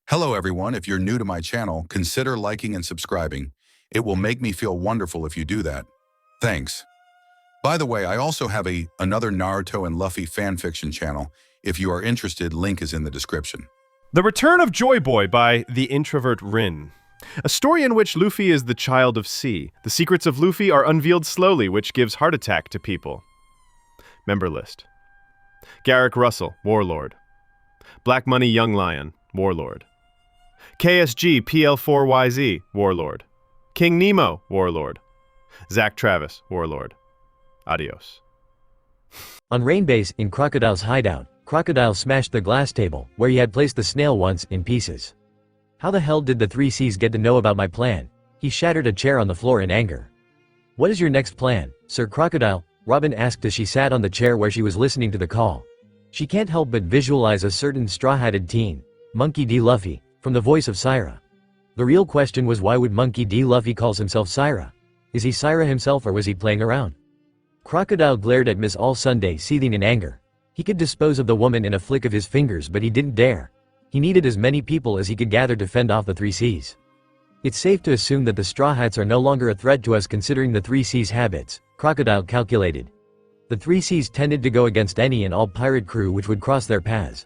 Hello everyone, if you're new to my channel, consider liking and subscribing. It will make me feel wonderful if you do that. Thanks. By the way, I also have another Naruto and Luffy fanfiction channel. If you are interested, link is in the description. The Return of Joyboy by TheIntrovertRin. A story in which Luffy is the child of sea. The secrets of Luffy are unveiled slowly, which gives heart attack to people. Member list. Garrick Russell, Warlord. Black Money Young Lion, Warlord. KSG PL4YZ, Warlord. King Nemo, Warlord. Zach Travis, Warlord. Adios. On Rainbase, in Crocodile's hideout, Crocodile smashed the glass table, where he had placed the snail once, in pieces. How the hell did the three C's get to know about my plan? He shattered a chair on the floor in anger. What is your next plan, Sir Crocodile? Robin asked as she sat on the chair where she was listening to the call. She can't help but visualize a certain straw-hatted teen, Monkey D. Luffy, from the voice of Syra. The real question was, why would Monkey D. Luffy calls himself Syra? Is he Syra himself, or was he playing around? Crocodile glared at Miss All Sunday, seething in anger. He could dispose of the woman in a flick of his fingers, but he didn't dare. He needed as many people as he could gather to fend off the three C's. It's safe to assume that the Straw Hats are no longer a threat to us, considering the three C's' habits, Crocodile calculated. The three C's tended to go against any and all pirate crew which would cross their paths.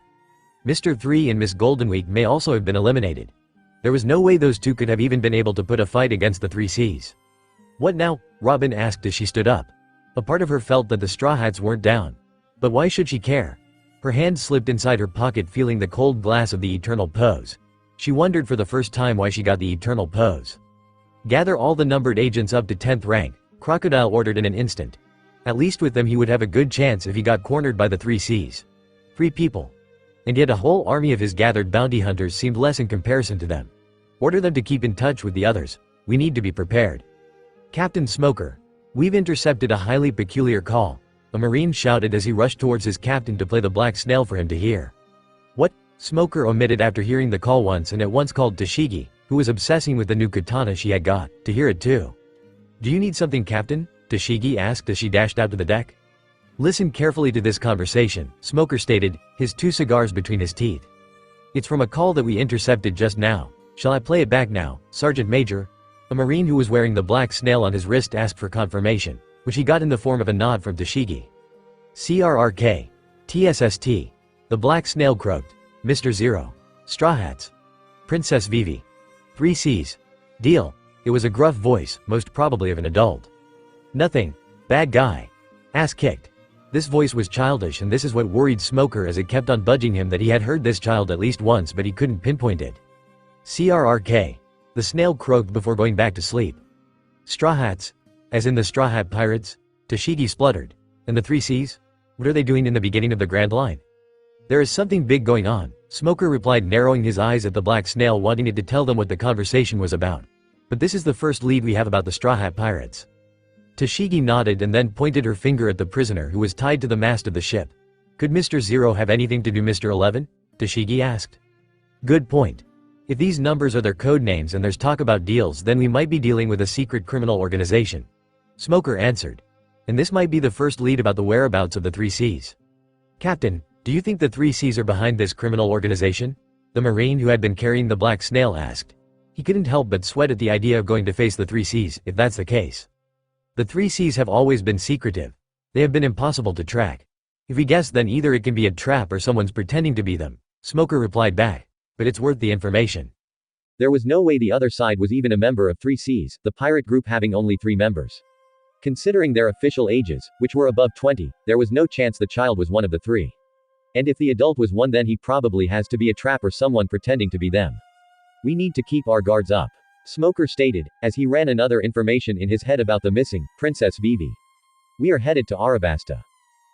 Mr. 3 and Miss Goldenweek may also have been eliminated. There was no way those two could have even been able to put a fight against the three C's. What now? Robin asked as she stood up. A part of her felt that the Straw Hats weren't down. But why should she care? Her hand slipped inside her pocket, feeling the cold glass of the eternal pose. She wondered for the first time why she got the eternal pose. Gather all the numbered agents up to 10th rank, Crocodile ordered in an instant. At least with them he would have a good chance if he got cornered by the three C's. 3 people. And yet a whole army of his gathered bounty hunters seemed less in comparison to them. Order them to keep in touch with the others. We need to be prepared. Captain Smoker. We've intercepted a highly peculiar call, a Marine shouted as he rushed towards his captain to play the black snail for him to hear. What? Smoker omitted after hearing the call once, and at once called Tashigi, who was obsessing with the new katana she had got, to hear it too. Do you need something, Captain? Tashigi asked as she dashed out to the deck. Listen carefully to this conversation, Smoker stated, his 2 cigars between his teeth. It's from a call that we intercepted just now. Shall I play it back now, Sergeant Major? A Marine who was wearing the black snail on his wrist asked for confirmation, which he got in the form of a nod from Tashigi. CRRK. TSST. The black snail croaked. Mr. Zero. Straw Hats. Princess Vivi. 3 C's. Deal. It was a gruff voice, most probably of an adult. Nothing. Bad guy. Ass kicked. This voice was childish, and this is what worried Smoker, as it kept on budging him that he had heard this child at least once, but he couldn't pinpoint it. CRRK. The snail croaked before going back to sleep. Straw Hats? As in the Straw Hat Pirates? Tashigi spluttered. And the 3 C's? What are they doing in the beginning of the Grand Line? There is something big going on, Smoker replied, narrowing his eyes at the black snail, wanting it to tell them what the conversation was about. But this is the first lead we have about the Straw Hat Pirates. Tashigi nodded and then pointed her finger at the prisoner who was tied to the mast of the ship. Could Mr. Zero have anything to do, Mr. 11? Tashigi asked. Good point. If these numbers are their code names and there's talk about deals, then we might be dealing with a secret criminal organization. Smoker answered. And this might be the first lead about the whereabouts of the 3 C's. Captain, do you think the 3 C's are behind this criminal organization? The Marine who had been carrying the black snail asked. He couldn't help but sweat at the idea of going to face the 3 C's, if that's the case. The 3 C's have always been secretive. They have been impossible to track. If we guess, then either it can be a trap or someone's pretending to be them, Smoker replied back. But it's worth the information. There was no way the other side was even a member of 3 C's, the pirate group having only 3 members. Considering their official ages, which were above 20, there was no chance the child was one of the 3. And if the adult was one, then he probably has to be a trap or someone pretending to be them. We need to keep our guards up, Smoker stated, as he ran another information in his head about the missing Princess Vivi. We are headed to Arabasta.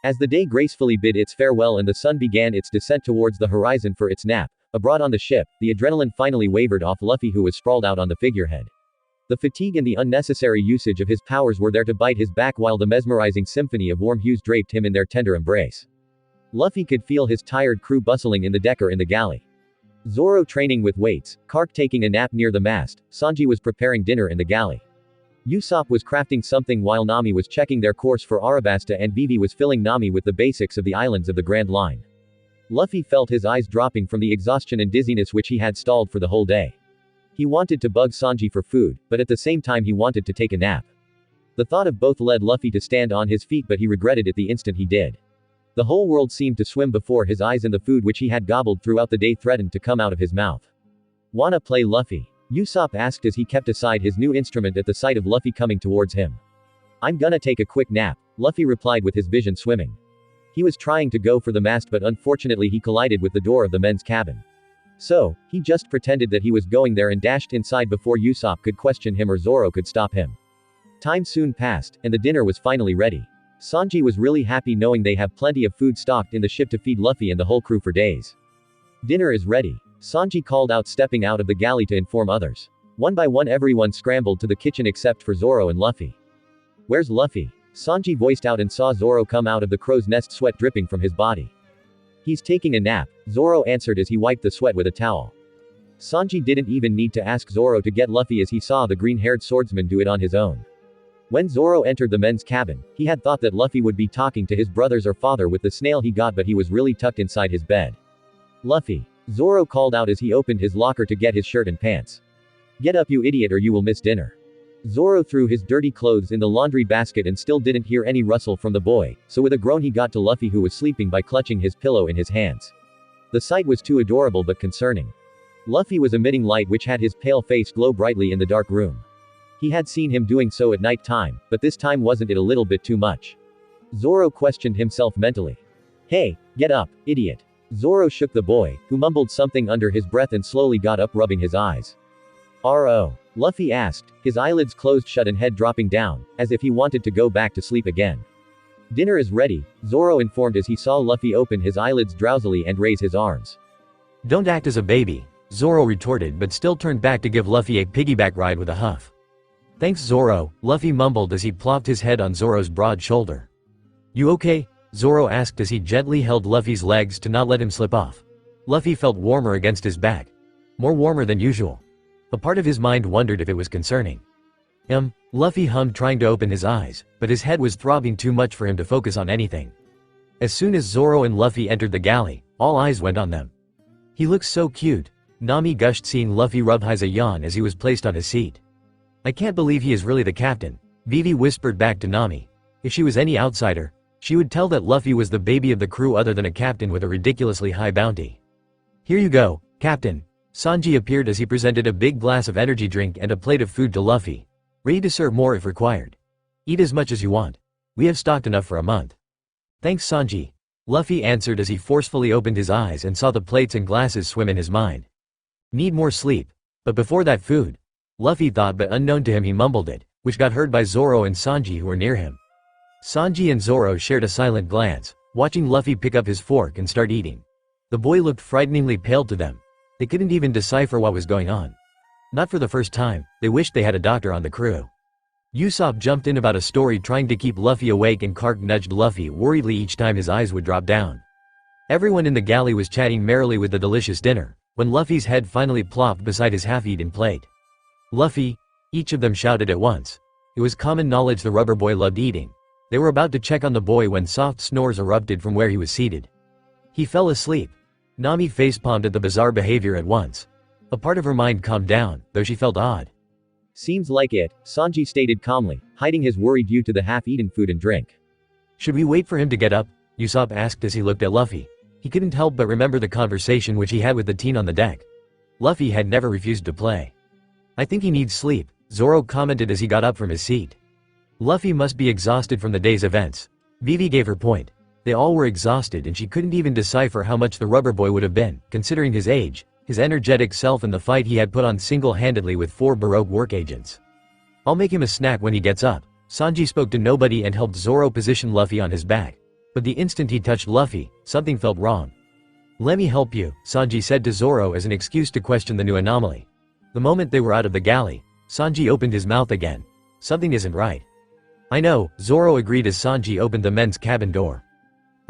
As the day gracefully bid its farewell and the sun began its descent towards the horizon for its nap, abroad on the ship, the adrenaline finally wavered off Luffy, who was sprawled out on the figurehead. The fatigue and the unnecessary usage of his powers were there to bite his back, while the mesmerizing symphony of warm hues draped him in their tender embrace. Luffy could feel his tired crew bustling in the deck or in the galley. Zoro training with weights, Kark taking a nap near the mast, Sanji was preparing dinner in the galley. Usopp was crafting something while Nami was checking their course for Arabasta, and Vivi was filling Nami with the basics of the islands of the Grand Line. Luffy felt his eyes dropping from the exhaustion and dizziness which he had stalled for the whole day. He wanted to bug Sanji for food, but at the same time he wanted to take a nap. The thought of both led Luffy to stand on his feet, but he regretted it the instant he did. The whole world seemed to swim before his eyes, and the food which he had gobbled throughout the day threatened to come out of his mouth. "Wanna play Luffy?" Usopp asked as he kept aside his new instrument at the sight of Luffy coming towards him. "I'm gonna take a quick nap," Luffy replied with his vision swimming. He was trying to go for the mast, but unfortunately he collided with the door of the men's cabin. So, he just pretended that he was going there and dashed inside before Usopp could question him or Zoro could stop him. Time soon passed, and the dinner was finally ready. Sanji was really happy knowing they have plenty of food stocked in the ship to feed Luffy and the whole crew for days. "Dinner is ready," Sanji called out, stepping out of the galley to inform others. One by one everyone scrambled to the kitchen except for Zoro and Luffy. "Where's Luffy?" Sanji voiced out and saw Zoro come out of the crow's nest, sweat dripping from his body. "He's taking a nap," Zoro answered as he wiped the sweat with a towel. Sanji didn't even need to ask Zoro to get Luffy as he saw the green-haired swordsman do it on his own. When Zoro entered the men's cabin, he had thought that Luffy would be talking to his brothers or father with the snail he got, but he was really tucked inside his bed. "Luffy," Zoro called out as he opened his locker to get his shirt and pants. "Get up, you idiot, or you will miss dinner." Zoro threw his dirty clothes in the laundry basket and still didn't hear any rustle from the boy, so with a groan he got to Luffy, who was sleeping by clutching his pillow in his hands. The sight was too adorable but concerning. Luffy was emitting light which had his pale face glow brightly in the dark room. He had seen him doing so at night time, but this time wasn't it a little bit too much? Zoro questioned himself mentally. "Hey, get up, idiot." Zoro shook the boy, who mumbled something under his breath and slowly got up, rubbing his eyes. "R.O.?" Luffy asked, his eyelids closed shut and head dropping down, as if he wanted to go back to sleep again. "Dinner is ready," Zoro informed as he saw Luffy open his eyelids drowsily and raise his arms. "Don't act as a baby," Zoro retorted, but still turned back to give Luffy a piggyback ride with a huff. "Thanks, Zoro," Luffy mumbled as he plopped his head on Zoro's broad shoulder. "You okay?" Zoro asked as he gently held Luffy's legs to not let him slip off. Luffy felt warmer against his back. More warmer than usual. A part of his mind wondered if it was concerning. Luffy hummed, trying to open his eyes, but his head was throbbing too much for him to focus on anything. As soon as Zoro and Luffy entered the galley, all eyes went on them. "He looks so cute," Nami gushed, seeing Luffy rub his yawn as he was placed on his seat. "I can't believe he is really the captain," Vivi whispered back to Nami. If she was any outsider, she would tell that Luffy was the baby of the crew other than a captain with a ridiculously high bounty. "Here you go, Captain." Sanji appeared as he presented a big glass of energy drink and a plate of food to Luffy. "Ready to serve more if required. Eat as much as you want. We have stocked enough for a month." "Thanks, Sanji," Luffy answered as he forcefully opened his eyes and saw the plates and glasses swim in his mind. "Need more sleep. But before that food," Luffy thought, but unknown to him he mumbled it, which got heard by Zoro and Sanji, who were near him. Sanji and Zoro shared a silent glance, watching Luffy pick up his fork and start eating. The boy looked frighteningly pale to them. They couldn't even decipher what was going on. Not for the first time, they wished they had a doctor on the crew. Usopp jumped in about a story trying to keep Luffy awake, and Kark nudged Luffy worriedly each time his eyes would drop down. Everyone in the galley was chatting merrily with the delicious dinner, when Luffy's head finally plopped beside his half-eaten plate. "Luffy!" Each of them shouted at once. It was common knowledge the rubber boy loved eating. They were about to check on the boy when soft snores erupted from where he was seated. He fell asleep. Nami facepalmed at the bizarre behavior at once. A part of her mind calmed down, though she felt odd. "Seems like it," Sanji stated calmly, hiding his worry due to the half-eaten food and drink. "Should we wait for him to get up?" Usopp asked as he looked at Luffy. He couldn't help but remember the conversation which he had with the teen on the deck. Luffy had never refused to play. "I think he needs sleep," Zoro commented as he got up from his seat. "Luffy must be exhausted from the day's events." Vivi gave her point. They all were exhausted, and she couldn't even decipher how much the rubber boy would have been, considering his age, his energetic self, and the fight he had put on single-handedly with 4 Baroque work agents. "I'll make him a snack when he gets up." Sanji spoke to nobody and helped Zoro position Luffy on his back. But the instant he touched Luffy, something felt wrong. "Let me help you," Sanji said to Zoro as an excuse to question the new anomaly. The moment they were out of the galley, Sanji opened his mouth again. "Something isn't right." "I know," Zoro agreed as Sanji opened the men's cabin door.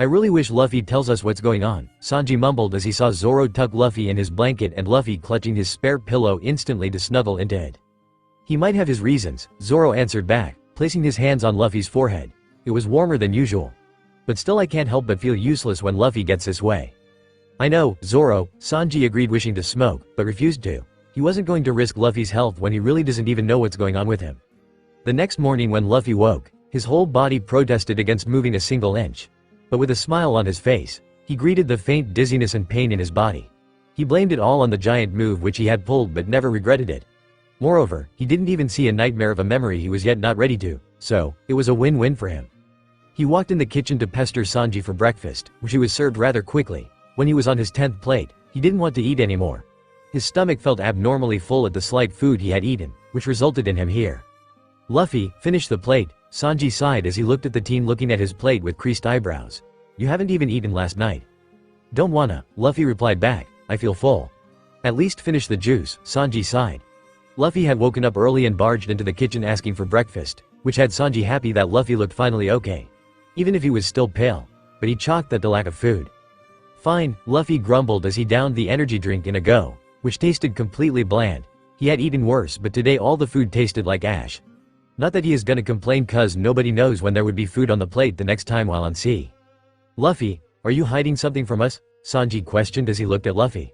"I really wish Luffy tells us what's going on," Sanji mumbled as he saw Zoro tuck Luffy in his blanket and Luffy clutching his spare pillow instantly to snuggle into it. "He might have his reasons," Zoro answered back, placing his hands on Luffy's forehead. It was warmer than usual. "But still, I can't help but feel useless when Luffy gets this way." I know, Zoro, Sanji agreed, wishing to smoke, but refused to. He wasn't going to risk Luffy's health when he really doesn't even know what's going on with him. The next morning when Luffy woke, his whole body protested against moving a single inch. But with a smile on his face, he greeted the faint dizziness and pain in his body. He blamed it all on the giant move which he had pulled but never regretted it. Moreover, he didn't even see a nightmare of a memory he was yet not ready to, so it was a win-win for him. He walked in the kitchen to pester Sanji for breakfast, which he was served rather quickly. When he was on his 10th plate, he didn't want to eat anymore. His stomach felt abnormally full at the slight food he had eaten, which resulted in him here. Luffy, finish the plate, Sanji sighed as he looked at the teen looking at his plate with creased eyebrows. You haven't even eaten last night. Don't wanna, Luffy replied back, I feel full. At least finish the juice, Sanji sighed. Luffy had woken up early and barged into the kitchen asking for breakfast, which had Sanji happy that Luffy looked finally okay. Even if he was still pale. But he chalked that to lack of food. Fine, Luffy grumbled as he downed the energy drink in a go, which tasted completely bland. He had eaten worse, but today all the food tasted like ash. Not that he is gonna complain cause nobody knows when there would be food on the plate the next time while on sea. Luffy, are you hiding something from us? Sanji questioned as he looked at Luffy.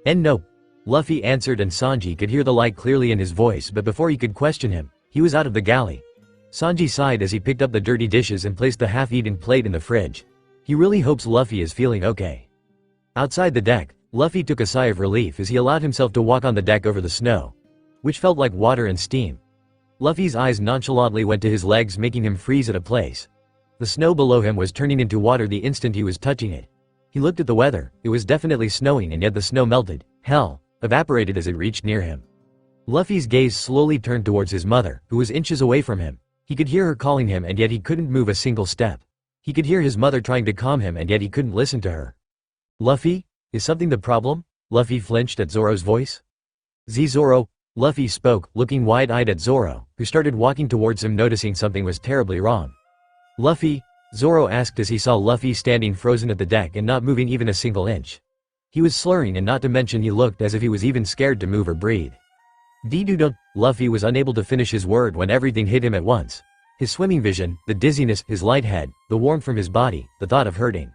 Nope. Luffy answered and Sanji could hear the light clearly in his voice, but before he could question him, he was out of the galley. Sanji sighed as he picked up the dirty dishes and placed the half-eaten plate in the fridge. He really hopes Luffy is feeling okay. Outside the deck, Luffy took a sigh of relief as he allowed himself to walk on the deck over the snow, which felt like water and steam. Luffy's eyes nonchalantly went to his legs, making him freeze at a place. The snow below him was turning into water the instant he was touching it. He looked at the weather, it was definitely snowing and yet the snow melted, evaporated as it reached near him. Luffy's gaze slowly turned towards his mother, who was inches away from him. He could hear her calling him and yet he couldn't move a single step. He could hear his mother trying to calm him and yet he couldn't listen to her. Luffy? Is something the problem? Luffy flinched at Zoro's voice. Zoro, Luffy spoke, looking wide-eyed at Zoro, who started walking towards him noticing something was terribly wrong. Luffy? Zoro asked as he saw Luffy standing frozen at the deck and not moving even a single inch. He was slurring and not to mention he looked as if he was even scared to move or breathe. Don't. Luffy was unable to finish his word when everything hit him at once. His swimming vision, the dizziness, his light head, the warmth from his body, the thought of hurting.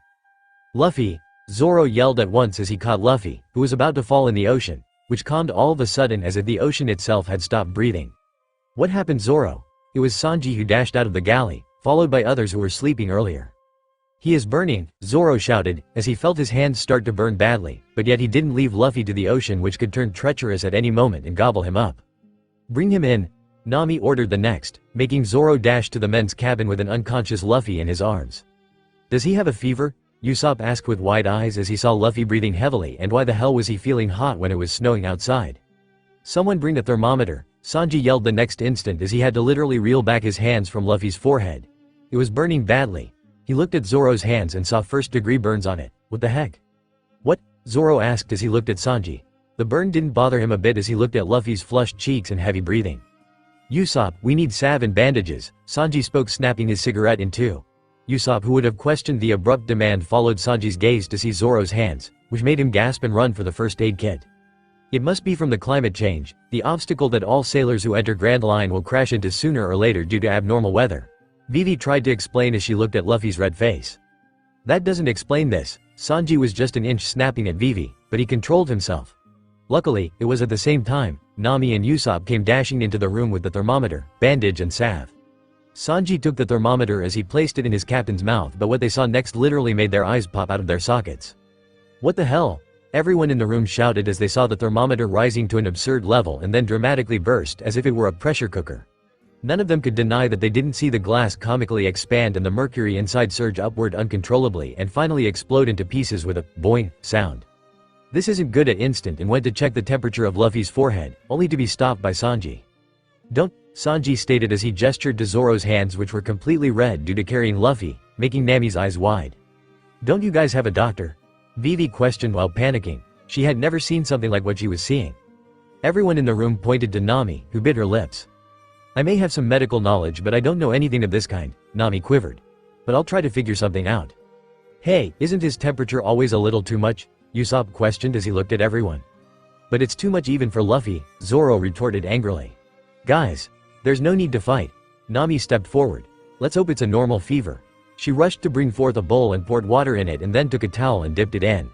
Luffy! Zoro yelled at once as he caught Luffy, who was about to fall in the ocean, which calmed all of a sudden as if the ocean itself had stopped breathing. What happened, Zoro? It was Sanji who dashed out of the galley, followed by others who were sleeping earlier. He is burning, Zoro shouted, as he felt his hands start to burn badly, but yet he didn't leave Luffy to the ocean which could turn treacherous at any moment and gobble him up. Bring him in, Nami ordered the next, making Zoro dash to the men's cabin with an unconscious Luffy in his arms. Does he have a fever? Usopp asked with wide eyes as he saw Luffy breathing heavily, and why the hell was he feeling hot when it was snowing outside? Someone bring a thermometer, Sanji yelled the next instant as he had to literally reel back his hands from Luffy's forehead. It was burning badly. He looked at Zoro's hands and saw first-degree burns on it. What the heck? What? Zoro asked as he looked at Sanji. The burn didn't bother him a bit as he looked at Luffy's flushed cheeks and heavy breathing. Usopp, we need salve and bandages, Sanji spoke, snapping his cigarette in two. Usopp, who would have questioned the abrupt demand, followed Sanji's gaze to see Zoro's hands, which made him gasp and run for the first aid kit. It must be from the climate change, the obstacle that all sailors who enter Grand Line will crash into sooner or later due to abnormal weather. Vivi tried to explain as she looked at Luffy's red face. That doesn't explain this, Sanji was just an inch snapping at Vivi, but he controlled himself. Luckily, it was at the same time, Nami and Usopp came dashing into the room with the thermometer, bandage and salve. Sanji took the thermometer as he placed it in his captain's mouth, but what they saw next literally made their eyes pop out of their sockets. What the hell? Everyone in the room shouted as they saw the thermometer rising to an absurd level and then dramatically burst as if it were a pressure cooker. None of them could deny that they didn't see the glass comically expand and the mercury inside surge upward uncontrollably and finally explode into pieces with a boing sound. This isn't good at instant and went to check the temperature of Luffy's forehead, only to be stopped by Sanji. Don't, Sanji stated as he gestured to Zoro's hands which were completely red due to carrying Luffy, making Nami's eyes wide. Don't you guys have a doctor? Vivi questioned while panicking. She had never seen something like what she was seeing. Everyone in the room pointed to Nami, who bit her lips. I may have some medical knowledge but I don't know anything of this kind, Nami quivered. But I'll try to figure something out. Hey, isn't his temperature always a little too much? Usopp questioned as he looked at everyone. But it's too much even for Luffy, Zoro retorted angrily. Guys, there's no need to fight. Nami stepped forward. Let's hope it's a normal fever. She rushed to bring forth a bowl and poured water in it and then took a towel and dipped it in.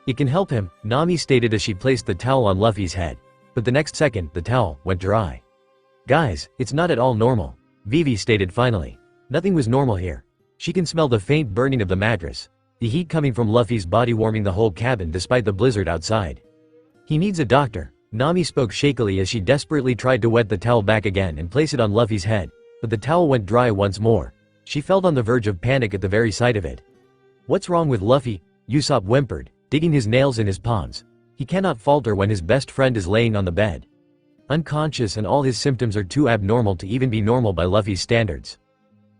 It can help him, Nami stated as she placed the towel on Luffy's head. But the next second, the towel went dry. Guys, it's not at all normal, Vivi stated finally. Nothing was normal here. She can smell the faint burning of the mattress. The heat coming from Luffy's body warming the whole cabin despite the blizzard outside. He needs a doctor. Nami spoke shakily as she desperately tried to wet the towel back again and place it on Luffy's head, but the towel went dry once more. She felt on the verge of panic at the very sight of it. What's wrong with Luffy? Usopp whimpered, digging his nails in his palms. He cannot falter when his best friend is laying on the bed. Unconscious and all his symptoms are too abnormal to even be normal by Luffy's standards.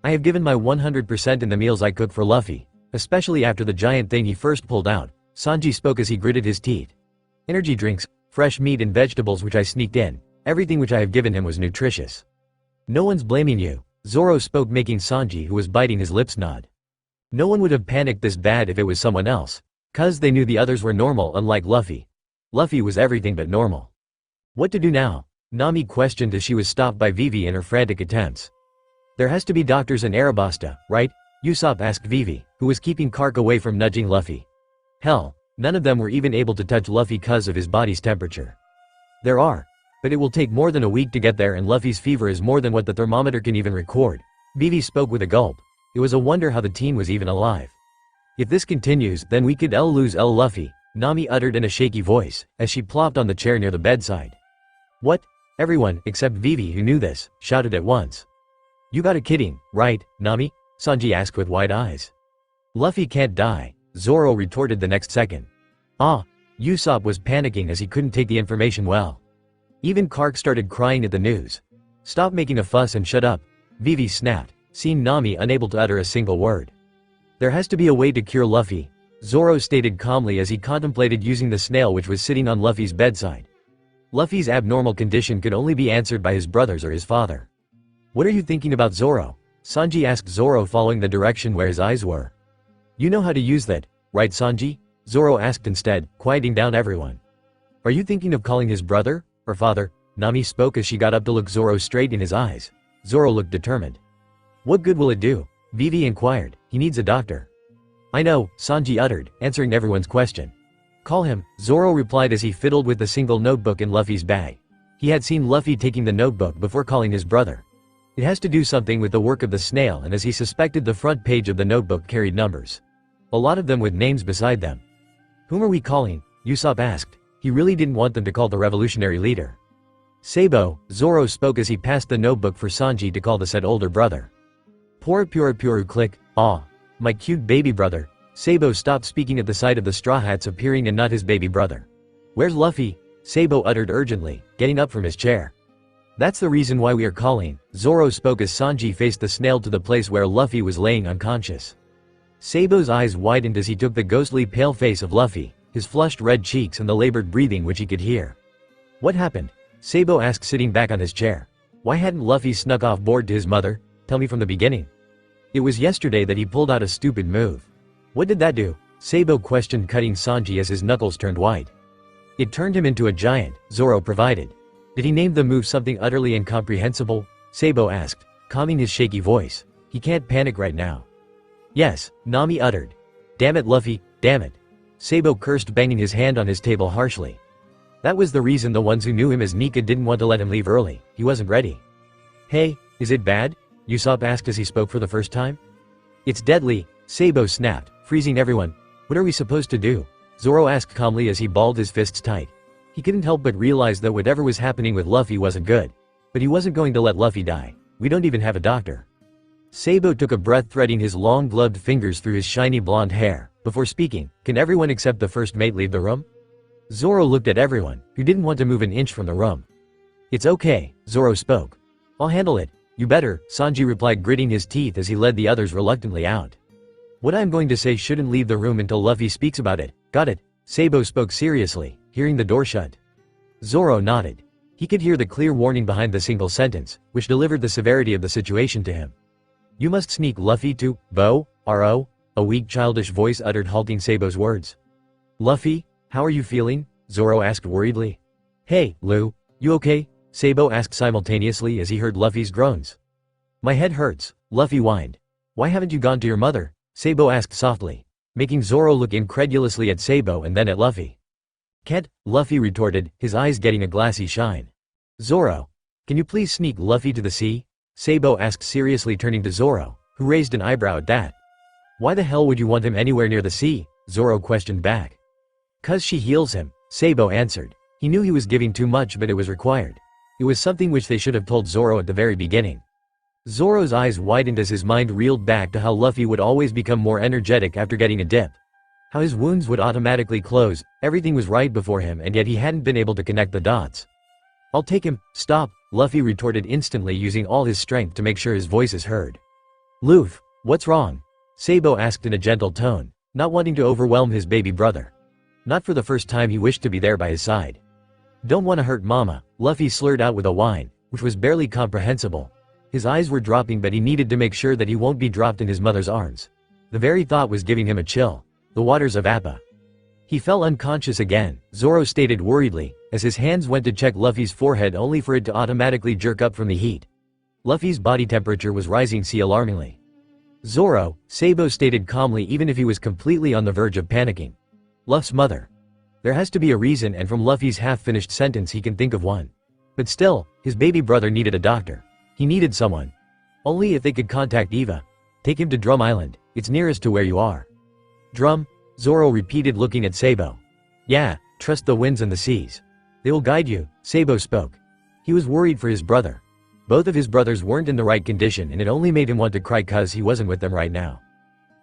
I have given my 100% in the meals I cook for Luffy, especially after the giant thing he first pulled out, Sanji spoke as he gritted his teeth. Energy drinks, fresh meat and vegetables which I sneaked in, everything which I have given him was nutritious. No one's blaming you, Zoro spoke making Sanji who was biting his lips nod. No one would have panicked this bad if it was someone else, cuz they knew the others were normal unlike Luffy. Luffy was everything but normal. What to do now? Nami questioned as she was stopped by Vivi in her frantic attempts. There has to be doctors in Arabasta, right? Usopp asked Vivi, who was keeping Kark away from nudging Luffy. Hell, none of them were even able to touch Luffy cuz of his body's temperature. There are, but it will take more than a week to get there and Luffy's fever is more than what the thermometer can even record. Vivi spoke with a gulp. It was a wonder how the teen was even alive. If this continues, then we could lose Luffy, Nami uttered in a shaky voice, as she plopped on the chair near the bedside. What? Everyone, except Vivi who knew this, shouted at once. You gotta kidding, right, Nami? Sanji asked with wide eyes. Luffy can't die, Zoro retorted the next second. Ah, Usopp was panicking as he couldn't take the information well. Even Kark started crying at the news. Stop making a fuss and shut up, Vivi snapped, seeing Nami unable to utter a single word. There has to be a way to cure Luffy, Zoro stated calmly as he contemplated using the snail which was sitting on Luffy's bedside. Luffy's abnormal condition could only be answered by his brothers or his father. What are you thinking about, Zoro? Sanji asked Zoro following the direction where his eyes were. You know how to use that, right Sanji? Zoro asked instead, quieting down everyone. Are you thinking of calling his brother, or father? Nami spoke as she got up to look Zoro straight in his eyes. Zoro looked determined. What good will it do? Vivi inquired, he needs a doctor. I know, Sanji uttered, answering everyone's question. Call him, Zoro replied as he fiddled with the single notebook in Luffy's bag. He had seen Luffy taking the notebook before calling his brother. It has to do something with the work of the snail and as he suspected the front page of the notebook carried numbers. A lot of them with names beside them. Whom are we calling? Usopp asked. He really didn't want them to call the revolutionary leader. Sabo, Zoro spoke as he passed the notebook for Sanji to call the said older brother. Poor puru click, aw. My cute baby brother. Sabo stopped speaking at the sight of the Straw Hats appearing and not his baby brother. Where's Luffy? Sabo uttered urgently, getting up from his chair. That's the reason why we are calling, Zoro spoke as Sanji faced the snail to the place where Luffy was laying unconscious. Sabo's eyes widened as he took the ghostly pale face of Luffy, his flushed red cheeks and the labored breathing which he could hear. What happened? Sabo asked sitting back on his chair. Why hadn't Luffy snuck off board to his mother? Tell me from the beginning. It was yesterday that he pulled out a stupid move. What did that do? Sabo questioned cutting Sanji as his knuckles turned white. It turned him into a giant, Zoro provided. Did he name the move something utterly incomprehensible? Sabo asked, calming his shaky voice. He can't panic right now. Yes, Nami uttered. Damn it Luffy, damn it. Sabo cursed banging his hand on his table harshly. That was the reason the ones who knew him as Nika didn't want to let him leave early, he wasn't ready. Hey, is it bad? Usopp asked as he spoke for the first time. It's deadly, Sabo snapped, freezing everyone. What are we supposed to do? Zoro asked calmly as he balled his fists tight. He couldn't help but realize that whatever was happening with Luffy wasn't good. But he wasn't going to let Luffy die. We don't even have a doctor. Sabo took a breath threading his long gloved fingers through his shiny blonde hair, before speaking, can everyone except the first mate leave the room? Zoro looked at everyone, who didn't want to move an inch from the room. It's okay, Zoro spoke. I'll handle it. You better, Sanji replied gritting his teeth as he led the others reluctantly out. What I'm going to say shouldn't leave the room until Luffy speaks about it, got it? Sabo spoke seriously, hearing the door shut. Zoro nodded. He could hear the clear warning behind the single sentence, which delivered the severity of the situation to him. You must sneak Luffy to, Bo, R.O., a weak childish voice uttered halting Sabo's words. Luffy, how are you feeling? Zoro asked worriedly. Hey, Lu, you okay? Sabo asked simultaneously as he heard Luffy's groans. My head hurts, Luffy whined. Why haven't you gone to your mother? Sabo asked softly. making Zoro look incredulously at Sabo and then at Luffy. "Can't," Luffy retorted, his eyes getting a glassy shine. "Zoro, can you please sneak Luffy to the sea?" Sabo asked seriously, turning to Zoro, who raised an eyebrow at that. "Why the hell would you want him anywhere near the sea?" Zoro questioned back. "'Cause she heals him," Sabo answered. He knew he was giving too much, but it was required. It was something which they should have told Zoro at the very beginning. Zoro's eyes widened as his mind reeled back to how Luffy would always become more energetic after getting a dip. How his wounds would automatically close, everything was right before him, and yet he hadn't been able to connect the dots. "I'll take him." "Stop," Luffy retorted instantly, using all his strength to make sure his voice is heard. "Luffy, what's wrong?" Sabo asked in a gentle tone, not wanting to overwhelm his baby brother. Not for the first time he wished to be there by his side. "Don't want to hurt Mama," Luffy slurred out with a whine, which was barely comprehensible. His eyes were dropping, but he needed to make sure that he won't be dropped in his mother's arms. The very thought was giving him a chill. The waters of Appa. He fell unconscious again, Zoro stated worriedly, as his hands went to check Luffy's forehead only for it to automatically jerk up from the heat. Luffy's body temperature was rising alarmingly. "Zoro," Sabo stated calmly, even if he was completely on the verge of panicking. "Luffy's mother. There has to be a reason," and from Luffy's half-finished sentence he can think of one. But still, his baby brother needed a doctor. He needed someone. Only if they could contact Eva. "Take him to Drum Island, it's nearest to where you are." "Drum?" Zoro repeated, looking at Sabo. "Yeah, trust the winds and the seas. They will guide you," Sabo spoke. He was worried for his brother. Both of his brothers weren't in the right condition, and it only made him want to cry cause he wasn't with them right now.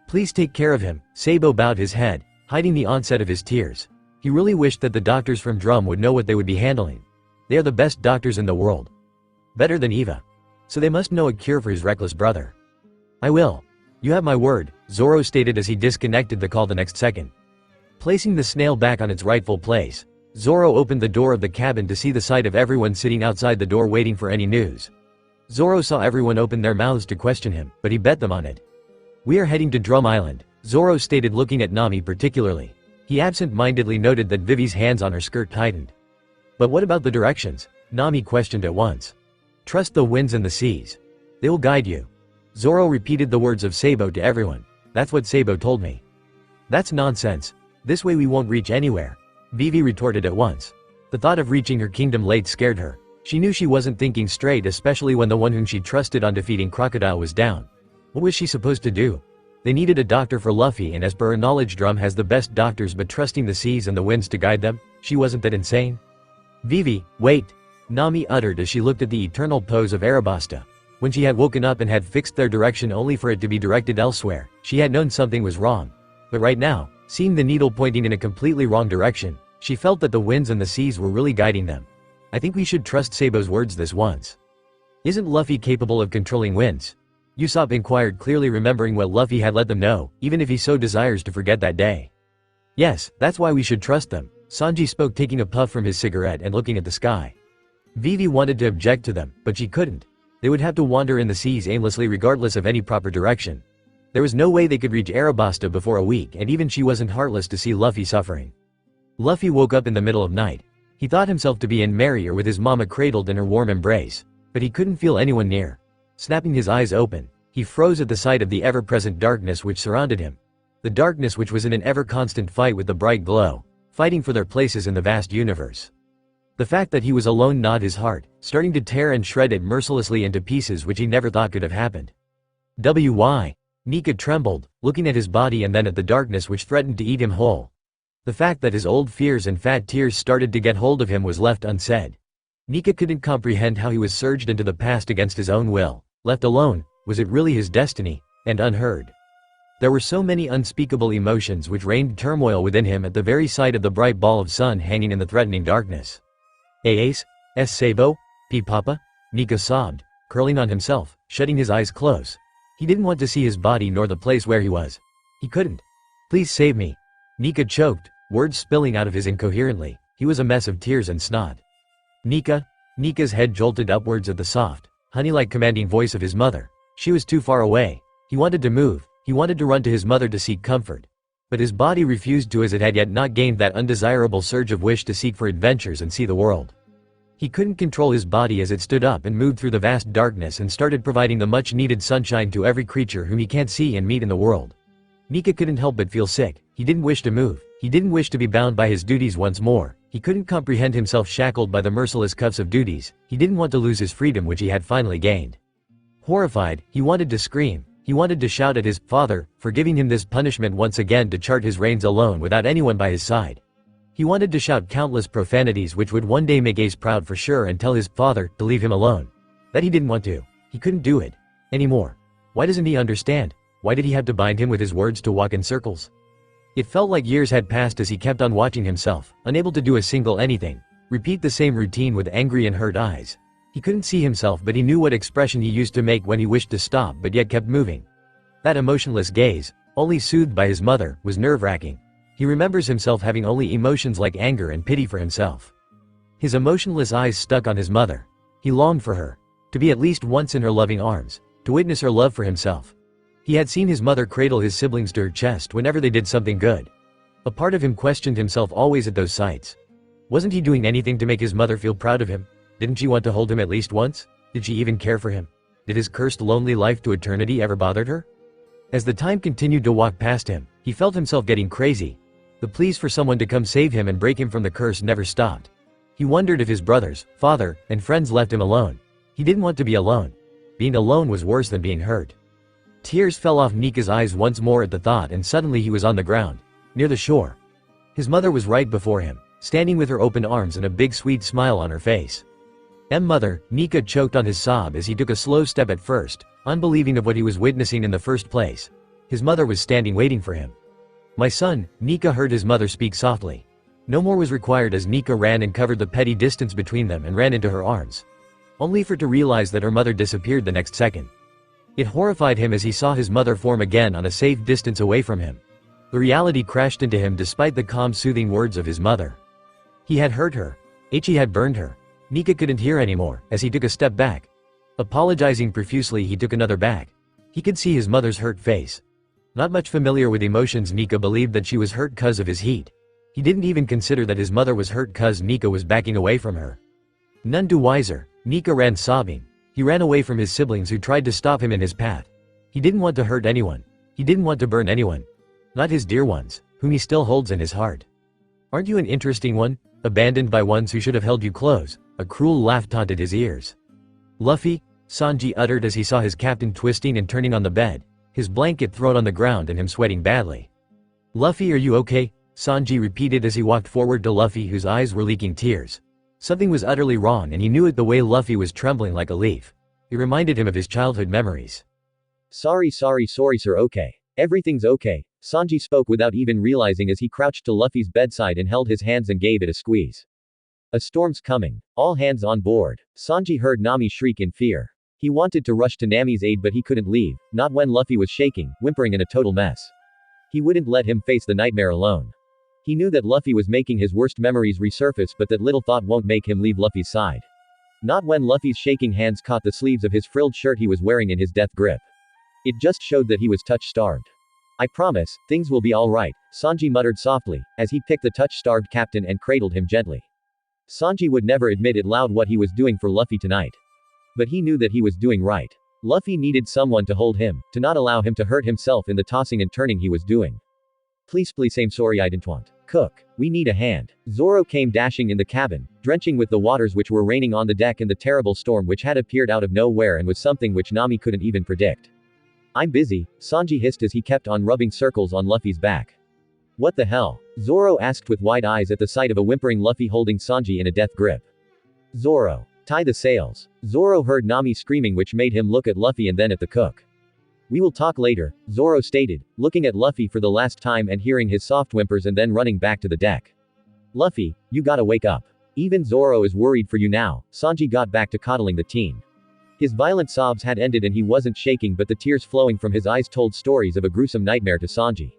"Please take care of him." Sabo bowed his head, hiding the onset of his tears. He really wished that the doctors from Drum would know what they would be handling. They are the best doctors in the world. Better than Eva. So they must know a cure for his reckless brother. "I will. You have my word," Zoro stated as he disconnected the call the next second. Placing the snail back on its rightful place, Zoro opened the door of the cabin to see the sight of everyone sitting outside the door waiting for any news. Zoro saw everyone open their mouths to question him, but he bet them on it. "We are heading to Drum Island," Zoro stated, looking at Nami particularly. He absent-mindedly noted that Vivi's hands on her skirt tightened. "But what about the directions?" Nami questioned at once. "Trust the winds and the seas. They will guide you." Zoro repeated the words of Sabo to everyone. "That's what Sabo told me." "That's nonsense. This way we won't reach anywhere," Vivi retorted at once. The thought of reaching her kingdom late scared her. She knew she wasn't thinking straight, especially when the one whom she trusted on defeating Crocodile was down. What was she supposed to do? They needed a doctor for Luffy, and as per her knowledge, Drum has the best doctors, but trusting the seas and the winds to guide them, she wasn't that insane. "Vivi, wait," Nami uttered as she looked at the eternal pose of Arabasta. When she had woken up and had fixed their direction only for it to be directed elsewhere, she had known something was wrong. But right now, seeing the needle pointing in a completely wrong direction, she felt that the winds and the seas were really guiding them. "I think we should trust Sabo's words this once." "Isn't Luffy capable of controlling winds?" Usopp inquired, clearly remembering what Luffy had let them know, even if he so desires to forget that day. "Yes, that's why we should trust them," Sanji spoke, taking a puff from his cigarette and looking at the sky. Vivi wanted to object to them, but she couldn't. They would have to wander in the seas aimlessly regardless of any proper direction. There was no way they could reach Arabasta before a week, and even she wasn't heartless to see Luffy suffering. Luffy woke up in the middle of night. He thought himself to be in Mary or with his mama cradled in her warm embrace. But he couldn't feel anyone near. Snapping his eyes open, he froze at the sight of the ever-present darkness which surrounded him. The darkness which was in an ever-constant fight with the bright glow, fighting for their places in the vast universe. The fact that he was alone gnawed his heart, starting to tear and shred it mercilessly into pieces which he never thought could have happened. Why? Nika trembled, looking at his body and then at the darkness which threatened to eat him whole. The fact that his old fears and fat tears started to get hold of him was left unsaid. Nika couldn't comprehend how he was surged into the past against his own will. Left alone, was it really his destiny? And unheard. There were so many unspeakable emotions which rained turmoil within him at the very sight of the bright ball of sun hanging in the threatening darkness. Ace? S. Sabo? P. Papa? Nika sobbed, curling on himself, shutting his eyes close. He didn't want to see his body nor the place where he was. He couldn't. Please save me. Nika choked, words spilling out of his incoherently. He was a mess of tears and snot. Nika? Nika's head jolted upwards at the soft, honey-like commanding voice of his mother. She was too far away. He wanted to move. He wanted to run to his mother to seek comfort. But his body refused to, as it had yet not gained that undesirable surge of wish to seek for adventures and see the world. He couldn't control his body as it stood up and moved through the vast darkness and started providing the much-needed sunshine to every creature whom he can't see and meet in the world. Nika couldn't help but feel sick. He didn't wish to move. He didn't wish to be bound by his duties once more. He couldn't comprehend himself shackled by the merciless cuffs of duties. He didn't want to lose his freedom which he had finally gained. Horrified, he wanted to scream. He wanted to shout at his father for giving him this punishment once again to chart his reigns alone without anyone by his side. He wanted to shout countless profanities which would one day make Ace proud for sure and tell his father to leave him alone. That he didn't want to. He couldn't do it anymore. Why doesn't he understand? Why did he have to bind him with his words to walk in circles? It felt like years had passed as he kept on watching himself, unable to do a single anything. Repeat the same routine with angry and hurt eyes. He couldn't see himself but he knew what expression he used to make when he wished to stop but yet kept moving. That emotionless gaze, only soothed by his mother, was nerve-wracking. He remembers himself having only emotions like anger and pity for himself. His emotionless eyes stuck on his mother. He longed for her. To be at least once in her loving arms. To witness her love for himself. He had seen his mother cradle his siblings to her chest whenever they did something good. A part of him questioned himself always at those sights. Wasn't he doing anything to make his mother feel proud of him? Didn't she want to hold him at least once? Did she even care for him? Did his cursed lonely life to eternity ever bothered her? As the time continued to walk past him, he felt himself getting crazy. The pleas for someone to come save him and break him from the curse never stopped. He wondered if his brothers, father, and friends left him alone. He didn't want to be alone. Being alone was worse than being hurt. Tears fell off Nika's eyes once more at the thought and suddenly he was on the ground, near the shore. His mother was right before him, standing with her open arms and a big sweet smile on her face. Mother, Nika choked on his sob as he took a slow step at first, unbelieving of what he was witnessing in the first place. His mother was standing waiting for him. My son, Nika heard his mother speak softly. No more was required as Nika ran and covered the petty distance between them and ran into her arms. Only for to realize that her mother disappeared the next second. It horrified him as he saw his mother form again on a safe distance away from him. The reality crashed into him despite the calm soothing words of his mother. He had hurt her. He had burned her. Nika couldn't hear anymore as he took a step back. Apologizing profusely he took another back. He could see his mother's hurt face. Not much familiar with emotions, Nika believed that she was hurt cause of his heat. He didn't even consider that his mother was hurt cause Nika was backing away from her. None too wiser, Nika ran sobbing. He ran away from his siblings who tried to stop him in his path. He didn't want to hurt anyone. He didn't want to burn anyone. Not his dear ones, whom he still holds in his heart. Aren't you an interesting one? Abandoned by ones who should have held you close. A cruel laugh taunted his ears. Luffy, Sanji uttered as he saw his captain twisting and turning on the bed, his blanket thrown on the ground and him sweating badly. Luffy, are you okay? Sanji repeated as he walked forward to Luffy whose eyes were leaking tears. Something was utterly wrong and he knew it the way Luffy was trembling like a leaf. It reminded him of his childhood memories. Sorry sir, okay. Everything's okay, Sanji spoke without even realizing as he crouched to Luffy's bedside and held his hands and gave it a squeeze. A storm's coming. All hands on board. Sanji heard Nami shriek in fear. He wanted to rush to Nami's aid but he couldn't leave, not when Luffy was shaking, whimpering in a total mess. He wouldn't let him face the nightmare alone. He knew that Luffy was making his worst memories resurface but that little thought won't make him leave Luffy's side. Not when Luffy's shaking hands caught the sleeves of his frilled shirt he was wearing in his death grip. It just showed that he was touch-starved. I promise, things will be alright, Sanji muttered softly, as he picked the touch-starved captain and cradled him gently. Sanji would never admit it loud what he was doing for Luffy tonight. But he knew that he was doing right. Luffy needed someone to hold him, to not allow him to hurt himself in the tossing and turning he was doing. Please I'm sorry I didn't want. Cook, we need a hand. Zoro came dashing in the cabin, drenching with the waters which were raining on the deck and the terrible storm which had appeared out of nowhere and was something which Nami couldn't even predict. I'm busy, Sanji hissed as he kept on rubbing circles on Luffy's back. What the hell? Zoro asked with wide eyes at the sight of a whimpering Luffy holding Sanji in a death grip. Zoro, tie the sails. Zoro heard Nami screaming which made him look at Luffy and then at the cook. We will talk later, Zoro stated, looking at Luffy for the last time and hearing his soft whimpers and then running back to the deck. Luffy, you gotta wake up. Even Zoro is worried for you now, Sanji got back to coddling the teen. His violent sobs had ended and he wasn't shaking but the tears flowing from his eyes told stories of a gruesome nightmare to Sanji.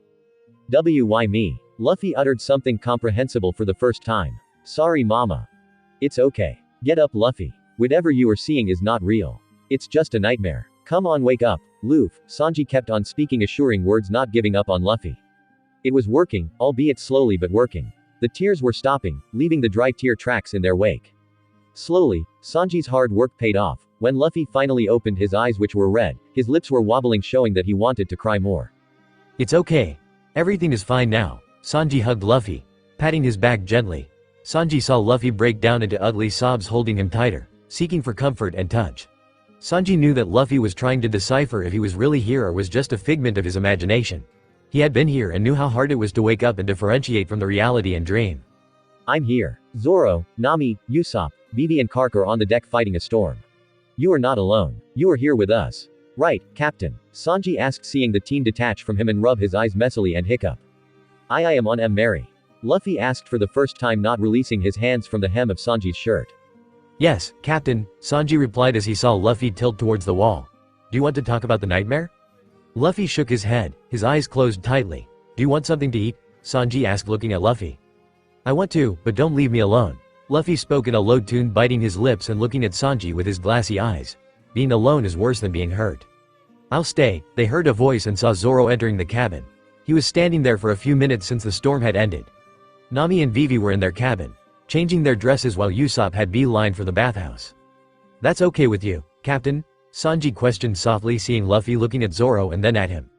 Why me? Luffy uttered something comprehensible for the first time. Sorry mama. It's okay. Get up Luffy. Whatever you are seeing is not real. It's just a nightmare. Come on wake up, Luffy, Sanji kept on speaking assuring words not giving up on Luffy. It was working, albeit slowly but working. The tears were stopping, leaving the dry tear tracks in their wake. Slowly, Sanji's hard work paid off. When Luffy finally opened his eyes which were red, his lips were wobbling showing that he wanted to cry more. It's okay. Everything is fine now. Sanji hugged Luffy, patting his back gently. Sanji saw Luffy break down into ugly sobs, holding him tighter, seeking for comfort and touch. Sanji knew that Luffy was trying to decipher if he was really here or was just a figment of his imagination. He had been here and knew how hard it was to wake up and differentiate from the reality and dream. I'm here. Zoro, Nami, Usopp, Vivi and Kark are on the deck fighting a storm. You are not alone. You are here with us. Right, Captain. Sanji asked, seeing the team detach from him and rub his eyes messily and hiccup. I am on Mary. Luffy asked for the first time, not releasing his hands from the hem of Sanji's shirt. Yes, Captain, Sanji replied as he saw Luffy tilt towards the wall. Do you want to talk about the nightmare? Luffy shook his head, his eyes closed tightly. Do you want something to eat? Sanji asked, looking at Luffy. I want to, but don't leave me alone. Luffy spoke in a low tone, biting his lips and looking at Sanji with his glassy eyes. Being alone is worse than being hurt. I'll stay. They heard a voice and saw Zoro entering the cabin. He was standing there for a few minutes since the storm had ended. Nami and Vivi were in their cabin, changing their dresses while Usopp had beelined for the bathhouse. That's okay with you, Captain? Sanji questioned softly, seeing Luffy looking at Zoro and then at him.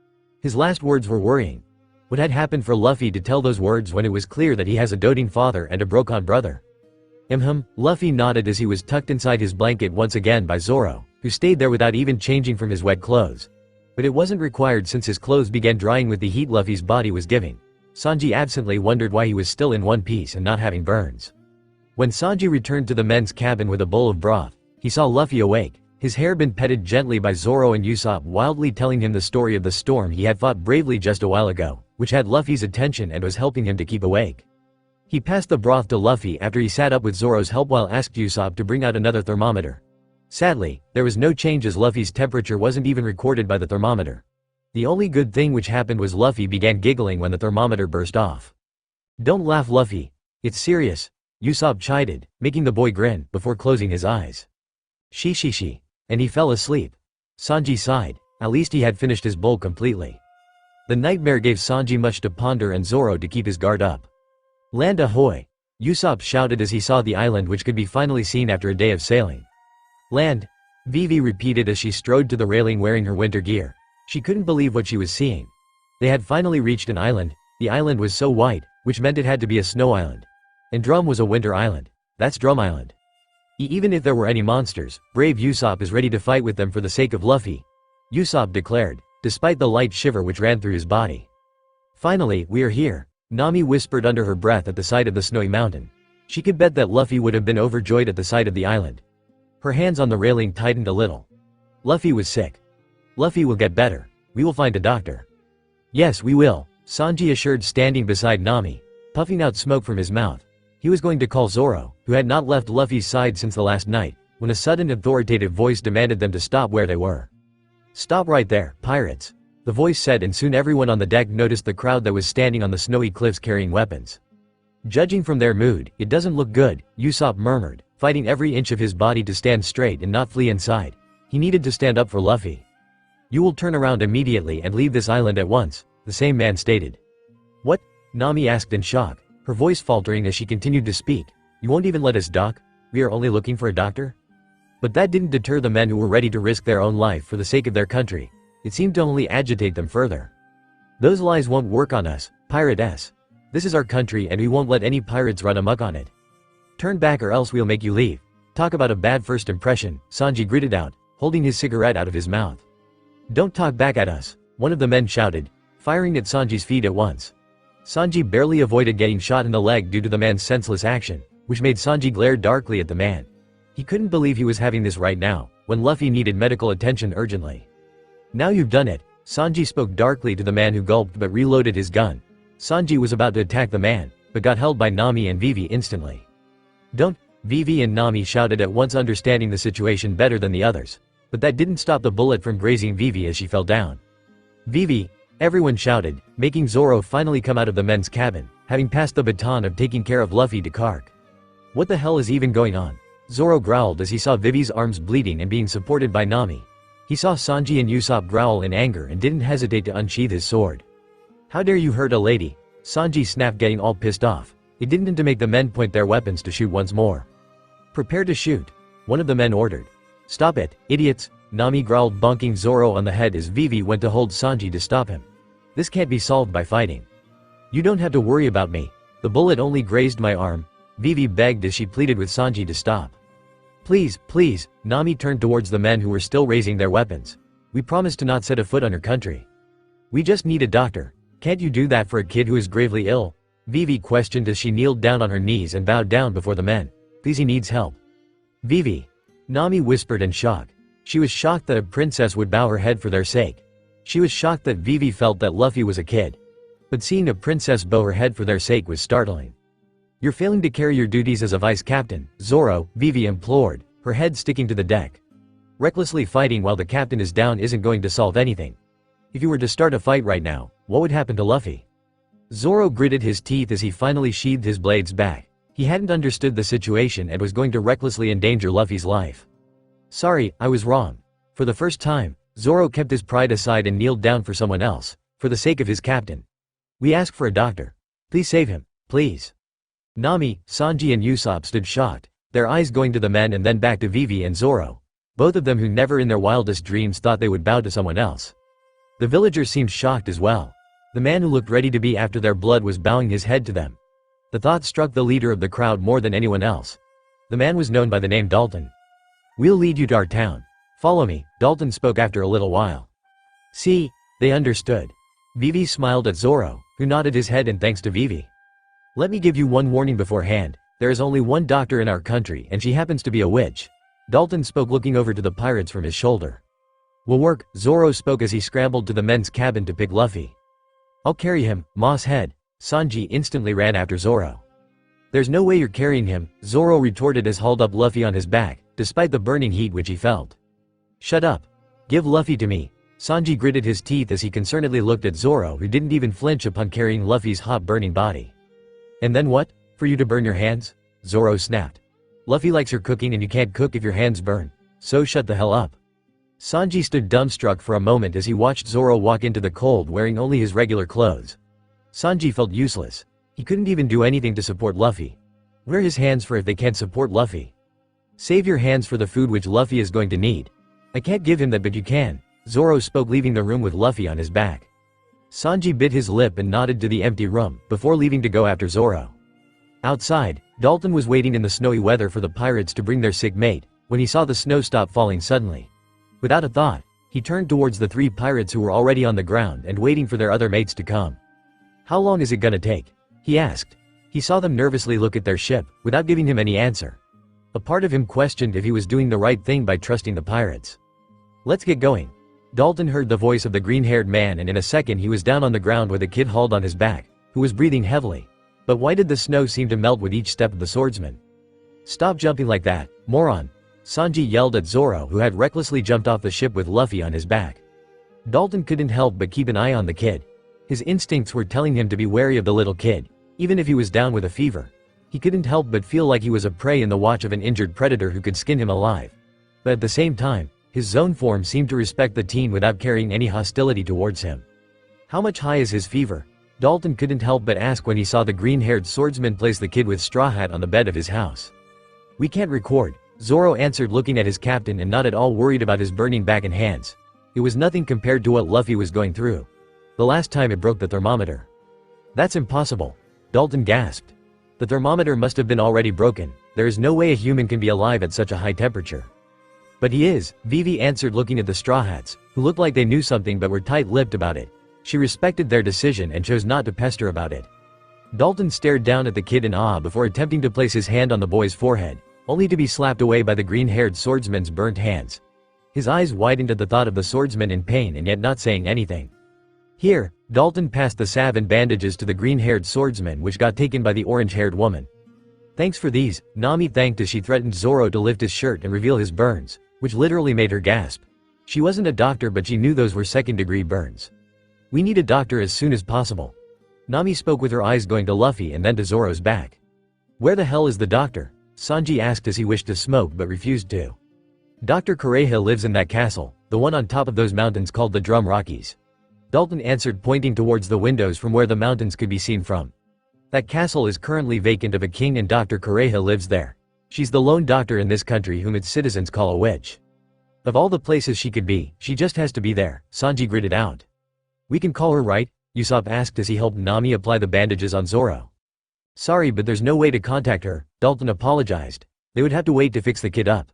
His last words were worrying. What had happened for Luffy to tell those words when it was clear that he has a doting father and a broken brother? Luffy nodded as he was tucked inside his blanket once again by Zoro, who stayed there without even changing from his wet clothes. But it wasn't required since his clothes began drying with the heat Luffy's body was giving. Sanji absently wondered why he was still in one piece and not having burns. When Sanji returned to the men's cabin with a bowl of broth, he saw Luffy awake, his hair been petted gently by Zoro and Usopp, wildly telling him the story of the storm he had fought bravely just a while ago, which had Luffy's attention and was helping him to keep awake. He passed the broth to Luffy after he sat up with Zoro's help while asked Usopp to bring out another thermometer. Sadly, there was no change as Luffy's temperature wasn't even recorded by the thermometer. The only good thing which happened was Luffy began giggling when the thermometer burst off. Don't laugh, Luffy. It's serious, Usopp chided, making the boy grin before closing his eyes. She. And he fell asleep. Sanji sighed. At least he had finished his bowl completely. The nightmare gave Sanji much to ponder and Zoro to keep his guard up. Land ahoy! Usopp shouted as he saw the island, which could be finally seen after a day of sailing. Land! Vivi repeated as she strode to the railing wearing her winter gear. She couldn't believe what she was seeing. They had finally reached an island. The island was so white, which meant it had to be a snow island. And Drum was a winter island. That's Drum Island. Even if there were any monsters, brave Usopp is ready to fight with them for the sake of Luffy, Usopp declared, despite the light shiver which ran through his body. Finally, we are here, Nami whispered under her breath at the sight of the snowy mountain. She could bet that Luffy would have been overjoyed at the sight of the island. Her hands on the railing tightened a little. Luffy was sick. Luffy will get better. We will find a doctor. Yes, we will, Sanji assured, standing beside Nami, puffing out smoke from his mouth. He was going to call Zoro, who had not left Luffy's side since the last night, when a sudden authoritative voice demanded them to stop where they were. Stop right there, pirates, the voice said, and soon everyone on the deck noticed the crowd that was standing on the snowy cliffs carrying weapons. Judging from their mood, it doesn't look good, Usopp murmured, fighting every inch of his body to stand straight and not flee inside. He needed to stand up for Luffy. You will turn around immediately and leave this island at once, the same man stated. What? Nami asked in shock, her voice faltering as she continued to speak. You won't even let us dock? We are only looking for a doctor? But that didn't deter the men who were ready to risk their own life for the sake of their country. It seemed to only agitate them further. Those lies won't work on us, pirates. This is our country and we won't let any pirates run amok on it. Turn back or else we'll make you leave. Talk about a bad first impression, Sanji gritted out, holding his cigarette out of his mouth. Don't talk back at us, one of the men shouted, firing at Sanji's feet at once. Sanji barely avoided getting shot in the leg due to the man's senseless action, which made Sanji glare darkly at the man. He couldn't believe he was having this right now, when Luffy needed medical attention urgently. Now you've done it, Sanji spoke darkly to the man who gulped but reloaded his gun. Sanji was about to attack the man, but got held by Nami and Vivi instantly. Don't, Vivi and Nami shouted at once, understanding the situation better than the others. But that didn't stop the bullet from grazing Vivi as she fell down. Vivi! Everyone shouted, making Zoro finally come out of the men's cabin, having passed the baton of taking care of Luffy to Kark. What the hell is even going on? Zoro growled as he saw Vivi's arms bleeding and being supported by Nami. He saw Sanji and Usopp growl in anger and didn't hesitate to unsheath his sword. How dare you hurt a lady? Sanji snapped, getting all pissed off. It didn't make the men point their weapons to shoot once more. Prepare to shoot, one of the men ordered. Stop it, idiots, Nami growled, bonking Zoro on the head as Vivi went to hold Sanji to stop him. This can't be solved by fighting. You don't have to worry about me. The bullet only grazed my arm, Vivi begged as she pleaded with Sanji to stop. Please, please, Nami turned towards the men who were still raising their weapons. We promise to not set a foot on her country. We just need a doctor. Can't you do that for a kid who is gravely ill? Vivi questioned as she kneeled down on her knees and bowed down before the men. Please, he needs help. Vivi. Nami whispered in shock. She was shocked that a princess would bow her head for their sake. She was shocked that Vivi felt that Luffy was a kid. But seeing a princess bow her head for their sake was startling. You're failing to carry your duties as a vice captain, Zoro, Vivi implored, her head sticking to the deck. Recklessly fighting while the captain is down isn't going to solve anything. If you were to start a fight right now, what would happen to Luffy? Zoro gritted his teeth as he finally sheathed his blades back. He hadn't understood the situation and was going to recklessly endanger Luffy's life. Sorry, I was wrong. For the first time, Zoro kept his pride aside and kneeled down for someone else, for the sake of his captain. We ask for a doctor. Please save him, please. Nami, Sanji and Usopp stood shocked, their eyes going to the men and then back to Vivi and Zoro, both of them who never in their wildest dreams thought they would bow to someone else. The villagers seemed shocked as well. The man who looked ready to be after their blood was bowing his head to them. The thought struck the leader of the crowd more than anyone else. The man was known by the name Dalton. We'll lead you to our town. Follow me, Dalton spoke after a little while. See, they understood. Vivi smiled at Zoro, who nodded his head in thanks to Vivi. Let me give you one warning beforehand. There is only one doctor in our country and she happens to be a witch. Dalton spoke looking over to the pirates from his shoulder. Will work, Zoro spoke as he scrambled to the men's cabin to pick Luffy. I'll carry him, Moss head. Sanji instantly ran after Zoro. There's no way you're carrying him, Zoro retorted as hauled up Luffy on his back, despite the burning heat which he felt. Shut up. Give Luffy to me. Sanji gritted his teeth as he concernedly looked at Zoro, who didn't even flinch upon carrying Luffy's hot burning body. And then what? For you to burn your hands? Zoro snapped. Luffy likes your cooking and you can't cook if your hands burn. So shut the hell up. Sanji stood dumbstruck for a moment as he watched Zoro walk into the cold wearing only his regular clothes. Sanji felt useless. He couldn't even do anything to support Luffy. Where are his hands for if they can't support Luffy? Save your hands for the food which Luffy is going to need. I can't give him that but you can, Zoro spoke leaving the room with Luffy on his back. Sanji bit his lip and nodded to the empty room, before leaving to go after Zoro. Outside, Dalton was waiting in the snowy weather for the pirates to bring their sick mate, when he saw the snow stop falling suddenly. Without a thought, he turned towards the 3 pirates who were already on the ground and waiting for their other mates to come. How long is it gonna take? He asked. He saw them nervously look at their ship, without giving him any answer. A part of him questioned if he was doing the right thing by trusting the pirates. Let's get going. Dalton heard the voice of the green-haired man and in a second he was down on the ground with a kid hauled on his back, who was breathing heavily. But why did the snow seem to melt with each step of the swordsman? Stop jumping like that, moron! Sanji yelled at Zoro, who had recklessly jumped off the ship with Luffy on his back. Dalton couldn't help but keep an eye on the kid. His instincts were telling him to be wary of the little kid, even if he was down with a fever. He couldn't help but feel like he was a prey in the watch of an injured predator who could skin him alive. But at the same time, his zone form seemed to respect the teen without carrying any hostility towards him. How much high is his fever? Dalton couldn't help but ask when he saw the green-haired swordsman place the kid with straw hat on the bed of his house. We can't record, Zoro answered looking at his captain and not at all worried about his burning back and hands. It was nothing compared to what Luffy was going through. The last time it broke the thermometer. That's impossible. Dalton gasped. The thermometer must have been already broken. There is no way a human can be alive at such a high temperature. But he is, Vivi answered looking at the Straw Hats, who looked like they knew something but were tight-lipped about it. She respected their decision and chose not to pester about it. Dalton stared down at the kid in awe before attempting to place his hand on the boy's forehead, only to be slapped away by the green-haired swordsman's burnt hands. His eyes widened at the thought of the swordsman in pain and yet not saying anything. Here, Dalton passed the salve and bandages to the green-haired swordsman which got taken by the orange-haired woman. Thanks for these, Nami thanked as she threatened Zoro to lift his shirt and reveal his burns, which literally made her gasp. She wasn't a doctor but she knew those were second-degree burns. We need a doctor as soon as possible. Nami spoke with her eyes going to Luffy and then to Zoro's back. Where the hell is the doctor? Sanji asked as he wished to smoke but refused to. Dr. Kurei lives in that castle, the one on top of those mountains called the Drum Rockies. Dalton answered pointing towards the windows from where the mountains could be seen from. That castle is currently vacant of a king and Dr. Kurei lives there. She's the lone doctor in this country whom its citizens call a witch. Of all the places she could be, she just has to be there, Sanji gritted out. We can call her right? Usopp asked as he helped Nami apply the bandages on Zoro. Sorry, but there's no way to contact her, Dalton apologized. They would have to wait to fix the kid up.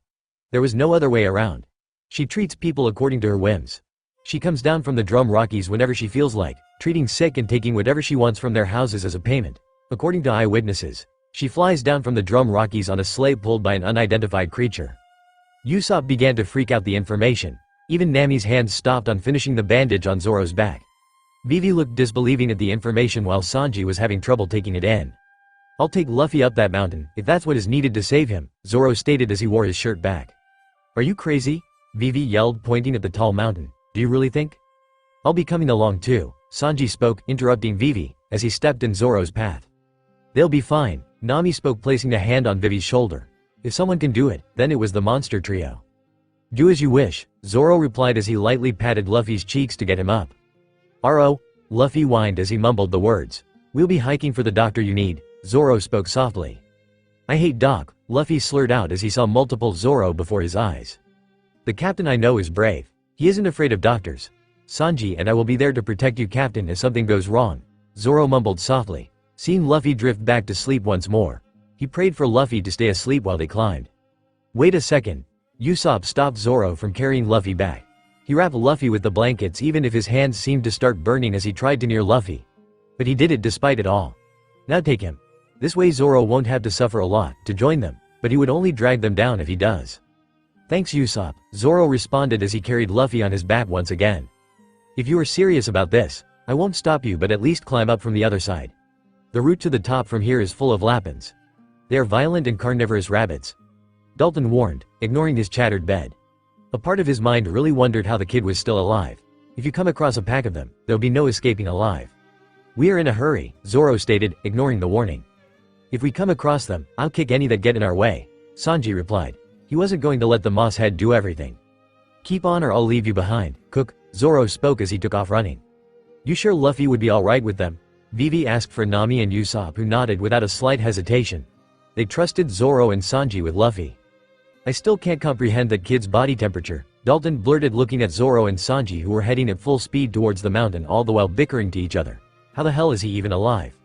There was no other way around. She treats people according to her whims. She comes down from the Drum Rockies whenever she feels like, treating sick and taking whatever she wants from their houses as a payment. According to eyewitnesses, she flies down from the Drum Rockies on a sleigh pulled by an unidentified creature. Usopp began to freak out the information. Even Nami's hands stopped on finishing the bandage on Zoro's back. Vivi looked disbelieving at the information while Sanji was having trouble taking it in. I'll take Luffy up that mountain, if that's what is needed to save him, Zoro stated as he wore his shirt back. Are you crazy? Vivi yelled, pointing at the tall mountain. Do you really think? I'll be coming along too, Sanji spoke, interrupting Vivi, as he stepped in Zoro's path. They'll be fine, Nami spoke, placing a hand on Vivi's shoulder. If someone can do it, then it was the monster trio. Do as you wish, Zoro replied as he lightly patted Luffy's cheeks to get him up. R.O., Luffy whined as he mumbled the words. We'll be hiking for the doctor you need, Zoro spoke softly. I hate Doc, Luffy slurred out as he saw multiple Zoro before his eyes. The captain I know is brave. He isn't afraid of doctors. Sanji and I will be there to protect you, Captain, if something goes wrong, Zoro mumbled softly. Seeing Luffy drift back to sleep once more, he prayed for Luffy to stay asleep while they climbed. Wait a second. Usopp stopped Zoro from carrying Luffy back. He wrapped Luffy with the blankets even if his hands seemed to start burning as he tried to near Luffy. But he did it despite it all. Now take him. This way Zoro won't have to suffer a lot to join them, but he would only drag them down if he does. Thanks Usopp, Zoro responded as he carried Luffy on his back once again. If you are serious about this, I won't stop you, but at least climb up from the other side. The route to the top from here is full of lapins. They are violent and carnivorous rabbits. Dalton warned, ignoring his shattered bed. A part of his mind really wondered how the kid was still alive. If you come across a pack of them, there'll be no escaping alive. We are in a hurry, Zoro stated, ignoring the warning. If we come across them, I'll kick any that get in our way, Sanji replied. He wasn't going to let the moss head do everything. Keep on or I'll leave you behind, Cook, Zoro spoke as he took off running. You sure Luffy would be alright with them? Vivi asked for Nami and Usopp, who nodded without a slight hesitation. They trusted Zoro and Sanji with Luffy. I still can't comprehend that kid's body temperature, Dalton blurted, looking at Zoro and Sanji, who were heading at full speed towards the mountain, all the while bickering to each other. How the hell is he even alive?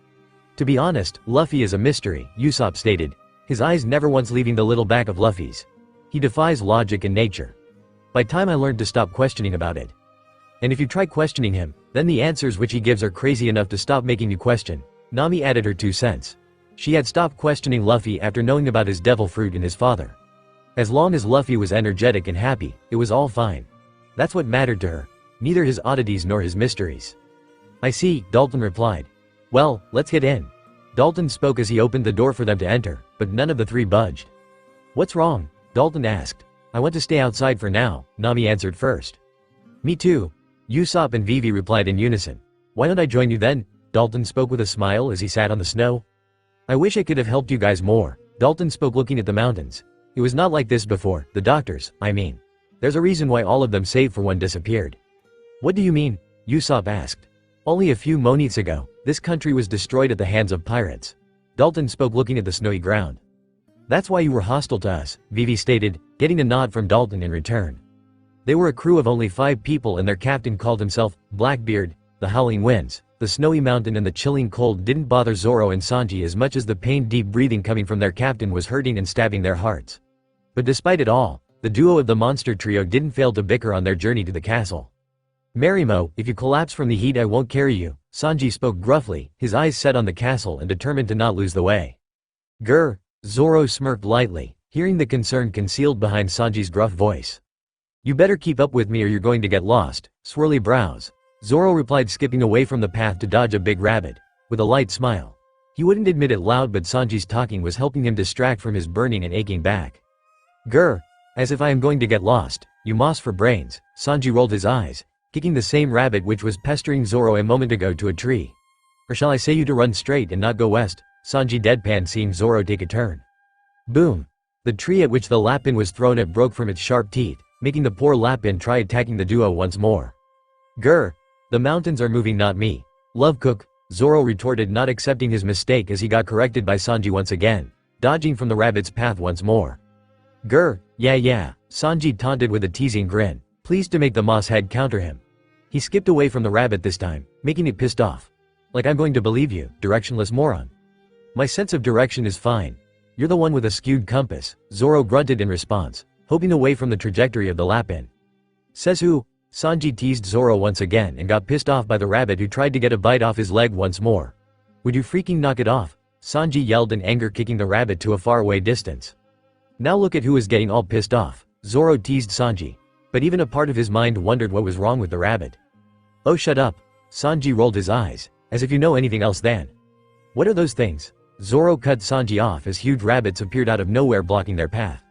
To be honest, Luffy is a mystery, Usopp stated, his eyes never once leaving the little back of Luffy's. He defies logic and nature. By time I learned to stop questioning about it. And if you try questioning him, then the answers which he gives are crazy enough to stop making you question, Nami added her 2 cents. She had stopped questioning Luffy after knowing about his devil fruit and his father. As long as Luffy was energetic and happy, it was all fine. That's what mattered to her, neither his oddities nor his mysteries. I see, Dalton replied. Well, let's get in. Dalton spoke as he opened the door for them to enter, but none of the 3 budged. What's wrong? Dalton asked. I want to stay outside for now, Nami answered first. Me too. Usopp and Vivi replied in unison. Why don't I join you then? Dalton spoke with a smile as he sat on the snow. I wish I could have helped you guys more, Dalton spoke, looking at the mountains. It was not like this before, the doctors, I mean. There's a reason why all of them save for one disappeared. What do you mean? Usopp asked. Only a few months ago, this country was destroyed at the hands of pirates. Dalton spoke, looking at the snowy ground. That's why you were hostile to us, Vivi stated, getting a nod from Dalton in return. They were a crew of only 5 people and their captain called himself Blackbeard. The howling winds, the snowy mountain and the chilling cold didn't bother Zoro and Sanji as much as the pained deep breathing coming from their captain was hurting and stabbing their hearts. But despite it all, the duo of the monster trio didn't fail to bicker on their journey to the castle. Marimo, if you collapse from the heat I won't carry you, Sanji spoke gruffly, his eyes set on the castle and determined to not lose the way. Grr, Zoro smirked lightly, hearing the concern concealed behind Sanji's gruff voice. You better keep up with me or you're going to get lost, swirly brows. Zoro replied, skipping away from the path to dodge a big rabbit, with a light smile. He wouldn't admit it loud, but Sanji's talking was helping him distract from his burning and aching back. Grr, as if I am going to get lost, you moss for brains, Sanji rolled his eyes, kicking the same rabbit which was pestering Zoro a moment ago to a tree. Or shall I say you to run straight and not go west, Sanji deadpanned, seeing Zoro take a turn. Boom. The tree at which the lapin was thrown at broke from its sharp teeth, making the poor lapin try attacking the duo once more. Grr. The mountains are moving, not me. Love cook, Zoro retorted, not accepting his mistake as he got corrected by Sanji once again, dodging from the rabbit's path once more. Grr, yeah, Sanji taunted with a teasing grin, pleased to make the moss head counter him. He skipped away from the rabbit this time, making it pissed off. Like I'm going to believe you, directionless moron. My sense of direction is fine. You're the one with a skewed compass, Zoro grunted in response, hoping away from the trajectory of the lapin. Says who? Sanji teased Zoro once again and got pissed off by the rabbit who tried to get a bite off his leg once more. Would you freaking knock it off? Sanji yelled in anger, kicking the rabbit to a faraway distance. Now look at who is getting all pissed off, Zoro teased Sanji. But even a part of his mind wondered what was wrong with the rabbit. Oh, shut up. Sanji rolled his eyes, as if you know anything else than. What are those things? Zoro cut Sanji off as huge rabbits appeared out of nowhere blocking their path.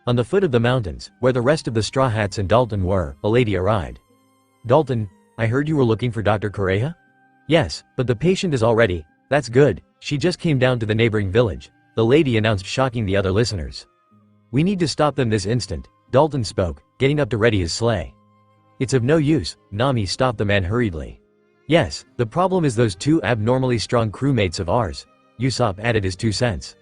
On the foot of the mountains, where the rest of the Straw Hats and Dalton were, a lady arrived. Dalton, I heard you were looking for Dr. Kurei? Yes, but the patient is already. That's good, she just came down to the neighboring village, the lady announced, shocking the other listeners. We need to stop them this instant, Dalton spoke, getting up to ready his sleigh. It's of no use, Nami stopped the man hurriedly. Yes, the problem is those two abnormally strong crewmates of ours, Usopp added his 2 cents.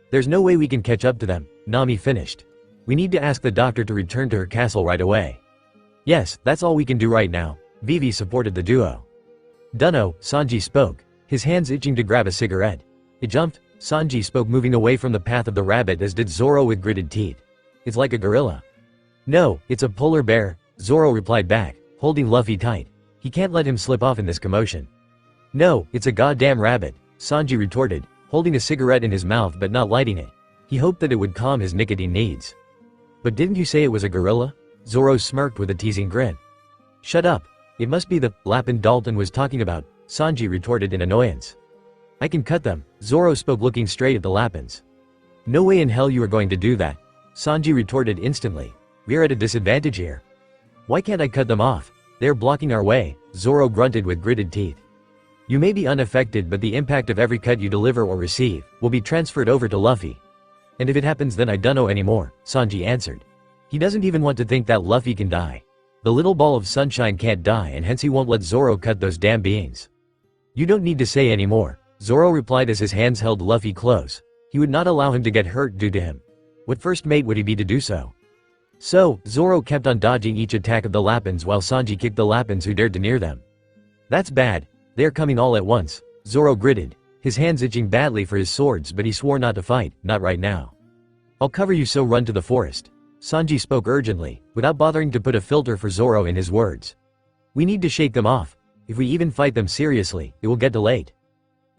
There's no way we can catch up to them, Nami finished. We need to ask the doctor to return to her castle right away. Yes, that's all we can do right now, Vivi supported the duo. Dunno, Sanji spoke, his hands itching to grab a cigarette. It jumped, Sanji spoke, moving away from the path of the rabbit, as did Zoro with gritted teeth. It's like a gorilla. No, it's a polar bear, Zoro replied back, holding Luffy tight. He can't let him slip off in this commotion. No, it's a goddamn rabbit, Sanji retorted, holding a cigarette in his mouth but not lighting it. He hoped that it would calm his nicotine needs. But didn't you say it was a gorilla? Zoro smirked with a teasing grin. Shut up. It must be the lapin Dalton was talking about, Sanji retorted in annoyance. I can cut them, Zoro spoke, looking straight at the lapins. No way in hell you are going to do that, Sanji retorted instantly. We're at a disadvantage here. Why can't I cut them off? They're blocking our way, Zoro grunted with gritted teeth. You may be unaffected, but the impact of every cut you deliver or receive will be transferred over to Luffy. And if it happens, then I dunno anymore, Sanji answered. He doesn't even want to think that Luffy can die. The little ball of sunshine can't die, and hence he won't let Zoro cut those damn beans. You don't need to say any more, Zoro replied as his hands held Luffy close. He would not allow him to get hurt due to him. What first mate would he be to do so? So, Zoro kept on dodging each attack of the lapins while Sanji kicked the lapins who dared to near them. That's bad. They're coming all at once, Zoro gritted, his hands itching badly for his swords, but he swore not to fight, not right now. I'll cover you, so run to the forest. Sanji spoke urgently, without bothering to put a filter for Zoro in his words. We need to shake them off. If we even fight them seriously, it will get delayed.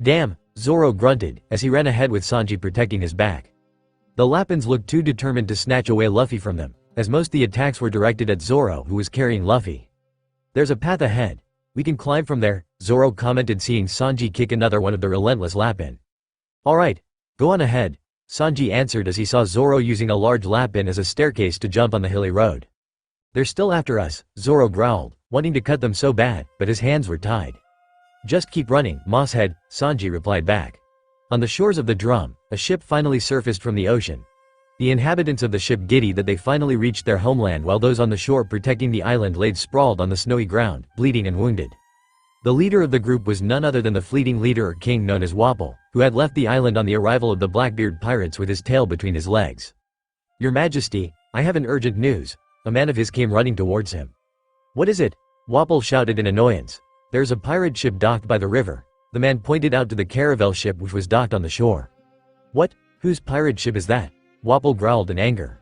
Damn, Zoro grunted, as he ran ahead with Sanji protecting his back. The lapins looked too determined to snatch away Luffy from them, as most of the attacks were directed at Zoro, who was carrying Luffy. There's a path ahead. We can climb from there, Zoro commented, seeing Sanji kick another one of the relentless lapin. Alright, go on ahead, Sanji answered as he saw Zoro using a large lapin as a staircase to jump on the hilly road. They're still after us, Zoro growled, wanting to cut them so bad, but his hands were tied. Just keep running, Mosshead, Sanji replied back. On the shores of the drum, a ship finally surfaced from the ocean. The inhabitants of the ship giddy that they finally reached their homeland, while those on the shore protecting the island laid sprawled on the snowy ground, bleeding and wounded. The leader of the group was none other than the fleeting leader or king known as Wapol, who had left the island on the arrival of the Blackbeard pirates with his tail between his legs. Your Majesty, I have an urgent news. A man of his came running towards him. What is it? Wapol shouted in annoyance. There's a pirate ship docked by the river. The man pointed out to the caravel ship which was docked on the shore. What? Whose pirate ship is that? Wapol growled in anger.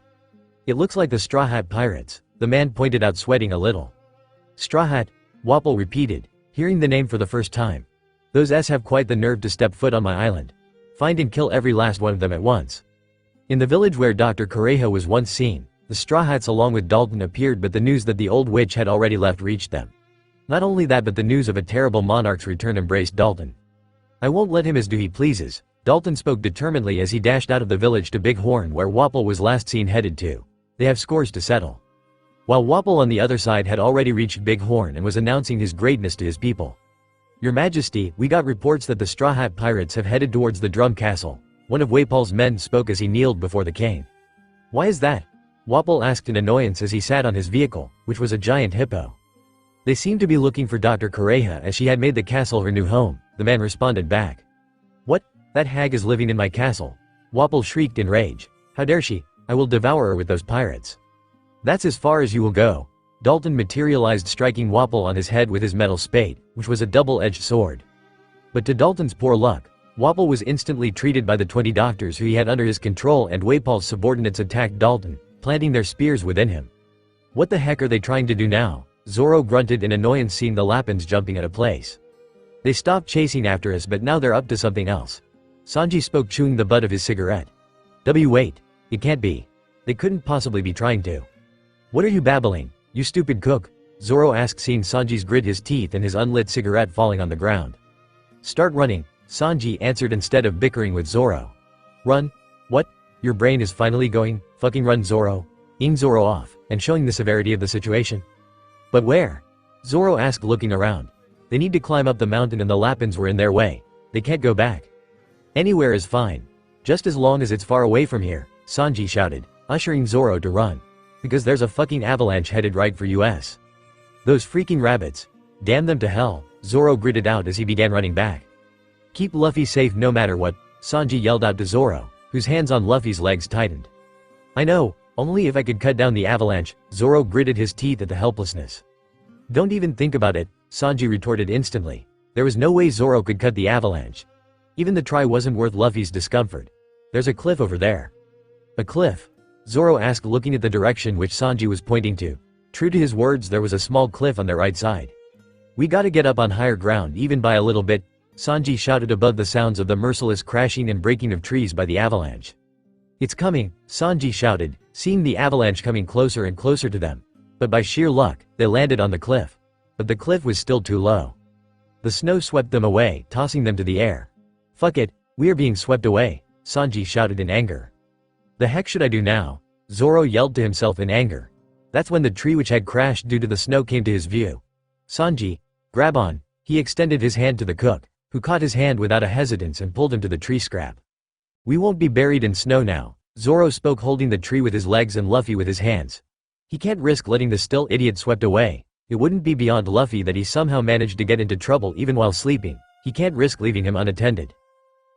It looks like the Straw Hat Pirates, the man pointed out, sweating a little. Straw Hat? Wapol repeated, hearing the name for the first time. Those S have quite the nerve to step foot on my island. Find and kill every last one of them at once. In the village where Dr. Kurei was once seen, the Straw Hats along with Dalton appeared, but the news that the old witch had already left reached them. Not only that, but the news of a terrible monarch's return embraced Dalton. I won't let him as do he pleases, Dalton spoke determinedly as he dashed out of the village to Big Horn, where Wapol was last seen headed to. They have scores to settle. While Wapol on the other side had already reached Big Horn and was announcing his greatness to his people. Your Majesty, we got reports that the Straw Hat Pirates have headed towards the Drum Castle, one of Wapol's men spoke as he kneeled before the king. Why is that? Wapol asked in annoyance as he sat on his vehicle, which was a giant hippo. They seemed to be looking for Dr. Kurei, as she had made the castle her new home, the man responded back. What? That hag is living in my castle. Wapol shrieked in rage. How dare she? I will devour her with those pirates. That's as far as you will go. Dalton materialized, striking Wapol on his head with his metal spade, which was a double-edged sword. But to Dalton's poor luck, Wapol was instantly treated by the 20 doctors who he had under his control, and Wapol's subordinates attacked Dalton, planting their spears within him. What the heck are they trying to do now? Zoro grunted in annoyance, seeing the Lapins jumping at a place. They stopped chasing after us, but now they're up to something else. Sanji spoke, chewing the butt of his cigarette. Wait. It can't be. They couldn't possibly be trying to. What are you babbling, you stupid cook? Zoro asked, seeing Sanji's grit his teeth and his unlit cigarette falling on the ground. Start running, Sanji answered instead of bickering with Zoro. Run? What? Your brain is finally going, fucking run, Zoro. Ing Zoro off, and showing the severity of the situation. But where? Zoro asked, looking around. They need to climb up the mountain and the Lapins were in their way. They can't go back. Anywhere is fine. Just as long as it's far away from here, Sanji shouted, ushering Zoro to run. Because there's a fucking avalanche headed right for us. Those freaking rabbits. Damn them to hell, Zoro gritted out as he began running back. Keep Luffy safe no matter what, Sanji yelled out to Zoro, whose hands on Luffy's legs tightened. I know, only if I could cut down the avalanche, Zoro gritted his teeth at the helplessness. Don't even think about it, Sanji retorted instantly. There was no way Zoro could cut the avalanche. Even the try wasn't worth Luffy's discomfort. There's a cliff over there. A cliff? Zoro asked, looking at the direction which Sanji was pointing to. True to his words, there was a small cliff on their right side. We gotta get up on higher ground, even by a little bit, Sanji shouted above the sounds of the merciless crashing and breaking of trees by the avalanche. It's coming, Sanji shouted, seeing the avalanche coming closer and closer to them. But by sheer luck, they landed on the cliff. But the cliff was still too low. The snow swept them away, tossing them to the air. Fuck it, we are being swept away, Sanji shouted in anger. The heck should I do now? Zoro yelled to himself in anger. That's when the tree which had crashed due to the snow came to his view. Sanji, grab on, he extended his hand to the cook, who caught his hand without a hesitance and pulled him to the tree scrap. We won't be buried in snow now, Zoro spoke, holding the tree with his legs and Luffy with his hands. He can't risk letting the still idiot swept away. It wouldn't be beyond Luffy that he somehow managed to get into trouble even while sleeping. He can't risk leaving him unattended.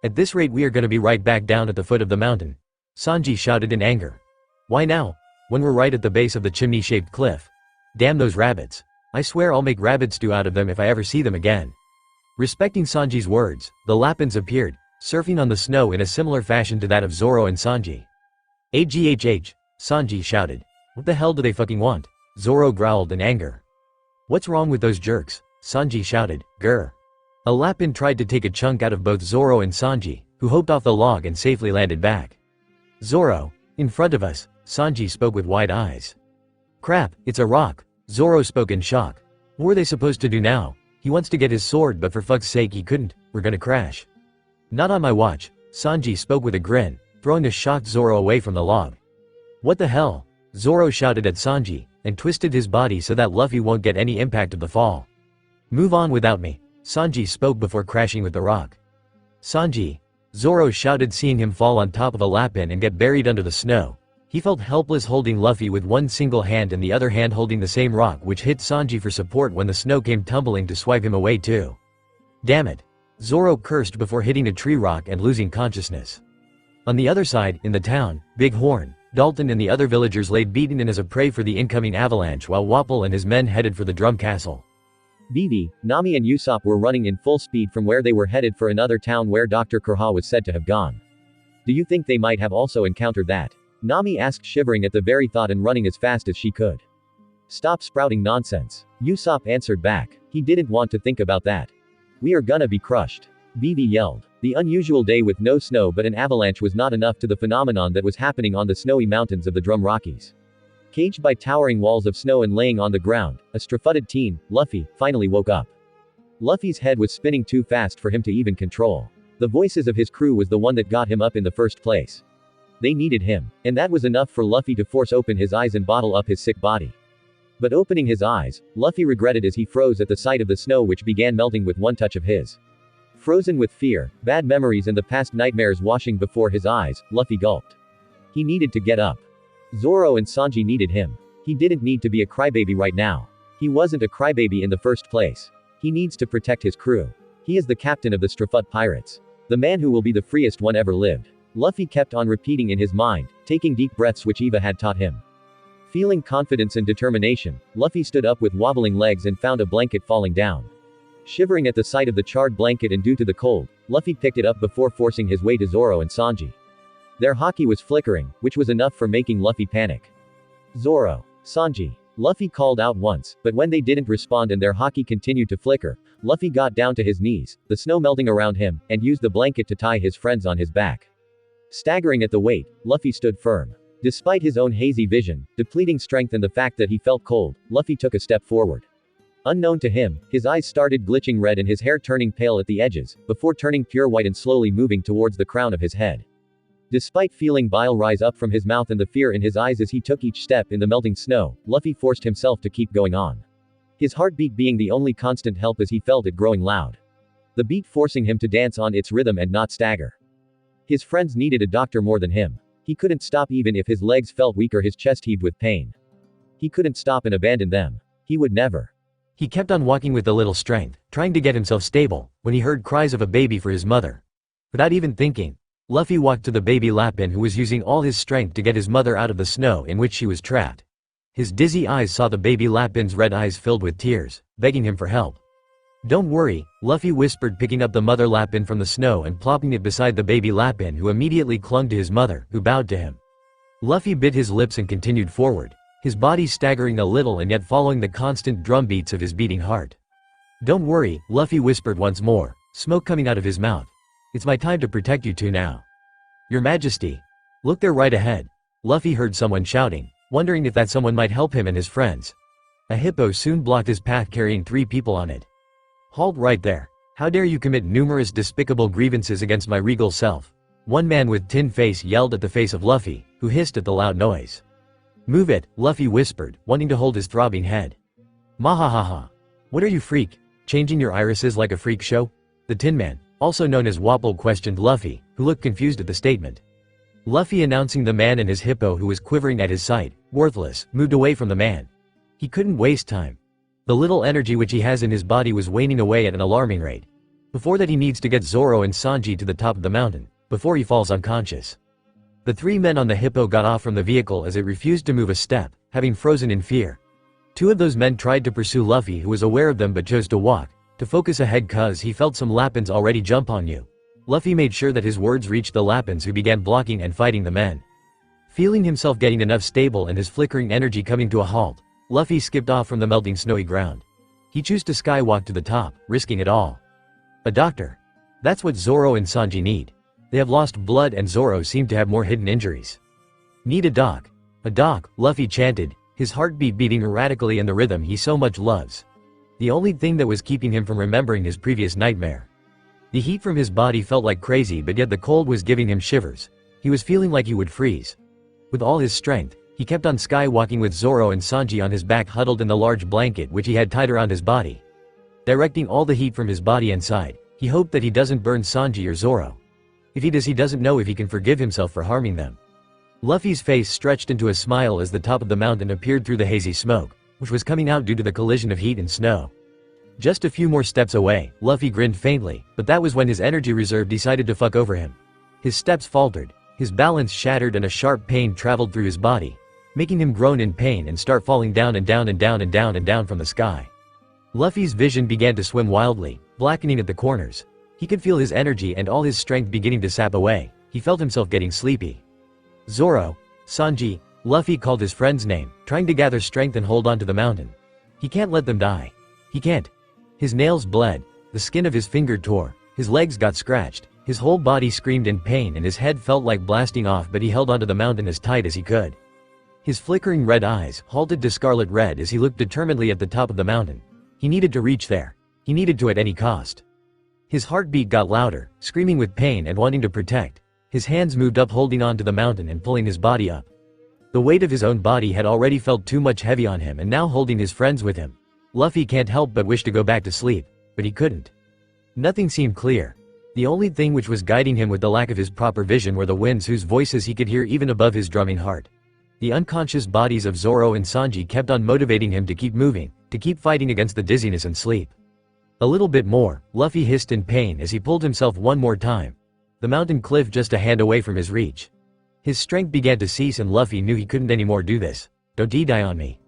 At this rate we are gonna be right back down at the foot of the mountain, Sanji shouted in anger. Why now? When we're right at the base of the chimney-shaped cliff. Damn those rabbits. I swear I'll make rabbit stew out of them if I ever see them again. Respecting Sanji's words, the Lapins appeared, surfing on the snow in a similar fashion to that of Zoro and Sanji. AGHH, Sanji shouted. What the hell do they fucking want? Zoro growled in anger. What's wrong with those jerks? Sanji shouted, grr. A Lapin tried to take a chunk out of both Zoro and Sanji, who hopped off the log and safely landed back. Zoro, in front of us, Sanji spoke with wide eyes. Crap, it's a rock, Zoro spoke in shock. What were they supposed to do now? He wants to get his sword, but for fuck's sake he couldn't, we're gonna crash. Not on my watch, Sanji spoke with a grin, throwing a shocked Zoro away from the log. What the hell? Zoro shouted at Sanji, and twisted his body so that Luffy won't get any impact of the fall. Move on without me, Sanji spoke before crashing with the rock. Sanji, Zoro shouted, seeing him fall on top of a Lapin and get buried under the snow. He felt helpless, holding Luffy with one single hand and the other hand holding the same rock which hit Sanji for support when the snow came tumbling to swipe him away too. Damn it. Zoro cursed before hitting a tree rock and losing consciousness. On the other side, in the town, Big Horn, Dalton and the other villagers laid beaten in as a prey for the incoming avalanche, while Wapol and his men headed for the Drum Castle. Vivi, Nami and Usopp were running in full speed from where they were headed for another town where Dr. Kurha was said to have gone. Do you think they might have also encountered that? Nami asked, shivering at the very thought and running as fast as she could. Stop sprouting nonsense, Usopp answered back. He didn't want to think about that. We are gonna be crushed, Vivi yelled. The unusual day with no snow but an avalanche was not enough to the phenomenon that was happening on the snowy mountains of the Drum Rockies. Caged by towering walls of snow and laying on the ground, a strafutted teen, Luffy, finally woke up. Luffy's head was spinning too fast for him to even control. The voices of his crew was the one that got him up in the first place. They needed him, and that was enough for Luffy to force open his eyes and bottle up his sick body. But opening his eyes, Luffy regretted as he froze at the sight of the snow which began melting with one touch of his. Frozen with fear, bad memories and the past nightmares washing before his eyes, Luffy gulped. He needed to get up. Zoro and Sanji needed him. He didn't need to be a crybaby right now. He wasn't a crybaby in the first place. He needs to protect his crew. He is the captain of the Strafut Pirates. The man who will be the freest one ever lived. Luffy kept on repeating in his mind, taking deep breaths which Eva had taught him. Feeling confidence and determination, Luffy stood up with wobbling legs and found a blanket falling down. Shivering at the sight of the charred blanket and due to the cold, Luffy picked it up before forcing his way to Zoro and Sanji. Their haki was flickering, which was enough for making Luffy panic. Zoro. Sanji. Luffy called out once, but when they didn't respond and their haki continued to flicker, Luffy got down to his knees, the snow melting around him, and used the blanket to tie his friends on his back. Staggering at the weight, Luffy stood firm. Despite his own hazy vision, depleting strength and the fact that he felt cold, Luffy took a step forward. Unknown to him, his eyes started glitching red and his hair turning pale at the edges, before turning pure white and slowly moving towards the crown of his head. Despite feeling bile rise up from his mouth and the fear in his eyes as he took each step in the melting snow, Luffy forced himself to keep going on. His heartbeat being the only constant help as he felt it growing loud. The beat forcing him to dance on its rhythm and not stagger. His friends needed a doctor more than him. He couldn't stop even if his legs felt weak or his chest heaved with pain. He couldn't stop and abandon them. He would never. He kept on walking with a little strength, trying to get himself stable, when he heard cries of a baby for his mother. Without even thinking, Luffy walked to the baby Lapin who was using all his strength to get his mother out of the snow in which she was trapped. His dizzy eyes saw the baby Lapin's red eyes filled with tears, begging him for help. "Don't worry," Luffy whispered, picking up the mother Lapin from the snow and plopping it beside the baby Lapin, who immediately clung to his mother, who bowed to him. Luffy bit his lips and continued forward, his body staggering a little and yet following the constant drum beats of his beating heart. "Don't worry," Luffy whispered once more, smoke coming out of his mouth. "It's my time to protect you two now." "Your Majesty." "Look there right ahead." Luffy heard someone shouting, wondering if that someone might help him and his friends. A hippo soon blocked his path carrying 3 people on it. "Halt right there. How dare you commit numerous despicable grievances against my regal self?" One man with tin face yelled at the face of Luffy, who hissed at the loud noise. "Move it," Luffy whispered, wanting to hold his throbbing head. "Mahahaha. What are you, freak? Changing your irises like a freak show?" The Tin Man, also known as Wapol, questioned Luffy, who looked confused at the statement. Luffy, announcing the man and his hippo who was quivering at his side, worthless, moved away from the man. He couldn't waste time. The little energy which he has in his body was waning away at an alarming rate. Before that he needs to get Zoro and Sanji to the top of the mountain, before he falls unconscious. The 3 men on the hippo got off from the vehicle as it refused to move a step, having frozen in fear. 2 of those men tried to pursue Luffy, who was aware of them but chose to walk, to focus ahead cause he felt some Lapins already jump on you. Luffy made sure that his words reached the Lapins, who began blocking and fighting the men. Feeling himself getting enough stable and his flickering energy coming to a halt, Luffy skipped off from the melting snowy ground. He chose to skywalk to the top, risking it all. A doctor. That's what Zoro and Sanji need. They have lost blood and Zoro seemed to have more hidden injuries. Need a doc. A doc, Luffy chanted, his heartbeat beating erratically in the rhythm he so much loves. The only thing that was keeping him from remembering his previous nightmare. The heat from his body felt like crazy, but yet the cold was giving him shivers. He was feeling like he would freeze. With all his strength, he kept on skywalking with Zoro and Sanji on his back, huddled in the large blanket which he had tied around his body. Directing all the heat from his body inside, he hoped that he doesn't burn Sanji or Zoro. If he does, he doesn't know if he can forgive himself for harming them. Luffy's face stretched into a smile as the top of the mountain appeared through the hazy smoke, which was coming out due to the collision of heat and snow. Just a few more steps away, Luffy grinned faintly, but that was when his energy reserve decided to fuck over him. His steps faltered, his balance shattered, and a sharp pain traveled through his body, making him groan in pain and start falling down and down and down and down and down from the sky. Luffy's vision began to swim wildly, blackening at the corners. He could feel his energy and all his strength beginning to sap away. He felt himself getting sleepy. "Zoro, Sanji," Luffy called his friend's name, trying to gather strength and hold on to the mountain. He can't let them die. He can't. His nails bled, the skin of his finger tore, his legs got scratched, his whole body screamed in pain and his head felt like blasting off, but he held onto the mountain as tight as he could. His flickering red eyes halted to scarlet red as he looked determinedly at the top of the mountain. He needed to reach there. He needed to at any cost. His heartbeat got louder, screaming with pain and wanting to protect. His hands moved up, holding on to the mountain and pulling his body up. The weight of his own body had already felt too much heavy on him, and now holding his friends with him. Luffy can't help but wish to go back to sleep, but he couldn't. Nothing seemed clear. The only thing which was guiding him with the lack of his proper vision were the winds whose voices he could hear even above his drumming heart. The unconscious bodies of Zoro and Sanji kept on motivating him to keep moving, to keep fighting against the dizziness and sleep. A little bit more, Luffy hissed in pain as he pulled himself one more time. The mountain cliff just a hand away from his reach. His strength began to cease and Luffy knew he couldn't anymore do this. Don't die on me.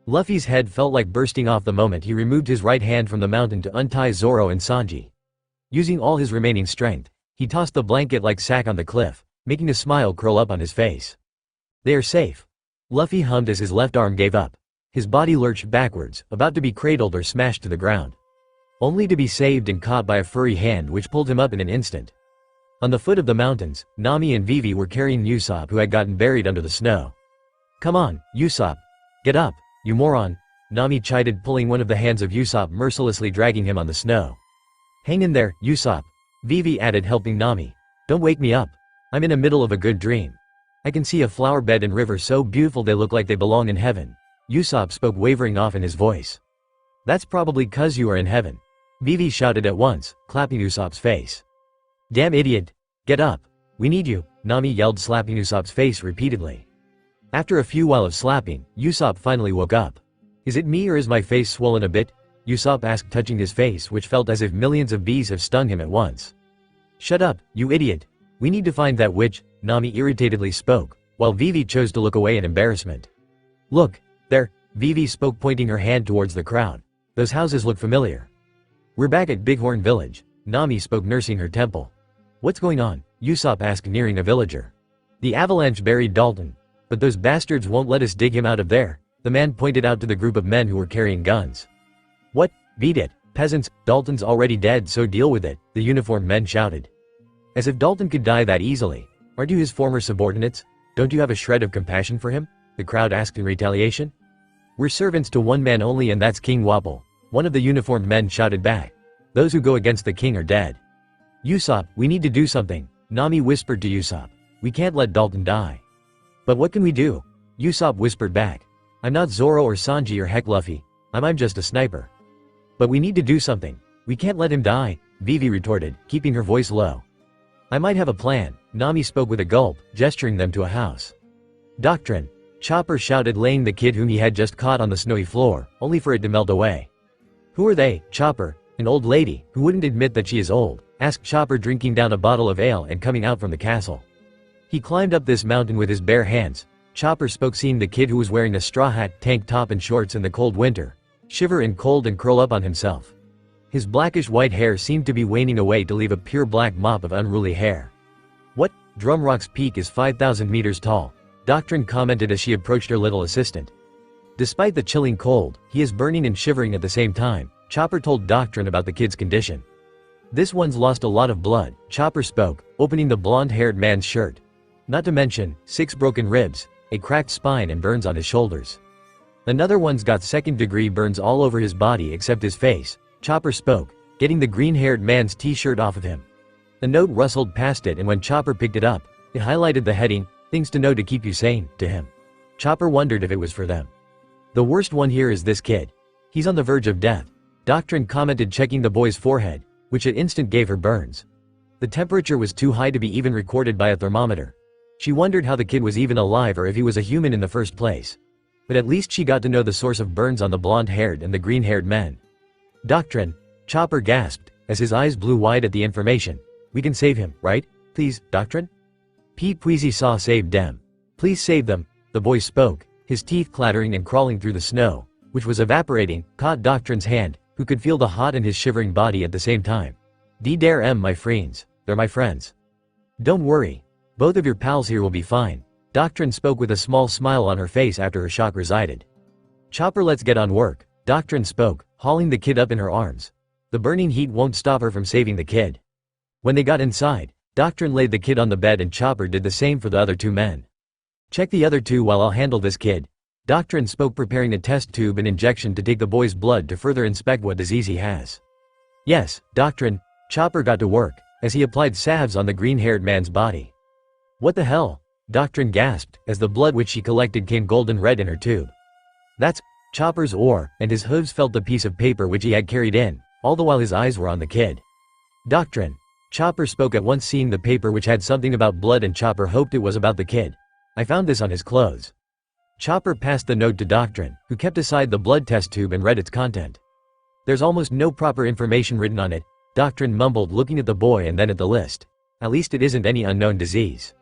Luffy's head felt like bursting off the moment he removed his right hand from the mountain to untie Zoro and Sanji. Using all his remaining strength, he tossed the blanket-like sack on the cliff, making a smile curl up on his face. They are safe. Luffy hummed as his left arm gave up. His body lurched backwards, about to be cradled or smashed to the ground. Only to be saved and caught by a furry hand which pulled him up in an instant. On the foot of the mountains, Nami and Vivi were carrying Usopp, who had gotten buried under the snow. "Come on, Usopp. Get up, you moron," Nami chided, pulling one of the hands of Usopp, mercilessly dragging him on the snow. "Hang in there, Usopp," Vivi added, helping Nami. "Don't wake me up. I'm in the middle of a good dream. I can see a flower bed and river so beautiful they look like they belong in heaven." Usopp spoke, wavering off in his voice. "That's probably 'cause you are in heaven," Vivi shouted at once, clapping Usopp's face. "Damn idiot. Get up. We need you," Nami yelled, slapping Usopp's face repeatedly. After a few while of slapping, Usopp finally woke up. "Is it me or is my face swollen a bit?" Usopp asked, touching his face, which felt as if millions of bees have stung him at once. "Shut up, you idiot. We need to find that witch," Nami irritatedly spoke, while Vivi chose to look away in embarrassment. "Look, there," Vivi spoke, pointing her hand towards the crowd. "Those houses look familiar." "We're back at Bighorn Village," Nami spoke, nursing her temple. "What's going on?" Usopp asked, nearing a villager. "The avalanche buried Dalton, but those bastards won't let us dig him out of there," the man pointed out to the group of men who were carrying guns. "What? Beat it, peasants, Dalton's already dead, so deal with it," the uniformed men shouted. "As if Dalton could die that easily. Aren't you his former subordinates? Don't you have a shred of compassion for him?" the crowd asked in retaliation. "We're servants to one man only, and that's King Wapol," one of the uniformed men shouted back. "Those who go against the king are dead." "Usopp, we need to do something," Nami whispered to Usopp. "We can't let Dalton die." "But what can we do?" Usopp whispered back. "I'm not Zoro or Sanji or heck Luffy. I'm just a sniper." "But we need to do something. We can't let him die," Vivi retorted, keeping her voice low. "I might have a plan," Nami spoke with a gulp, gesturing them to a house. "Doctrine," Chopper shouted, laying the kid whom he had just caught on the snowy floor, only for it to melt away. "Who are they, Chopper? An old lady, who wouldn't admit that she is old?" asked Chopper, drinking down a bottle of ale and coming out from the castle. "He climbed up this mountain with his bare hands," Chopper spoke, seeing the kid, who was wearing a straw hat, tank top and shorts in the cold winter, shiver in cold and curl up on himself. His blackish-white hair seemed to be waning away to leave a pure black mop of unruly hair. "What? Drumrock's peak is 5,000 meters tall," Doctrine commented as she approached her little assistant. "Despite the chilling cold, he is burning and shivering at the same time," Chopper told Doctrine about the kid's condition. "This one's lost a lot of blood," Chopper spoke, opening the blonde-haired man's shirt. "Not to mention 6 broken ribs, a cracked spine and burns on his shoulders. Another one's got second-degree burns all over his body except his face," Chopper spoke, getting the green-haired man's t-shirt off of him. A note rustled past it, and when Chopper picked it up, it highlighted the heading, "Things to know to keep you sane," to him. Chopper wondered if it was for them. "The worst one here is this kid. He's on the verge of death," Doctrine commented, checking the boy's forehead, which at instant gave her burns. The temperature was too high to be even recorded by a thermometer. She wondered how the kid was even alive, or if he was a human in the first place. But at least she got to know the source of burns on the blonde-haired and the green-haired men. "Doctrine," Chopper gasped, as his eyes blew wide at the information. "We can save him, right? Please, Doctrine?" "Please saw save them. Please save them," the boy spoke, his teeth clattering and crawling through the snow, which was evaporating, caught Doctrine's hand, who could feel the hot in his shivering body at the same time. "Dare my friends. They're my friends. Don't worry. Both of your pals here will be fine," Doctrine spoke with a small smile on her face after her shock resided. "Chopper, let's get on work," Doctrine spoke, hauling the kid up in her arms. "The burning heat won't stop her from saving the kid." When they got inside, Doctrine laid the kid on the bed and Chopper did the same for the other 2 men. "Check the other 2 while I'll handle this kid," Doctrine spoke, preparing a test tube and injection to take the boy's blood to further inspect what disease he has. "Yes, Doctrine," Chopper got to work, as he applied salves on the green-haired man's body. "What the hell?" Doctrine gasped, as the blood which she collected came golden red in her tube. "That's Chopper's ore," and his hooves felt the piece of paper which he had carried in, all the while his eyes were on the kid. "Doctrine," Chopper spoke at once, seeing the paper which had something about blood, and Chopper hoped it was about the kid. "I found this on his clothes." Chopper passed the note to Doctrine, who kept aside the blood test tube and read its content. "There's almost no proper information written on it," Doctrine mumbled, looking at the boy and then at the list. "At least it isn't any unknown disease."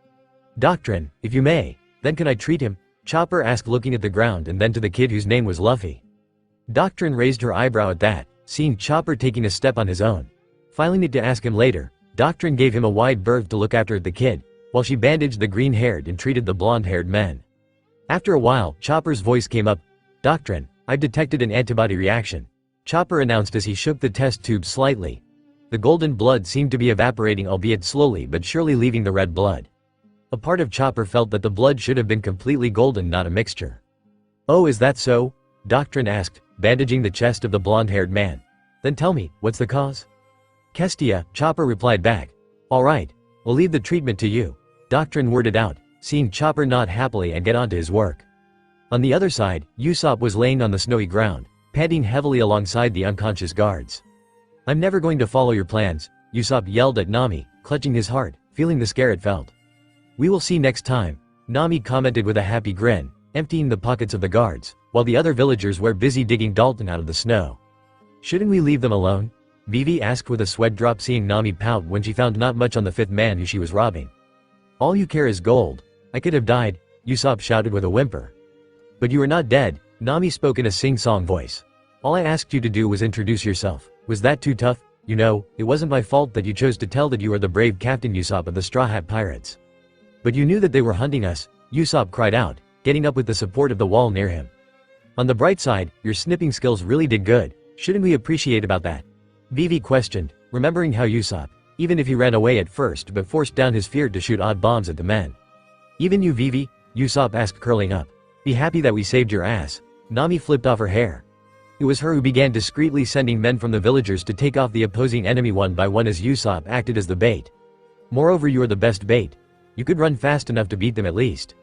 "Doctrine, if you may, then can I treat him?" Chopper asked, looking at the ground and then to the kid whose name was Luffy. Doctrine raised her eyebrow at that, seeing Chopper taking a step on his own. Filing it to ask him later, Doctrine gave him a wide berth to look after the kid, while she bandaged the green-haired and treated the blonde-haired men. After a while, Chopper's voice came up. "Doctrine, I've detected an antibody reaction," Chopper announced as he shook the test tube slightly. The golden blood seemed to be evaporating, albeit slowly but surely, leaving the red blood. A part of Chopper felt that the blood should have been completely golden, not a mixture. "Oh, is that so?" Doctrine asked, bandaging the chest of the blonde-haired man. "Then tell me, what's the cause?" "Kestia," Chopper replied back. "All right, we'll leave the treatment to you," Doctrine worded out, seeing Chopper nod happily and get on to his work. On the other side, Usopp was laying on the snowy ground, panting heavily alongside the unconscious guards. "I'm never going to follow your plans," Usopp yelled at Nami, clutching his heart, feeling the scare it felt. "We will see next time," Nami commented with a happy grin, emptying the pockets of the guards, while the other villagers were busy digging Dalton out of the snow. "Shouldn't we leave them alone?" Vivi asked with a sweat drop, seeing Nami pout when she found not much on the fifth man who she was robbing. "All you care is gold. I could have died," Usopp shouted with a whimper. "But you are not dead," Nami spoke in a sing-song voice. "All I asked you to do was introduce yourself. Was that too tough? You know, it wasn't my fault that you chose to tell that you are the brave Captain Usopp of the Straw Hat Pirates." "But you knew that they were hunting us," Usopp cried out, getting up with the support of the wall near him. "On the bright side, your snipping skills really did good. Shouldn't we appreciate about that?" Vivi questioned, remembering how Usopp, even if he ran away at first but forced down his fear to shoot odd bombs at the men. "Even you, Vivi?" Usopp asked, curling up. "Be happy that we saved your ass." Nami flipped off her hair. It was her who began discreetly sending men from the villagers to take off the opposing enemy one by one, as Usopp acted as the bait. "Moreover, you are the best bait. You could run fast enough to beat them at least."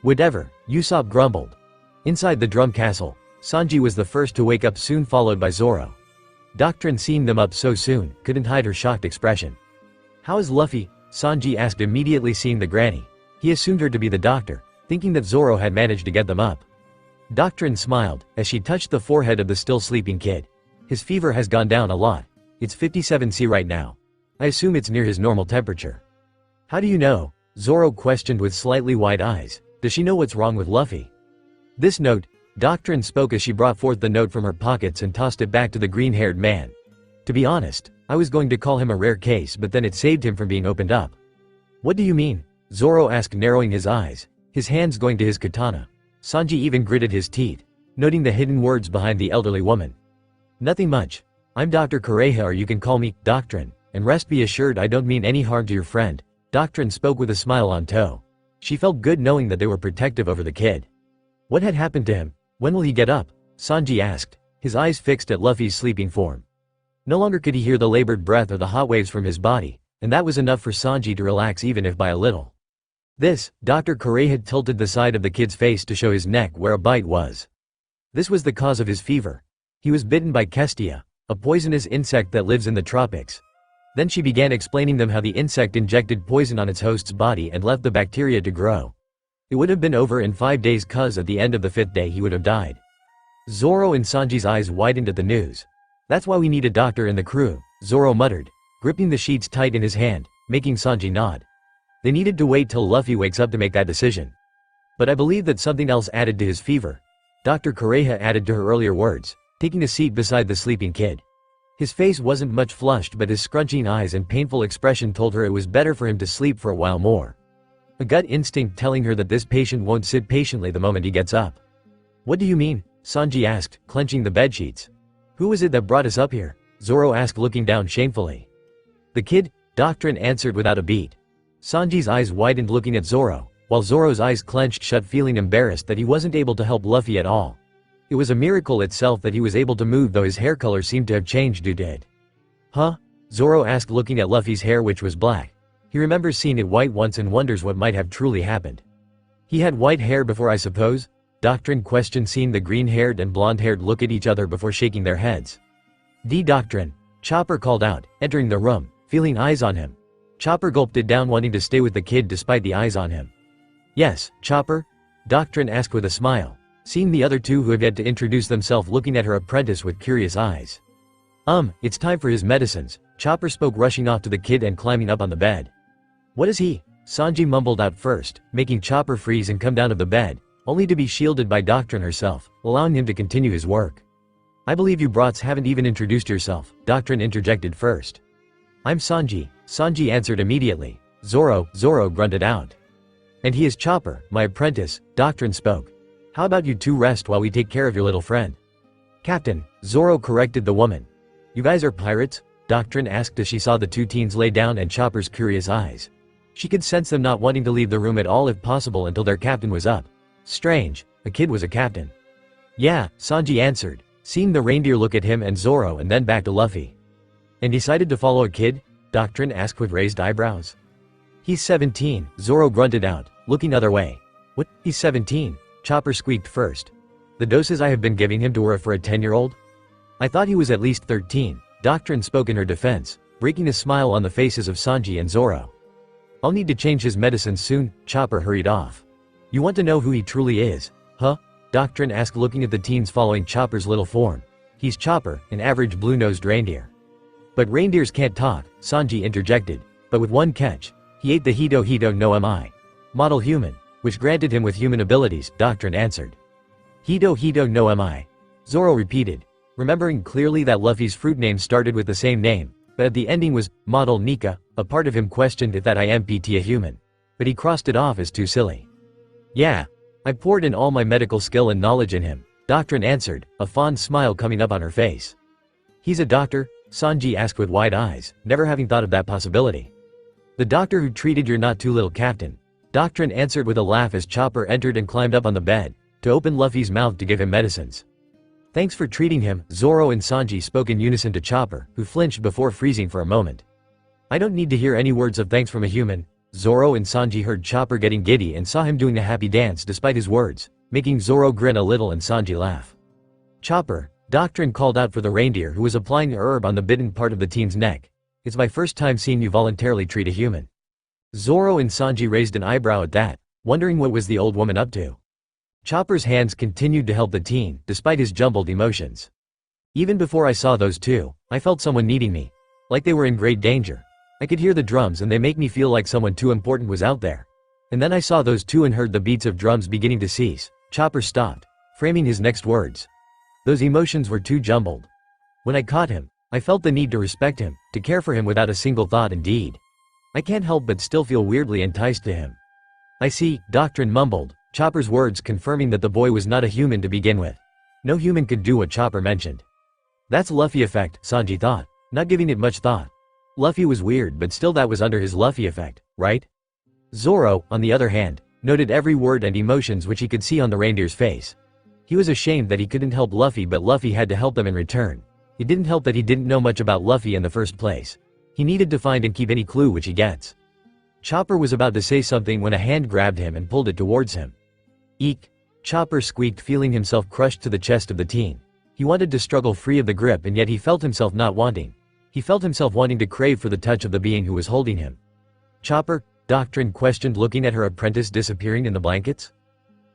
"Whatever," Usopp grumbled. Inside the drum castle, Sanji was the first to wake up, soon followed by Zoro. Doctrine, seeing them up so soon, couldn't hide her shocked expression. "How is Luffy?" Sanji asked, immediately seeing the granny. He assumed her to be the doctor, thinking that Zoro had managed to get them up. Doctrine smiled, as she touched the forehead of the still sleeping kid. "His fever has gone down a lot. It's 57°C right now. I assume it's near his normal temperature." "How do you know?" Zoro questioned with slightly wide eyes. "Does she know what's wrong with Luffy?" "This note," Doctrine spoke as she brought forth the note from her pockets and tossed it back to the green-haired man. "To be honest, I was going to call him a rare case, but then it saved him from being opened up." "What do you mean?" Zoro asked, narrowing his eyes, his hands going to his katana. Sanji even gritted his teeth, noting the hidden words behind the elderly woman. "Nothing much. I'm Dr. Kurei, or you can call me Doctrine, and rest be assured I don't mean any harm to your friend." Doctrine spoke with a smile on toe. She felt good knowing that they were protective over the kid. "What had happened to him? When will he get up?" Sanji asked, his eyes fixed at Luffy's sleeping form. No longer could he hear the labored breath or the hot waves from his body, and that was enough for Sanji to relax, even if by a little. Dr. Kurei had tilted the side of the kid's face to show his neck where a bite was. This was the cause of his fever. He was bitten by Kestia, a poisonous insect that lives in the tropics. Then she began explaining them how the insect injected poison on its host's body and left the bacteria to grow. It would have been over in 5 days, cause at the end of the 5th day he would have died. Zoro and Sanji's eyes widened at the news. "That's why we need a doctor in the crew," Zoro muttered, gripping the sheets tight in his hand, making Sanji nod. They needed to wait till Luffy wakes up to make that decision. "But I believe that something else added to his fever," Dr. Kurei added to her earlier words, taking a seat beside the sleeping kid. His face wasn't much flushed, but his scrunching eyes and painful expression told her it was better for him to sleep for a while more. A gut instinct telling her that this patient won't sit patiently the moment he gets up. "What do you mean?" Sanji asked, clenching the bedsheets. "Who was it that brought us up here?" Zoro asked, looking down shamefully. "The kid," Doctrine answered without a beat. Sanji's eyes widened, looking at Zoro, while Zoro's eyes clenched shut, feeling embarrassed that he wasn't able to help Luffy at all. It was a miracle itself that he was able to move, though his hair color seemed to have changed due to it. "Huh?" Zoro asked, looking at Luffy's hair, which was black. He remembers seeing it white once and wonders what might have truly happened. "He had white hair before, I suppose?" Doctrine questioned, seeing the green-haired and blonde-haired look at each other before shaking their heads. Doctrine," Chopper called out, entering the room, feeling eyes on him. Chopper gulped it down, wanting to stay with the kid despite the eyes on him. "Yes, Chopper?" Doctrine asked with a smile, seeing the other two who had yet to introduce themselves looking at her apprentice with curious eyes. It's time for his medicines," Chopper spoke, rushing off to the kid and climbing up on the bed. "What is he?" Sanji mumbled out first, making Chopper freeze and come down to the bed, only to be shielded by Doctrine herself, allowing him to continue his work. I believe you brats haven't even introduced yourself, Doctrine interjected first. I'm Sanji, Sanji answered immediately. Zoro grunted out. And he is Chopper, my apprentice, Doctrine spoke. How about you two rest while we take care of your little friend? Captain, Zoro corrected the woman. You guys are pirates? Doctrine asked as she saw the two teens lay down and Chopper's curious eyes. She could sense them not wanting to leave the room at all if possible until their captain was up. Strange, a kid was a captain. Yeah, Sanji answered, seeing the reindeer look at him and Zoro and then back to Luffy. And decided to follow a kid? Doctrine asked with raised eyebrows. He's 17, Zoro grunted out, looking other way. What, he's 17? Chopper squeaked first. The doses I have been giving him were for a 10-year-old? I thought he was at least 13, Doctrine spoke in her defense, breaking a smile on the faces of Sanji and Zoro. I'll need to change his medicine soon, Chopper hurried off. You want to know who he truly is, huh? Doctrine asked looking at the teens following Chopper's little form. He's Chopper, an average blue-nosed reindeer. But reindeers can't talk, Sanji interjected, but with one catch. He ate the Hito no Mi. Model human, which granted him with human abilities, Doctrine answered. Hito no Mi. Zoro repeated, remembering clearly that Luffy's fruit name started with the same name, but at the ending was Model Nika. A part of him questioned if that IMPT a human. But he crossed it off as too silly. Yeah. I poured in all my medical skill and knowledge in him, Doctrine answered, a fond smile coming up on her face. He's a doctor? Sanji asked with wide eyes, never having thought of that possibility. The doctor who treated your not too little captain. Doctrine answered with a laugh as Chopper entered and climbed up on the bed, to open Luffy's mouth to give him medicines. Thanks for treating him, Zoro and Sanji spoke in unison to Chopper, who flinched before freezing for a moment. I don't need to hear any words of thanks from a human. Zoro and Sanji heard Chopper getting giddy and saw him doing a happy dance despite his words, making Zoro grin a little and Sanji laugh. Chopper, Doctrine called out for the reindeer who was applying a herb on the bitten part of the teen's neck. It's my first time seeing you voluntarily treat a human. Zoro and Sanji raised an eyebrow at that, wondering what was the old woman up to. Chopper's hands continued to help the teen, despite his jumbled emotions. Even before I saw those two, I felt someone needing me. Like they were in great danger. I could hear the drums and they make me feel like someone too important was out there. And then I saw those two and heard the beats of drums beginning to cease. Chopper stopped, framing his next words. Those emotions were too jumbled. When I caught him, I felt the need to respect him, to care for him without a single thought and deed. I can't help but still feel weirdly enticed to him. I see, Doctrine mumbled, Chopper's words confirming that the boy was not a human to begin with. No human could do what Chopper mentioned. That's Luffy effect, Sanji thought, not giving it much thought. Luffy was weird but still that was under his Luffy effect, right? Zoro, on the other hand, noted every word and emotions which he could see on the reindeer's face. He was ashamed that he couldn't help Luffy but Luffy had to help them in return. It didn't help that he didn't know much about Luffy in the first place. He needed to find and keep any clue which he gets. Chopper was about to say something when a hand grabbed him and pulled it towards him. Eek! Chopper squeaked, feeling himself crushed to the chest of the teen. He wanted to struggle free of the grip and yet he felt himself not wanting. He felt himself wanting to crave for the touch of the being who was holding him. Chopper? Doctrine questioned looking at her apprentice disappearing in the blankets.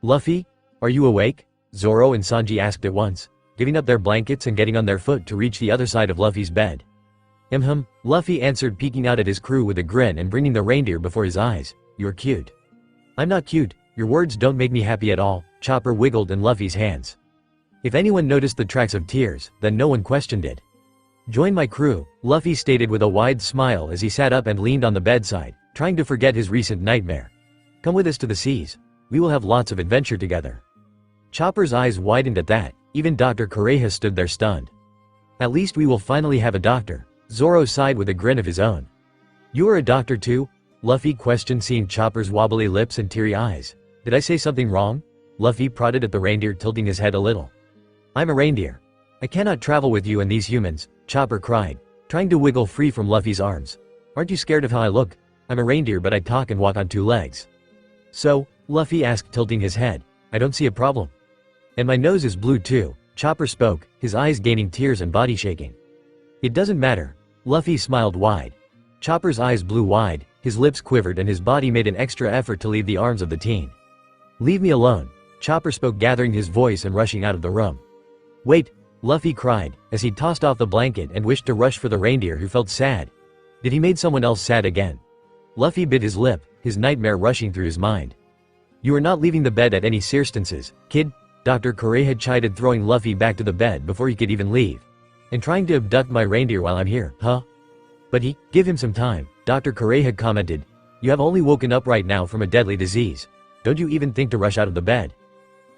Luffy? Are you awake? Zoro and Sanji asked at once, giving up their blankets and getting on their foot to reach the other side of Luffy's bed. Luffy answered, peeking out at his crew with a grin and bringing the reindeer before his eyes. You're cute. I'm not cute, your words don't make me happy at all, Chopper wiggled in Luffy's hands. If anyone noticed the tracks of tears, then no one questioned it. Join my crew, Luffy stated with a wide smile as he sat up and leaned on the bedside, trying to forget his recent nightmare. Come with us to the seas. We will have lots of adventure together. Chopper's eyes widened at that, even Dr. Kurei stood there stunned. At least we will finally have a doctor, Zoro sighed with a grin of his own. You are a doctor too? Luffy questioned seeing Chopper's wobbly lips and teary eyes. Did I say something wrong? Luffy prodded at the reindeer, tilting his head a little. I'm a reindeer. I cannot travel with you and these humans, Chopper cried, trying to wiggle free from Luffy's arms. Aren't you scared of how I look? I'm a reindeer but I talk and walk on two legs. So? Luffy asked, tilting his head. I don't see a problem. And my nose is blue too, Chopper spoke, his eyes gaining tears and body shaking. It doesn't matter. Luffy smiled wide. Chopper's eyes blew wide, his lips quivered and his body made an extra effort to leave the arms of the teen. Leave me alone, Chopper spoke, gathering his voice and rushing out of the room. Wait, Luffy cried, as he tossed off the blanket and wished to rush for the reindeer who felt sad. Did he made someone else sad again? Luffy bit his lip, his nightmare rushing through his mind. You are not leaving the bed at any circumstances, kid. Dr. Kurei had chided, throwing Luffy back to the bed before he could even leave. And trying to abduct my reindeer while I'm here, huh? But give him some time, Dr. Kurei had commented. You have only woken up right now from a deadly disease. Don't you even think to rush out of the bed?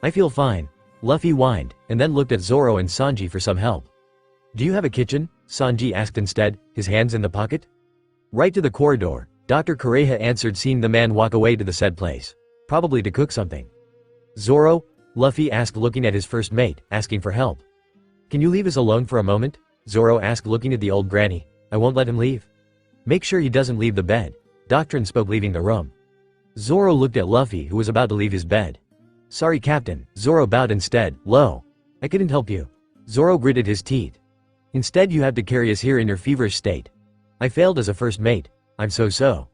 I feel fine. Luffy whined, and then looked at Zoro and Sanji for some help. Do you have a kitchen? Sanji asked instead, his hands in the pocket. Right to the corridor, Dr. Kurei answered, seeing the man walk away to the said place. Probably to cook something. Zoro? Luffy asked, looking at his first mate, asking for help. Can you leave us alone for a moment? Zoro asked, looking at the old granny. I won't let him leave. Make sure he doesn't leave the bed. Doctrine spoke, leaving the room. Zoro looked at Luffy, who was about to leave his bed. Sorry, Captain. Zoro bowed instead. Low. I couldn't help you. Zoro gritted his teeth. Instead, you have to carry us here in your feverish state. I failed as a first mate. I'm so.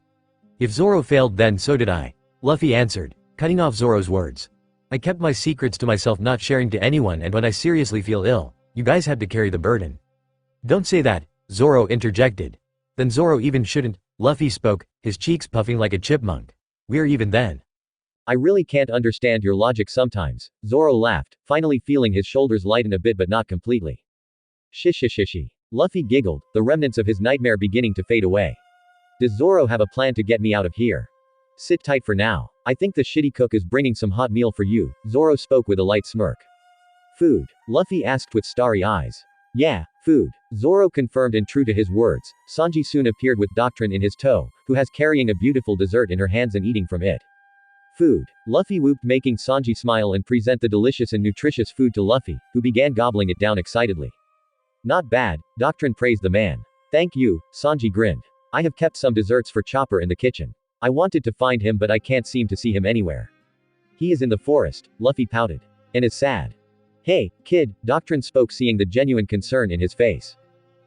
If Zoro failed, then so did I. Luffy answered, cutting off Zoro's words. I kept my secrets to myself, not sharing to anyone, and when I seriously feel ill, you guys have to carry the burden. Don't say that, Zoro interjected. Then Zoro even shouldn't, Luffy spoke, his cheeks puffing like a chipmunk. We're even then. I really can't understand your logic sometimes, Zoro laughed, finally feeling his shoulders lighten a bit but not completely. Shishishishi. Luffy giggled, the remnants of his nightmare beginning to fade away. Does Zoro have a plan to get me out of here? Sit tight for now. I think the shitty cook is bringing some hot meal for you, Zoro spoke with a light smirk. Food? Luffy asked with starry eyes. Yeah, food, Zoro confirmed, and true to his words, Sanji soon appeared with Doctrine in his tow, who has carrying a beautiful dessert in her hands and eating from it. Food. Luffy whooped, making Sanji smile and present the delicious and nutritious food to Luffy, who began gobbling it down excitedly. Not bad, Doctrine praised the man. Thank you, Sanji grinned. I have kept some desserts for Chopper in the kitchen. I wanted to find him but I can't seem to see him anywhere. He is in the forest, Luffy pouted. And is sad. Hey, kid, Doctrine spoke, seeing the genuine concern in his face.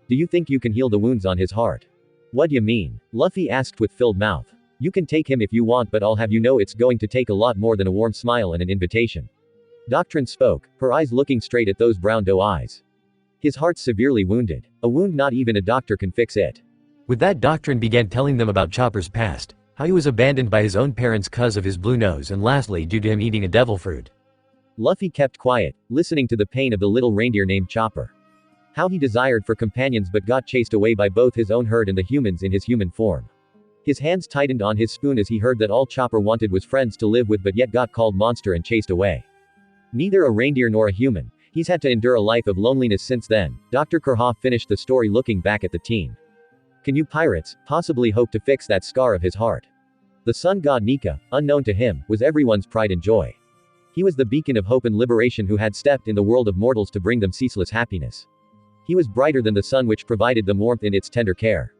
Do you think you can heal the wounds on his heart? What do you mean? Luffy asked with filled mouth. You can take him if you want, but I'll have you know it's going to take a lot more than a warm smile and an invitation. Doctrine spoke, her eyes looking straight at those brown doe eyes. His heart's severely wounded. A wound not even a doctor can fix it. With that, Doctrine began telling them about Chopper's past. How he was abandoned by his own parents cause of his blue nose, and lastly due to him eating a devil fruit. Luffy kept quiet, listening to the pain of the little reindeer named Chopper. How he desired for companions but got chased away by both his own herd and the humans in his human form. His hands tightened on his spoon as he heard that all Chopper wanted was friends to live with, but yet got called monster and chased away. Neither a reindeer nor a human, he's had to endure a life of loneliness since then. Dr. Kurha finished the story, looking back at the team. Can you pirates possibly hope to fix that scar of his heart? The sun god Nika, unknown to him, was everyone's pride and joy. He was the beacon of hope and liberation who had stepped in the world of mortals to bring them ceaseless happiness. He was brighter than the sun, which provided them warmth in its tender care.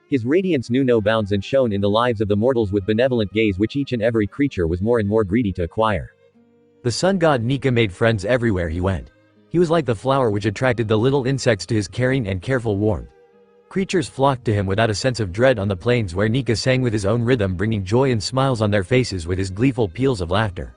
His radiance knew no bounds and shone in the lives of the mortals with benevolent gaze, which each and every creature was more and more greedy to acquire. The sun god Nika made friends everywhere he went. He was like the flower which attracted the little insects to his caring and careful warmth. Creatures flocked to him without a sense of dread on the plains where Nika sang with his own rhythm, bringing joy and smiles on their faces with his gleeful peals of laughter.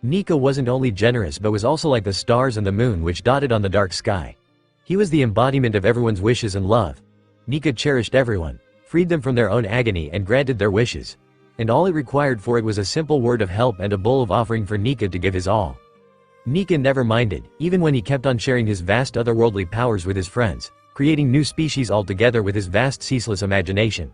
Nika wasn't only generous but was also like the stars and the moon which dotted on the dark sky. He was the embodiment of everyone's wishes and love. Nika cherished everyone, freed them from their own agony and granted their wishes. And all it required for it was a simple word of help and a bowl of offering for Nika to give his all. Nika never minded, even when he kept on sharing his vast otherworldly powers with his friends, creating new species altogether with his vast ceaseless imagination.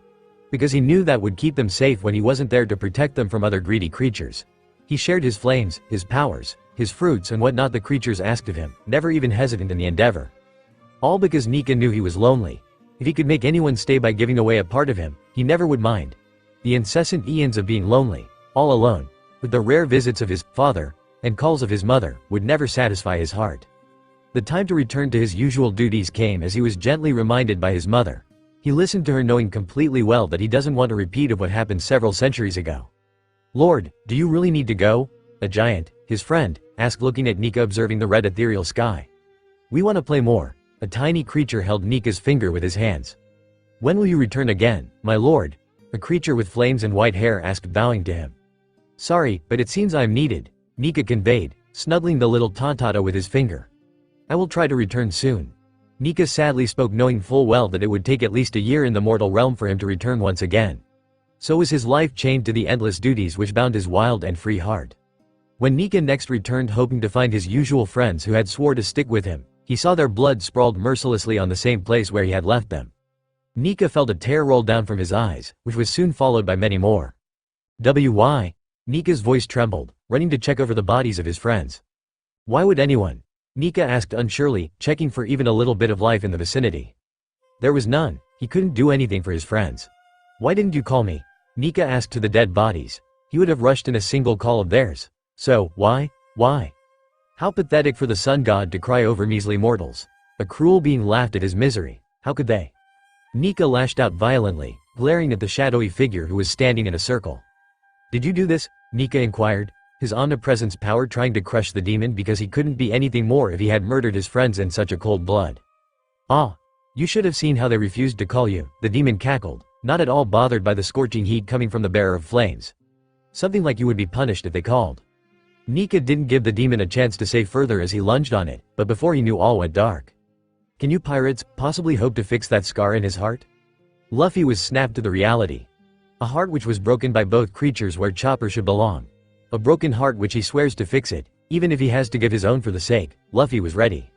Because he knew that would keep them safe when he wasn't there to protect them from other greedy creatures. He shared his flames, his powers, his fruits and what not the creatures asked of him, never even hesitant in the endeavor. All because Nika knew he was lonely. If he could make anyone stay by giving away a part of him, he never would mind. The incessant eons of being lonely, all alone, with the rare visits of his father, and calls of his mother, would never satisfy his heart. The time to return to his usual duties came as he was gently reminded by his mother. He listened to her, knowing completely well that he doesn't want a repeat of what happened several centuries ago. Lord, do you really need to go? A giant, his friend, asked, looking at Nika, observing the red ethereal sky. We want to play more. A tiny creature held Nika's finger with his hands. When will you return again, my lord? A creature with flames and white hair asked, bowing to him. Sorry, but it seems I'm needed, Nika conveyed, snuggling the little tontata with his finger. I will try to return soon. Nika sadly spoke, knowing full well that it would take at least a year in the mortal realm for him to return once again. So was his life chained to the endless duties which bound his wild and free heart. When Nika next returned hoping to find his usual friends who had swore to stick with him, he saw their blood sprawled mercilessly on the same place where he had left them. Nika felt a tear roll down from his eyes, which was soon followed by many more. Why? Nika's voice trembled, running to check over the bodies of his friends. Why would anyone? Nika asked unsurely, checking for even a little bit of life in the vicinity. There was none. He couldn't do anything for his friends. Why didn't you call me? Nika asked to the dead bodies. He would have rushed in a single call of theirs. So, why? Why? How pathetic for the sun god to cry over measly mortals. A cruel being laughed at his misery. How could they? Nika lashed out violently, glaring at the shadowy figure who was standing in a circle. Did you do this? Nika inquired, his omnipresence power trying to crush the demon because he couldn't be anything more if he had murdered his friends in such a cold blood. Ah! You should have seen how they refused to call you, the demon cackled, not at all bothered by the scorching heat coming from the bearer of flames. Something like you would be punished if they called. Nika didn't give the demon a chance to say further as he lunged on it, but before he knew all went dark. Can you pirates possibly hope to fix that scar in his heart? Luffy was snapped to the reality. A heart which was broken by both creatures where Chopper should belong. A broken heart which he swears to fix it, even if he has to give his own for the sake. Luffy was ready.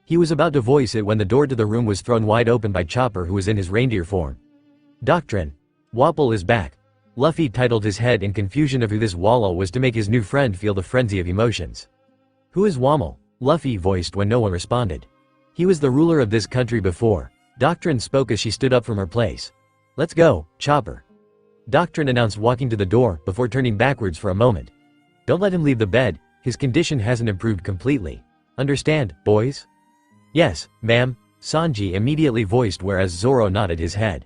He was about to voice it when the door to the room was thrown wide open by Chopper, who was in his reindeer form. Doctrine. Wapol is back. Luffy titled his head in confusion of who this Wapol was to make his new friend feel the frenzy of emotions. Who is Wapol? Luffy voiced when no one responded. He was the ruler of this country before. Doctrine spoke as she stood up from her place. Let's go, Chopper. Doctrine announced, walking to the door before turning backwards for a moment. Don't let him leave the bed, his condition hasn't improved completely. Understand, boys? Yes, ma'am, Sanji immediately voiced, whereas Zoro nodded his head.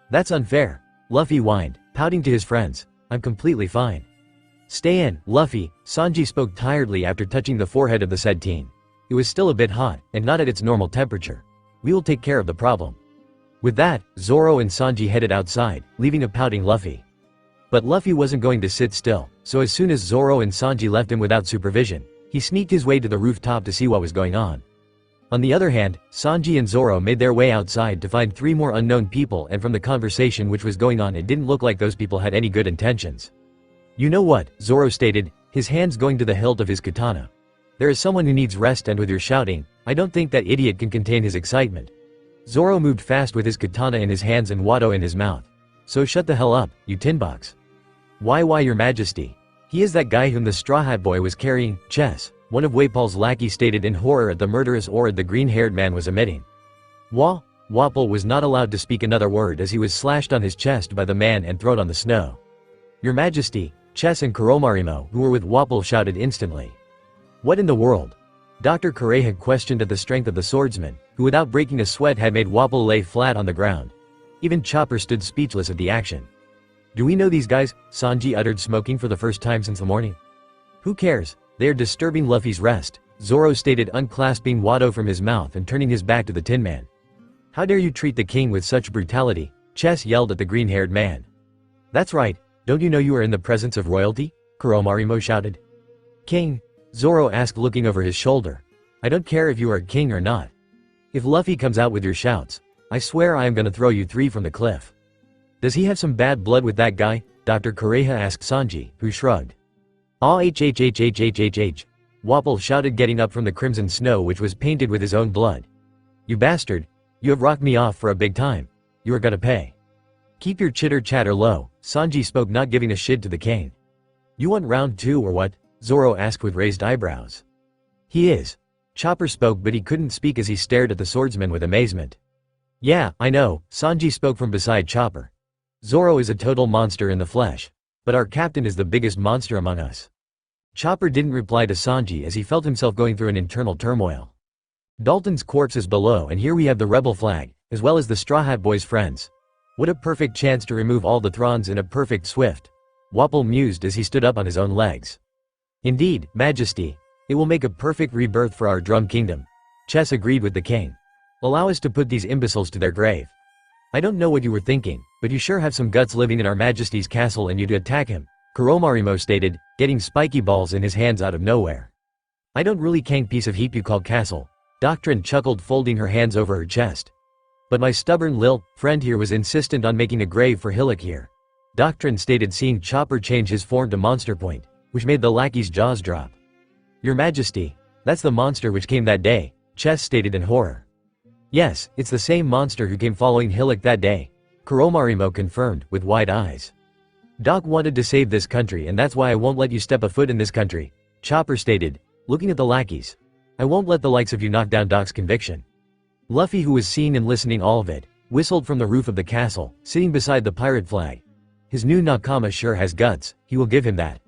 That's unfair. Luffy whined, pouting to his friends. I'm completely fine. Stay in, Luffy, Sanji spoke tiredly after touching the forehead of the said teen. It was still a bit hot, and not at its normal temperature. We will take care of the problem. With that, Zoro and Sanji headed outside, leaving a pouting Luffy. But Luffy wasn't going to sit still, so as soon as Zoro and Sanji left him without supervision, he sneaked his way to the rooftop to see what was going on. On the other hand, Sanji and Zoro made their way outside to find 3 more unknown people, and from the conversation which was going on it didn't look like those people had any good intentions. You know what, Zoro stated, his hands going to the hilt of his katana. There is someone who needs rest, and with your shouting, I don't think that idiot can contain his excitement. Zoro moved fast with his katana in his hands and Watto in his mouth. So shut the hell up, you tinbox. Why your majesty? He is that guy whom the Straw Hat Boy was carrying, Chess, one of Wapol's lackeys stated in horror at the murderous aura the green-haired man was emitting. Wapol was not allowed to speak another word as he was slashed on his chest by the man and thrown on the snow. Your majesty, Chess and Kuromarimo, who were with Wapol, shouted instantly. What in the world? Dr. Kurei had questioned at the strength of the swordsman, who without breaking a sweat had made Wapol lay flat on the ground. Even Chopper stood speechless at the action. Do we know these guys? Sanji uttered, smoking for the first time since the morning. Who cares? They are disturbing Luffy's rest, Zoro stated, unclasping Watto from his mouth and turning his back to the Tin Man. How dare you treat the king with such brutality? Chess yelled at the green-haired man. That's right, don't you know you are in the presence of royalty? Kuromarimo shouted. King? Zoro asked, looking over his shoulder. I don't care if you are a king or not. If Luffy comes out with your shouts, I swear I am gonna throw you 3 from the cliff. Does he have some bad blood with that guy? Dr. Kureha asked Sanji, who shrugged. Wapol shouted, getting up from the crimson snow which was painted with his own blood. You bastard! You have rocked me off for a big time. You are gonna pay. Keep your chitter-chatter low, Sanji spoke, not giving a shit to the king. You want round 2 or what? Zoro asked with raised eyebrows. He is. Chopper spoke, but he couldn't speak as he stared at the swordsman with amazement. Yeah, I know, Sanji spoke from beside Chopper. Zoro is a total monster in the flesh. But our captain is the biggest monster among us. Chopper didn't reply to Sanji as he felt himself going through an internal turmoil. Dalton's corpse is below, and here we have the rebel flag, as well as the Straw Hat Boy's friends. What a perfect chance to remove all the Throns in a perfect swift. Wapol mused as he stood up on his own legs. Indeed, Majesty. It will make a perfect rebirth for our Drum Kingdom. Chess agreed with the king. Allow us to put these imbeciles to their grave. I don't know what you were thinking, but you sure have some guts living in our Majesty's castle and you to attack him, Kuromarimo stated, getting spiky balls in his hands out of nowhere. I don't really kang piece of heap you call castle, Doctrine chuckled, folding her hands over her chest. But my stubborn lil friend here was insistent on making a grave for Hillock here. Doctrine stated, seeing Chopper change his form to Monster Point, which made the lackey's jaws drop. Your Majesty, that's the monster which came that day, Chess stated in horror. Yes, it's the same monster who came following Hillock that day, Kuromarimo confirmed, with wide eyes. Doc wanted to save this country and that's why I won't let you step a foot in this country, Chopper stated, looking at the lackeys. I won't let the likes of you knock down Doc's conviction. Luffy, who was seeing and listening all of it, whistled from the roof of the castle, sitting beside the pirate flag. His new Nakama sure has guts, he will give him that.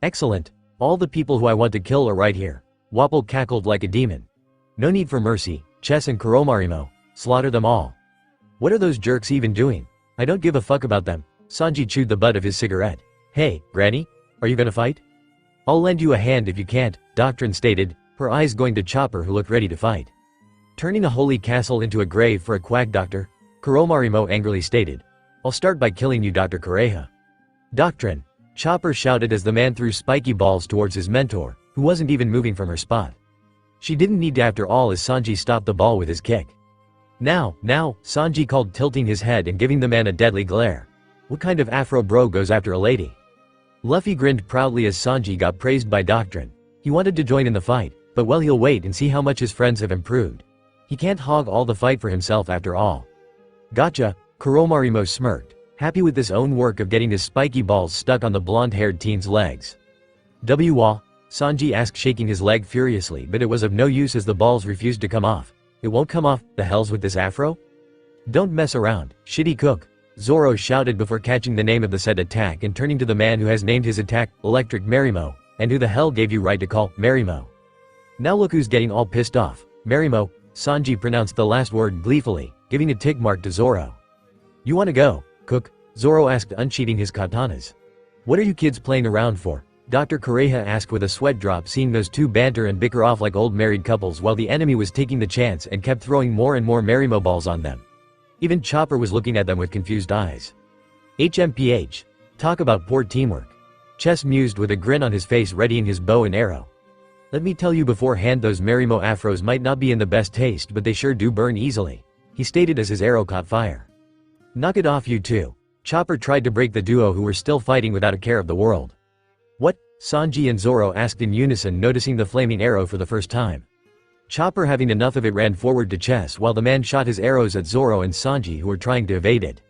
Excellent. All the people who I want to kill are right here. Wapol cackled like a demon. No need for mercy, Chess and Kuromarimo, slaughter them all. What are those jerks even doing? I don't give a fuck about them. Sanji chewed the butt of his cigarette. Hey, Granny? Are you gonna fight? I'll lend you a hand if you can't, Doctrine stated, her eyes going to Chopper, who looked ready to fight. Turning a holy castle into a grave for a quack doctor, Kuromarimo angrily stated. I'll start by killing you, Dr. Kureha. Doctrine, Chopper shouted as the man threw spiky balls towards his mentor, who wasn't even moving from her spot. She didn't need to after all, as Sanji stopped the ball with his kick. Now, Sanji called, tilting his head and giving the man a deadly glare. What kind of afro bro goes after a lady? Luffy grinned proudly as Sanji got praised by Doctrine. He wanted to join in the fight, but well, he'll wait and see how much his friends have improved. He can't hog all the fight for himself after all. Gotcha, Kuromarimo smirked, happy with his own work of getting his spiky balls stuck on the blonde-haired teen's legs. Wha? Sanji asked, shaking his leg furiously, but it was of no use as the balls refused to come off. It won't come off, the hell's with this afro? Don't mess around, shitty cook, Zoro shouted before catching the name of the said attack and turning to the man who has named his attack, Electric Marimo, and who the hell gave you right to call Marimo? Now look who's getting all pissed off, Marimo, Sanji pronounced the last word gleefully, giving a tick mark to Zoro. You wanna go, cook? Zoro asked, unsheathing his katanas. What are you kids playing around for? Dr. Kureha asked with a sweat drop, seeing those two banter and bicker off like old married couples while the enemy was taking the chance and kept throwing more and more Marimo balls on them. Even Chopper was looking at them with confused eyes. HMPH. Talk about poor teamwork. Chess mused with a grin on his face, readying his bow and arrow. Let me tell you beforehand, those Marimo afros might not be in the best taste, but they sure do burn easily, he stated as his arrow caught fire. Knock it off, you two. Chopper tried to break the duo, who were still fighting without a care of the world. What? Sanji and Zoro asked in unison, noticing the flaming arrow for the first time. Chopper, having enough of it, ran forward to Chess while the man shot his arrows at Zoro and Sanji, who were trying to evade it.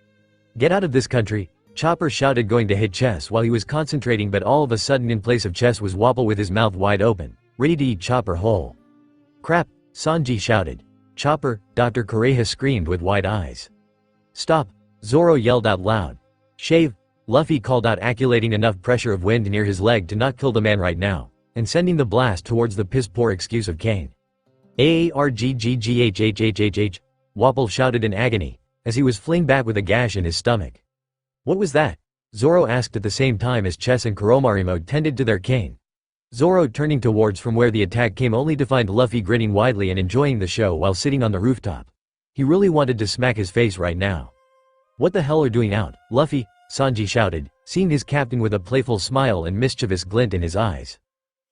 Get out of this country, Chopper shouted, going to hit Chess while he was concentrating, but all of a sudden in place of Chess was Wapol with his mouth wide open, ready to eat Chopper whole. Crap, Sanji shouted. Chopper, Dr. Kureha screamed with wide eyes. Stop, Zoro yelled out loud. Shave, Luffy called out, accumulating enough pressure of wind near his leg to not kill the man right now, and sending the blast towards the piss-poor excuse of Kane. AARGGGHHHHH, Wapol shouted in agony, as he was flinged back with a gash in his stomach. What was that? Zoro asked at the same time as Chess and Kuromarimo tended to their cane. Zoro turning towards from where the attack came, only to find Luffy grinning widely and enjoying the show while sitting on the rooftop. He really wanted to smack his face right now. What the hell are you doing out, Luffy? Sanji shouted, seeing his captain with a playful smile and mischievous glint in his eyes.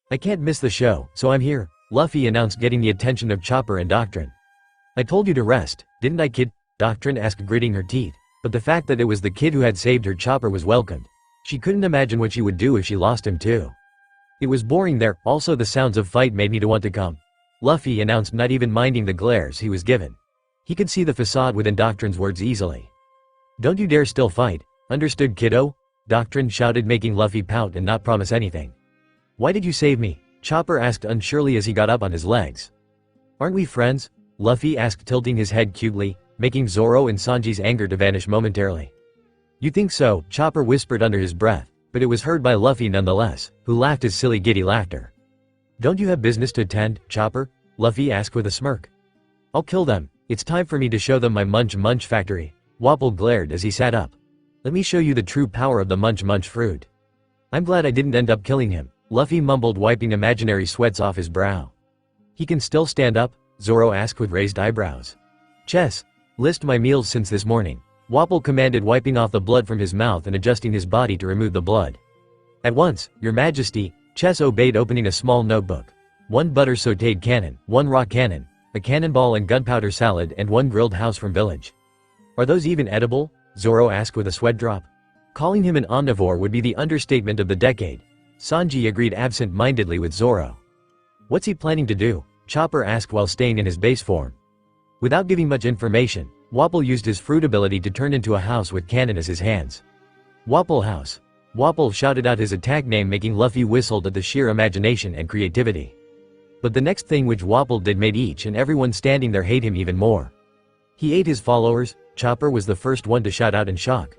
I can't miss the show, so I'm here, Luffy announced, getting the attention of Chopper and Doctrine. I told you to rest, didn't I, kid? Doctrine asked, gritting her teeth, but the fact that it was the kid who had saved her, Chopper was welcomed. She couldn't imagine what she would do if she lost him too. It was boring there, also the sounds of fight made me to want to come, Luffy announced, not even minding the glares he was given. He could see the facade within Doctrine's words easily. Don't you dare still fight, understood, kiddo? Doctrine shouted, making Luffy pout and not promise anything. Why did you save me? Chopper asked unsurely as he got up on his legs. Aren't we friends? Luffy asked, tilting his head cutely, making Zoro and Sanji's anger to vanish momentarily. You think so? Chopper whispered under his breath, but it was heard by Luffy nonetheless, who laughed his silly giddy laughter. Don't you have business to attend, Chopper? Luffy asked with a smirk. I'll kill them. It's time for me to show them my Munch Munch factory. Wapol glared as he sat up. Let me show you the true power of the Munch Munch fruit. I'm glad I didn't end up killing him, Luffy mumbled, wiping imaginary sweats off his brow. He can still stand up? Zoro asked with raised eyebrows. Chess, list my meals since this morning, Wapol commanded, wiping off the blood from his mouth and adjusting his body to remove the blood. At once, Your Majesty, Chess obeyed, opening a small notebook. 1 butter sautéed cannon, 1 rock cannon, a cannonball and gunpowder salad, and 1 grilled house from village. Are those even edible? Zoro asked with a sweat drop. Calling him an omnivore would be the understatement of the decade. Sanji agreed absent-mindedly with Zoro. What's he planning to do? Chopper asked while staying in his base form. Without giving much information, Wapol used his fruit ability to turn into a house with cannon as his hands. Wapol House. Wapol shouted out his attack name, making Luffy whistled at the sheer imagination and creativity. But the next thing which Wapol did made each and everyone standing there hate him even more. He ate his followers. Chopper was the first one to shout out in shock.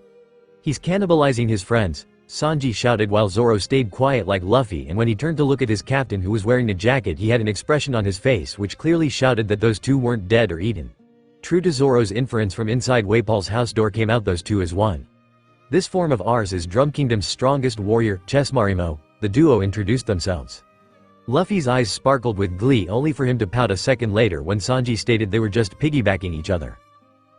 He's cannibalizing his friends, Sanji shouted while Zoro stayed quiet like Luffy, and when he turned to look at his captain who was wearing a jacket, he had an expression on his face which clearly shouted that those two weren't dead or eaten. True to Zoro's inference from inside Wapol's house door came out those two as one. This form of ours is Drum Kingdom's strongest warrior, Chessmarimo. The duo introduced themselves. Luffy's eyes sparkled with glee only for him to pout a second later when Sanji stated they were just piggybacking each other.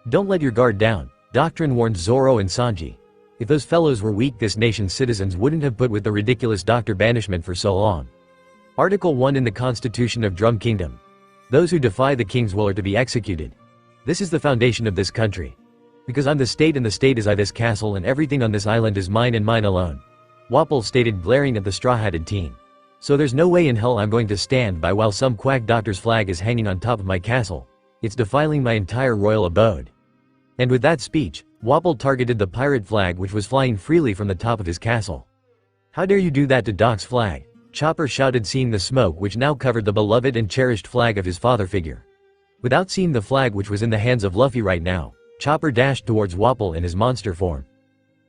Don't let your guard down, Doctrine warned Zoro and Sanji. If those fellows were weak, this nation's citizens wouldn't have put with the ridiculous doctor banishment for so long. Article 1 in the Constitution of Drum Kingdom. Those who defy the king's will are to be executed. This is the foundation of this country. Because I'm the state and the state is I, this castle and everything on this island is mine and mine alone. Wapol stated, glaring at the straw-hatted teen. So there's no way in hell I'm going to stand by while some quack doctor's flag is hanging on top of my castle. It's defiling my entire royal abode. And with that speech, Wapol targeted the pirate flag which was flying freely from the top of his castle. How dare you do that to Doc's flag? Chopper shouted, seeing the smoke which now covered the beloved and cherished flag of his father figure. Without seeing the flag which was in the hands of Luffy right now, Chopper dashed towards Wapol in his monster form.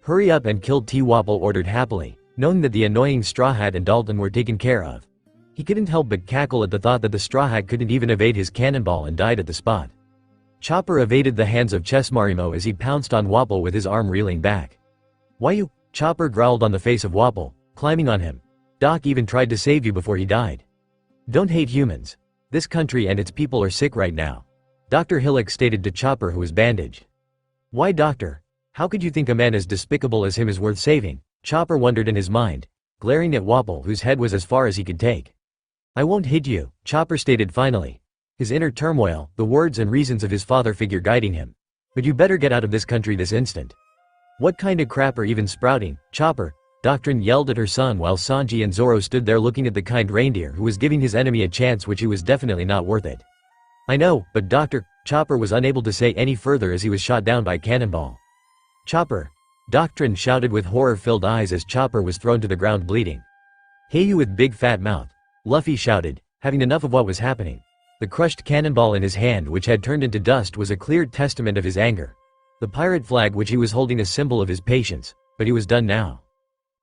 Hurry up and kill T. Wapol ordered happily, knowing that the annoying Straw Hat and Dalton were taken care of. He couldn't help but cackle at the thought that the Straw Hat couldn't even evade his cannonball and died at the spot. Chopper evaded the hands of Chessmarimo as he pounced on Wapol with his arm reeling back. Why you? Chopper growled on the face of Wapol, climbing on him. Doc even tried to save you before he died. Don't hate humans. This country and its people are sick right now. Dr. Hillock stated to Chopper, who was bandaged. Why, doctor? How could you think a man as despicable as him is worth saving? Chopper wondered in his mind, glaring at Wapol, whose head was as far as he could take. I won't hit you, Chopper stated finally. His inner turmoil, the words and reasons of his father figure guiding him. But you better get out of this country this instant. What kind of crap are even sprouting, Chopper? Doctrine yelled at her son while Sanji and Zoro stood there looking at the kind reindeer who was giving his enemy a chance which he was definitely not worth it. I know, but Doctor, Chopper was unable to say any further as he was shot down by cannonball. Chopper! Doctrine shouted with horror-filled eyes as Chopper was thrown to the ground bleeding. Hey you with big fat mouth! Luffy shouted, having enough of what was happening. The crushed cannonball in his hand which had turned into dust was a clear testament of his anger. The pirate flag which he was holding a symbol of his patience, but he was done now.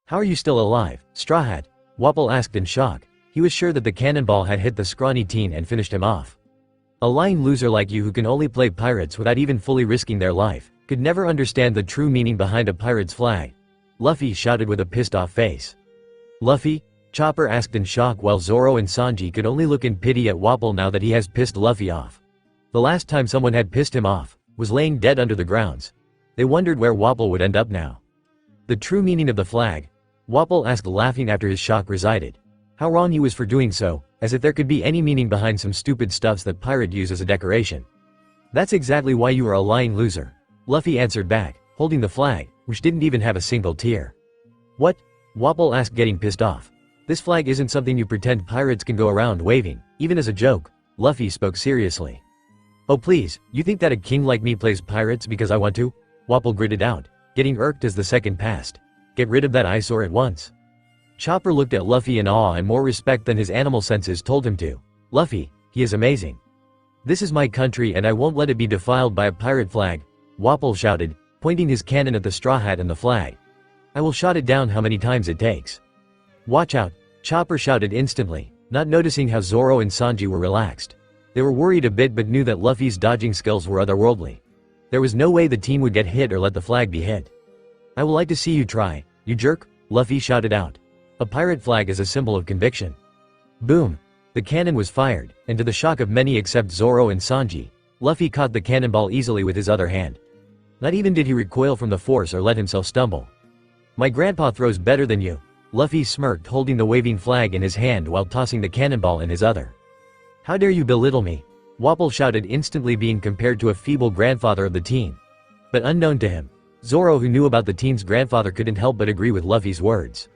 How are you still alive, Straw Hat? Wapol asked in shock. He was sure that the cannonball had hit the scrawny teen and finished him off. A lying loser like you who can only play pirates without even fully risking their life, could never understand the true meaning behind a pirate's flag. Luffy shouted with a pissed-off face. Luffy? Chopper asked in shock while Zoro and Sanji could only look in pity at Wapol now that he has pissed Luffy off. The last time someone had pissed him off, was laying dead under the grounds. They wondered where Wapol would end up now. The true meaning of the flag? Wapol asked, laughing after his shock resided. How wrong he was for doing so, as if there could be any meaning behind some stupid stuffs that pirate use as a decoration. That's exactly why you are a lying loser. Luffy answered back, holding the flag, which didn't even have a single tear. What? Wapol asked, getting pissed off. This flag isn't something you pretend pirates can go around waving, even as a joke. Luffy spoke seriously. Oh please, you think that a king like me plays pirates because I want to? Wapol gritted out, getting irked as the second passed. Get rid of that eyesore at once. Chopper looked at Luffy in awe and more respect than his animal senses told him to. Luffy, he is amazing. This is my country and I won't let it be defiled by a pirate flag, Wapol shouted, pointing his cannon at the Straw Hat and the flag. I will shot it down how many times it takes. Watch out, Chopper shouted instantly, not noticing how Zoro and Sanji were relaxed. They were worried a bit but knew that Luffy's dodging skills were otherworldly. There was no way the teen would get hit or let the flag be hit. I would like to see you try, you jerk, Luffy shouted out. A pirate flag is a symbol of conviction. Boom! The cannon was fired, and to the shock of many except Zoro and Sanji, Luffy caught the cannonball easily with his other hand. Not even did he recoil from the force or let himself stumble. My grandpa throws better than you, Luffy smirked, holding the waving flag in his hand while tossing the cannonball in his other. How dare you belittle me? Wapol shouted, instantly being compared to a feeble grandfather of the team. But unknown to him, Zoro, who knew about the team's grandfather, couldn't help but agree with Luffy's words.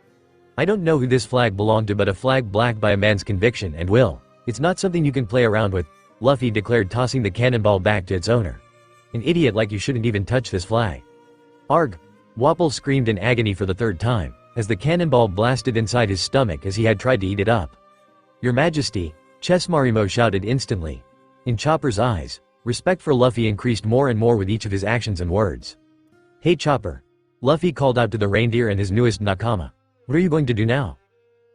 I don't know who this flag belonged to, but a flag blacked by a man's conviction and will. It's not something you can play around with, Luffy declared, tossing the cannonball back to its owner. An idiot like you shouldn't even touch this flag. Arg! Wapol screamed in agony for the third time, as the cannonball blasted inside his stomach as he had tried to eat it up. Your Majesty, Chessmarimo shouted instantly. In Chopper's eyes, respect for Luffy increased more and more with each of his actions and words. Hey Chopper! Luffy called out to the reindeer and his newest nakama. What are you going to do now?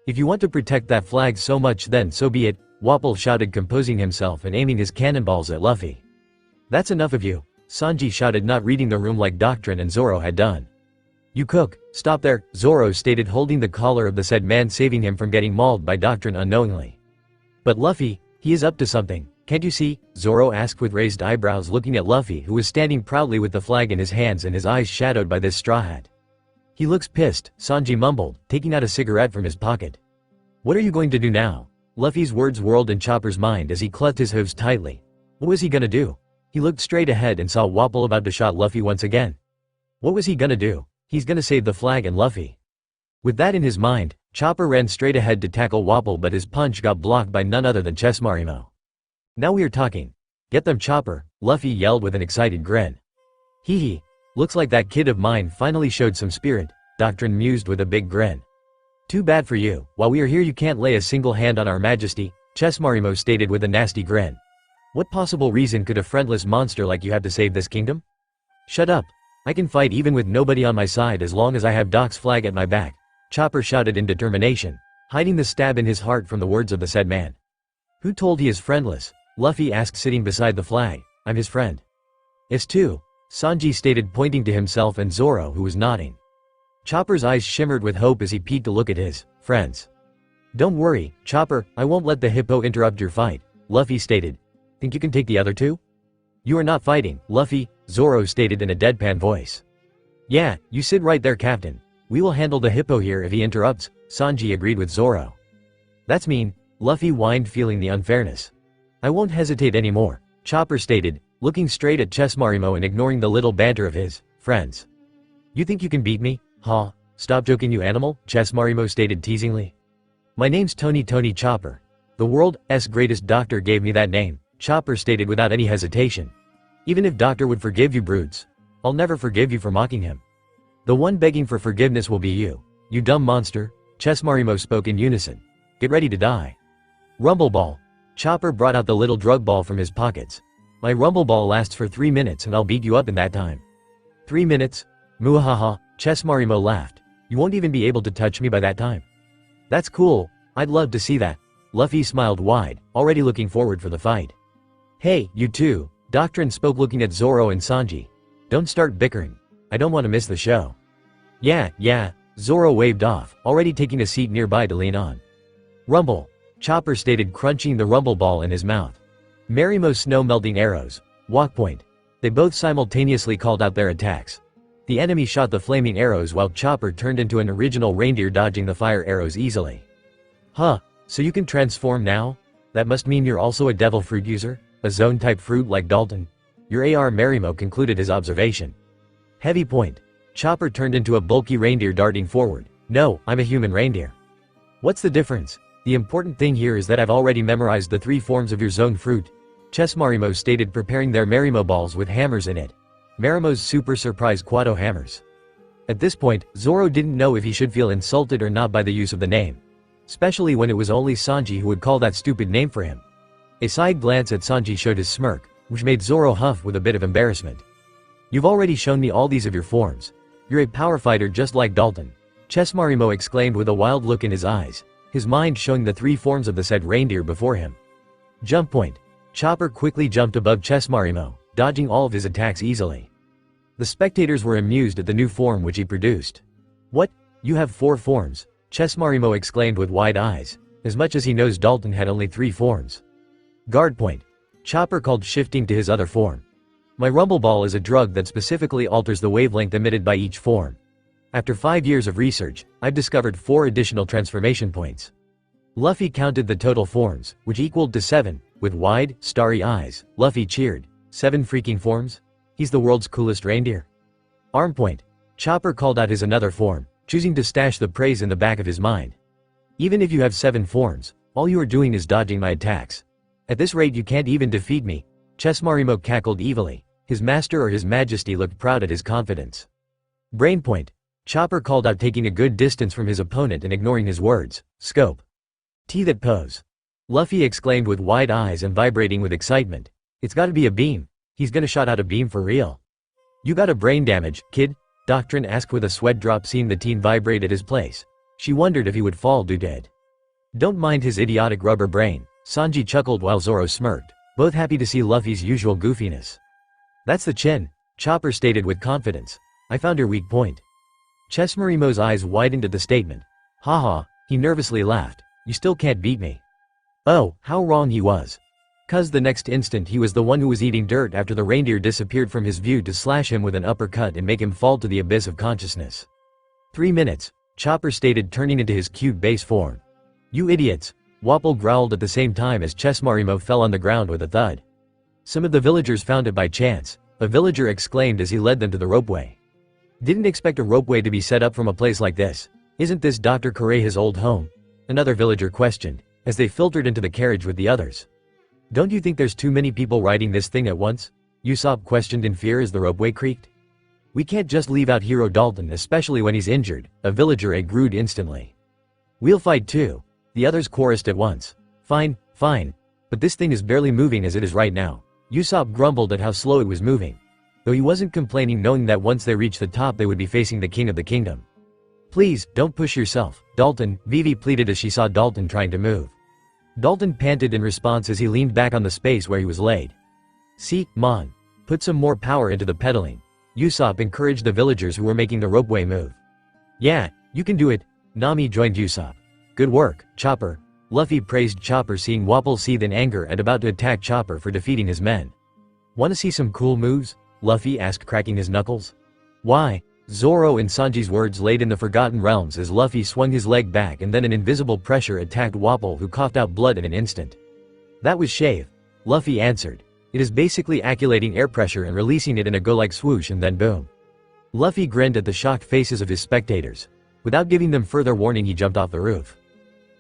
If you want to protect that flag so much, then so be it, Wapol shouted, composing himself and aiming his cannonballs at Luffy. That's enough of you, Sanji shouted, not reading the room like Doctrine and Zoro had done. You cook, stop there, Zoro stated, holding the collar of the said man, saving him from getting mauled by Doctrine unknowingly. But Luffy, he is up to something, can't you see? Zoro asked with raised eyebrows, looking at Luffy, who was standing proudly with the flag in his hands and his eyes shadowed by this straw hat. He looks pissed, Sanji mumbled, taking out a cigarette from his pocket. What are you going to do now? Luffy's words whirled in Chopper's mind as he clutched his hooves tightly. What was he gonna do? He looked straight ahead and saw Wapol about to shot Luffy once again. What was he gonna do? He's gonna save the flag and Luffy. With that in his mind, Chopper ran straight ahead to tackle Wapol, but his punch got blocked by none other than Chessmarimo. Now we are talking. Get them, Chopper, Luffy yelled with an excited grin. Hee hee. Looks like that kid of mine finally showed some spirit, Doctrine mused with a big grin. Too bad for you, while we are here you can't lay a single hand on our Majesty, Chessmarimo stated with a nasty grin. What possible reason could a friendless monster like you have to save this kingdom? Shut up. I can fight even with nobody on my side as long as I have Doc's flag at my back, Chopper shouted in determination, hiding the stab in his heart from the words of the said man. Who told he is friendless? Luffy asked, sitting beside the flag. I'm his friend. It's too, Sanji stated, pointing to himself and Zoro, who was nodding. Chopper's eyes shimmered with hope as he peeked to look at his friends. Don't worry, Chopper, I won't let the hippo interrupt your fight, Luffy stated. Think you can take the other two? You are not fighting, Luffy, Zoro stated in a deadpan voice. Yeah, you sit right there, Captain. We will handle the hippo here if he interrupts, Sanji agreed with Zoro. That's mean, Luffy whined, feeling the unfairness. I won't hesitate anymore, Chopper stated, looking straight at Chessmarimo and ignoring the little banter of his friends. You think you can beat me? Huh? Stop joking, you animal, Chessmarimo stated teasingly. My name's Tony Chopper. The world's greatest doctor gave me that name, Chopper stated without any hesitation. Even if Doctor would forgive you brutes, I'll never forgive you for mocking him. The one begging for forgiveness will be you dumb monster, Chessmarimo spoke in unison. Get ready to die. Rumble Ball. Chopper brought out the little drug ball from his pockets. My Rumble Ball lasts for 3 minutes and I'll beat you up in that time. 3 minutes? Muahaha, Chessmarimo laughed. You won't even be able to touch me by that time. That's cool, I'd love to see that. Luffy smiled wide, already looking forward for the fight. Hey, you two, Doctrine spoke, looking at Zoro and Sanji. Don't start bickering. I don't want to miss the show. Yeah, Zoro waved off, already taking a seat nearby to lean on. Rumble, Chopper stated, crunching the rumble ball in his mouth. Marimo's snow-melting arrows. Walk point. They both simultaneously called out their attacks. The enemy shot the flaming arrows while Chopper turned into an original reindeer, dodging the fire arrows easily. Huh, so you can transform now? That must mean you're also a devil fruit user? A zone-type fruit like Dalton? Your AR, Marimo concluded his observation. Heavy point. Chopper turned into a bulky reindeer, darting forward. No, I'm a human reindeer. What's the difference? The important thing here is that I've already memorized the 3 forms of your zone fruit, Chessmarimo stated, preparing their Marimo balls with hammers in it. Marimo's super surprise Quado hammers. At this point, Zoro didn't know if he should feel insulted or not by the use of the name. Especially when it was only Sanji who would call that stupid name for him. A side glance at Sanji showed his smirk, which made Zoro huff with a bit of embarrassment. You've already shown me all these of your forms. You're a power fighter just like Dalton, Chessmarimo exclaimed with a wild look in his eyes, his mind showing the 3 forms of the said reindeer before him. Jump point. Chopper quickly jumped above Chessmarimo, dodging all of his attacks easily. The spectators were amused at the new form which he produced. What? You have 4 forms? Chessmarimo exclaimed with wide eyes, as much as he knows Dalton had only 3 forms. Guard point. Chopper called, shifting to his other form. My Rumble Ball is a drug that specifically alters the wavelength emitted by each form. After 5 years of research, I've discovered 4 additional transformation points. Luffy counted the total forms, which equaled to 7, with wide, starry eyes. Luffy cheered. 7 freaking forms? He's the world's coolest reindeer. Arm point. Chopper called out his another form, choosing to stash the praise in the back of his mind. Even if you have 7 forms, all you are doing is dodging my attacks. At this rate you can't even defeat me. Chessmarimo cackled evilly. His master or his majesty looked proud at his confidence. Brain point. Chopper called out, taking a good distance from his opponent and ignoring his words. Scope. That pose. Luffy exclaimed with wide eyes and vibrating with excitement. It's gotta be a beam. He's gonna shot out a beam for real. You got a brain damage, kid? Doctrine asked with a sweat drop, seeing the teen vibrate at his place. She wondered if he would fall dead. Don't mind his idiotic rubber brain, Sanji chuckled while Zoro smirked, both happy to see Luffy's usual goofiness. That's the chin, Chopper stated with confidence. I found your weak point. Chessmarimo's eyes widened at the statement. Haha, he nervously laughed. You still can't beat me. Oh, how wrong he was. 'Cause the next instant he was the one who was eating dirt after the reindeer disappeared from his view to slash him with an uppercut and make him fall to the abyss of consciousness. 3 minutes, Chopper stated, turning into his cute base form. You idiots, Wapol growled at the same time as Chessmarimo fell on the ground with a thud. Some of the villagers found it by chance, a villager exclaimed as he led them to the ropeway. Didn't expect a ropeway to be set up from a place like this. Isn't this Dr. Kurei his old home? Another villager questioned, as they filtered into the carriage with the others. Don't you think there's too many people riding this thing at once? Usopp questioned in fear as the ropeway creaked. We can't just leave out Hero Dalton, especially when he's injured, a villager agreed instantly. We'll fight too, the others chorused at once. Fine, but this thing is barely moving as it is right now. Usopp grumbled at how slow it was moving. Though he wasn't complaining, knowing that once they reached the top they would be facing the king of the kingdom. Please, don't push yourself, Dalton, Vivi pleaded as she saw Dalton trying to move. Dalton panted in response as he leaned back on the space where he was laid. See, Mon. Put some more power into the pedaling. Usopp encouraged the villagers who were making the ropeway move. Yeah, you can do it. Nami joined Usopp. Good work, Chopper. Luffy praised Chopper, seeing Wapol seethe in anger and about to attack Chopper for defeating his men. Wanna see some cool moves? Luffy asked, cracking his knuckles. Why? Zoro and Sanji's words laid in the Forgotten Realms as Luffy swung his leg back and then an invisible pressure attacked Wapol, who coughed out blood in an instant. That was shave. Luffy answered. It is basically accumulating air pressure and releasing it in a go-like swoosh and then boom. Luffy grinned at the shocked faces of his spectators. Without giving them further warning he jumped off the roof.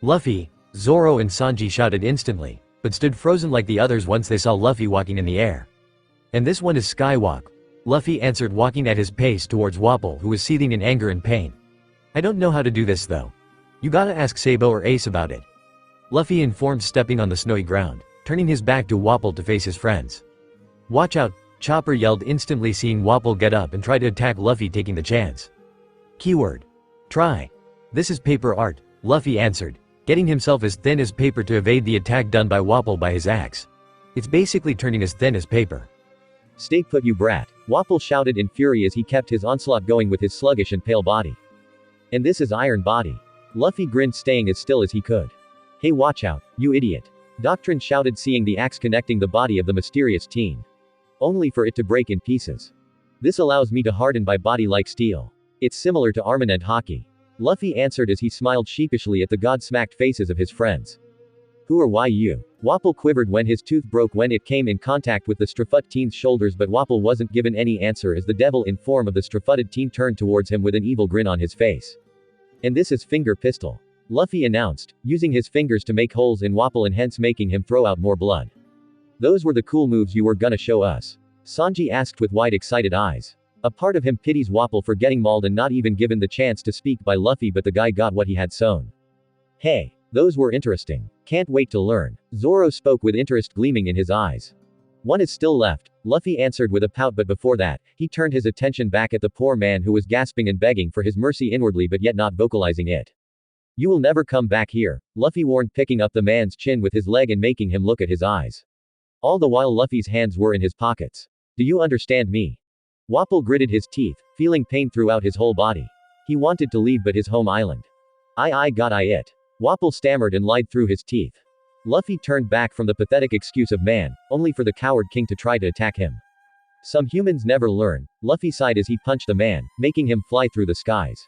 Luffy, Zoro and Sanji shouted instantly, but stood frozen like the others once they saw Luffy walking in the air. And this one is Skywalk. Luffy answered, walking at his pace towards Wapol, who was seething in anger and pain. I don't know how to do this though. You gotta ask Sabo or Ace about it. Luffy informed, stepping on the snowy ground, turning his back to Wapol to face his friends. Watch out, Chopper yelled instantly, seeing Wapol get up and try to attack Luffy, taking the chance. Keyword. Try. This is paper art, Luffy answered, getting himself as thin as paper to evade the attack done by Wapol by his axe. It's basically turning as thin as paper. Stay put, you brat, Wapol shouted in fury as he kept his onslaught going with his sluggish and pale body. And this is Iron Body. Luffy grinned, staying as still as he could. Hey, watch out, you idiot. Doctrine shouted, seeing the axe connecting the body of the mysterious teen. Only for it to break in pieces. This allows me to harden my body like steel. It's similar to armament hockey. Luffy answered as he smiled sheepishly at the god-smacked faces of his friends. Who or why you? Wapol quivered when his tooth broke when it came in contact with the strafut teen's shoulders, but Wapol wasn't given any answer as the devil in form of the strafutted teen turned towards him with an evil grin on his face. And this is Finger Pistol, Luffy announced, using his fingers to make holes in Wapol and hence making him throw out more blood. Those were the cool moves you were gonna show us? Sanji asked with wide excited eyes. A part of him pities Wapol for getting mauled and not even given the chance to speak by Luffy, but the guy got what he had sown. Hey, those were interesting. Can't wait to learn. Zoro spoke with interest gleaming in his eyes. One is still left, Luffy answered with a pout, but before that, he turned his attention back at the poor man who was gasping and begging for his mercy inwardly but yet not vocalizing it. You will never come back here, Luffy warned, picking up the man's chin with his leg and making him look at his eyes. All the while Luffy's hands were in his pockets. Do you understand me? Wapol gritted his teeth, feeling pain throughout his whole body. He wanted to leave but his home island. I got it. Wapol stammered and lied through his teeth. Luffy turned back from the pathetic excuse of man, only for the coward king to try to attack him. Some humans never learn, Luffy sighed as he punched the man, making him fly through the skies.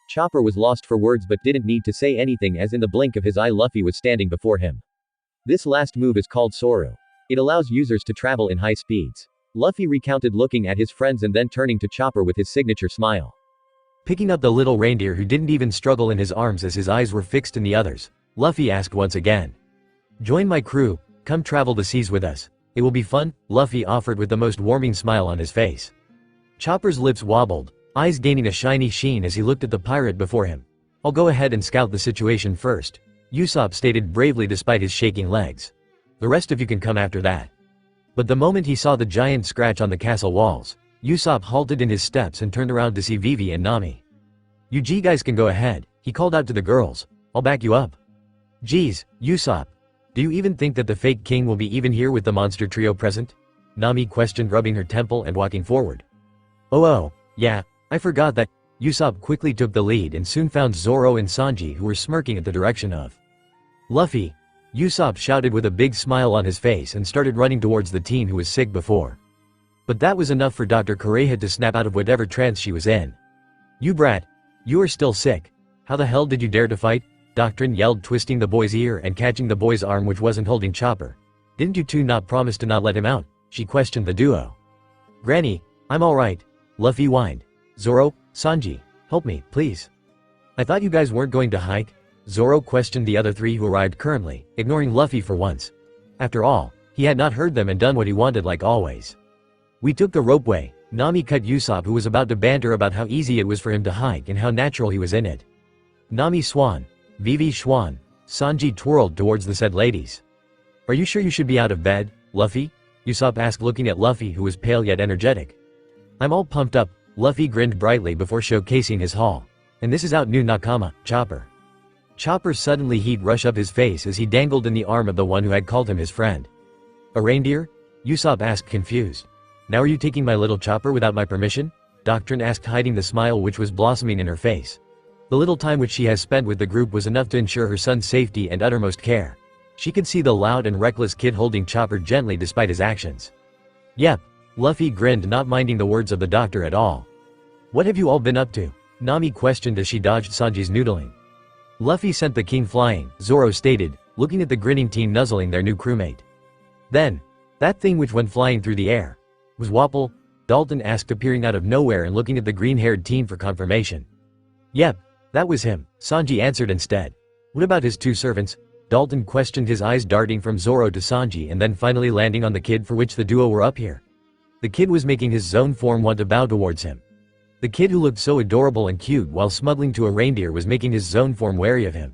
Chopper was lost for words but didn't need to say anything as in the blink of his eye Luffy was standing before him. This last move is called Soru. It allows users to travel in high speeds. Luffy recounted, looking at his friends and then turning to Chopper with his signature smile. Picking up the little reindeer who didn't even struggle in his arms as his eyes were fixed in the others, Luffy asked once again. "Join my crew, come travel the seas with us. It will be fun," Luffy offered with the most warming smile on his face. Chopper's lips wobbled, eyes gaining a shiny sheen as he looked at the pirate before him. "I'll go ahead and scout the situation first," Usopp stated bravely despite his shaking legs. "The rest of you can come after that." But the moment he saw the giant scratch on the castle walls, Usopp halted in his steps and turned around to see Vivi and Nami. "You G guys can go ahead," he called out to the girls. "I'll back you up." "Geez, Usopp. Do you even think that the fake king will be even here with the monster trio present?" Nami questioned, rubbing her temple and walking forward. Oh, yeah, I forgot that." Usopp quickly took the lead and soon found Zoro and Sanji, who were smirking at the direction of Luffy. Usopp shouted with a big smile on his face and started running towards the teen who was sick before. But that was enough for Dr. Kurei to snap out of whatever trance she was in. "You brat. You are still sick. How the hell did you dare to fight?" Doctrine yelled, twisting the boy's ear and catching the boy's arm which wasn't holding Chopper. "Didn't you two not promise to not let him out?" she questioned the duo. "Granny, I'm alright," Luffy whined. "Zoro, Sanji, help me, please." "I thought you guys weren't going to hike?" Zoro questioned the other three who arrived currently, ignoring Luffy for once. After all, he had not heard them and done what he wanted like always. "We took the ropeway," Nami cut Usopp, who was about to banter about how easy it was for him to hike and how natural he was in it. Nami swan, Vivi schwan, Sanji twirled towards the said ladies. "Are you sure you should be out of bed, Luffy?" Usopp asked, looking at Luffy, who was pale yet energetic. "I'm all pumped up," Luffy grinned brightly before showcasing his haul. "And this is out new Nakama, Chopper." Chopper suddenly heat rush up his face as he dangled in the arm of the one who had called him his friend. "A reindeer?" Usopp asked, confused. "Now are you taking my little Chopper without my permission?" Doctrine asked, hiding the smile which was blossoming in her face. The little time which she has spent with the group was enough to ensure her son's safety and uttermost care. She could see the loud and reckless kid holding Chopper gently despite his actions. "Yep," Luffy grinned, not minding the words of the doctor at all. "What have you all been up to?" Nami questioned as she dodged Sanji's noodling. "Luffy sent the king flying," Zoro stated, looking at the grinning teen nuzzling their new crewmate. "Then, that thing which went flying through the air was Wapol?" Dalton asked, appearing out of nowhere and looking at the green-haired teen for confirmation. "Yep, that was him," Sanji answered instead. "What about his two servants?" Dalton questioned, his eyes darting from Zoro to Sanji and then finally landing on the kid for which the duo were up here. The kid was making his zone form want to bow towards him. The kid who looked so adorable and cute while smuggling to a reindeer was making his zone form wary of him.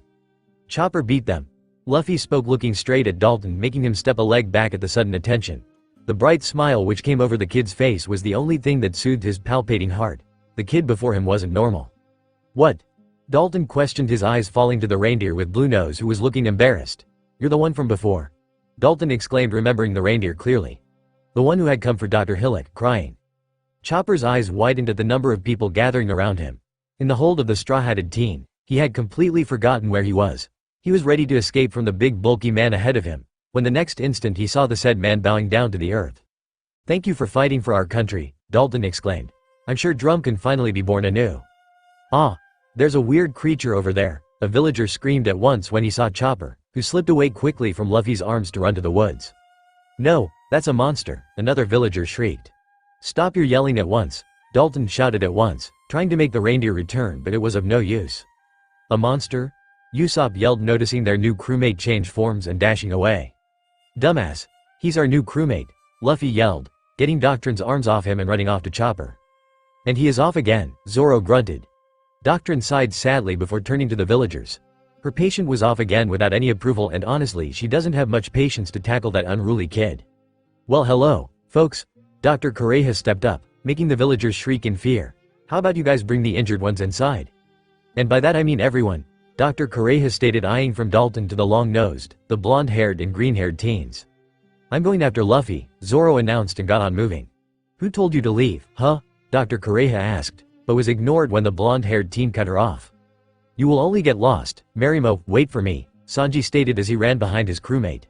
"Chopper beat them," Luffy spoke, looking straight at Dalton, making him step a leg back at the sudden attention. The bright smile which came over the kid's face was the only thing that soothed his palpitating heart. The kid before him wasn't normal. "What?" Dalton questioned, his eyes falling to the reindeer with blue nose who was looking embarrassed. "You're the one from before," Dalton exclaimed, remembering the reindeer clearly. The one who had come for Dr. Hillock, crying. Chopper's eyes widened at the number of people gathering around him. In the hold of the straw-hatted teen, he had completely forgotten where he was. He was ready to escape from the big bulky man ahead of him, when the next instant he saw the said man bowing down to the earth. "Thank you for fighting for our country," Dalton exclaimed. "I'm sure Drum can finally be born anew." "Ah, there's a weird creature over there," a villager screamed at once when he saw Chopper, who slipped away quickly from Luffy's arms to run to the woods. "No, that's a monster," another villager shrieked. "Stop your yelling at once," Dalton shouted at once, trying to make the reindeer return, but it was of no use. "A monster?" Usopp yelled, noticing their new crewmate change forms and dashing away. "Dumbass, he's our new crewmate," Luffy yelled, getting Doctrine's arms off him and running off to Chopper. "And he is off again," Zoro grunted. Doctrine sighed sadly before turning to the villagers. Her patient was off again without any approval, and honestly she doesn't have much patience to tackle that unruly kid. "Well, hello, folks," Dr. Kurei has stepped up, making the villagers shriek in fear. "How about you guys bring the injured ones inside? And by that I mean everyone," Dr. Kurei has stated, eyeing from Dalton to the long-nosed, the blonde-haired and green-haired teens. "I'm going after Luffy," Zoro announced and got on moving. "Who told you to leave, huh?" Dr. Kurei asked, but was ignored when the blonde-haired teen cut her off. "You will only get lost, Marimo, wait for me," Sanji stated as he ran behind his crewmate.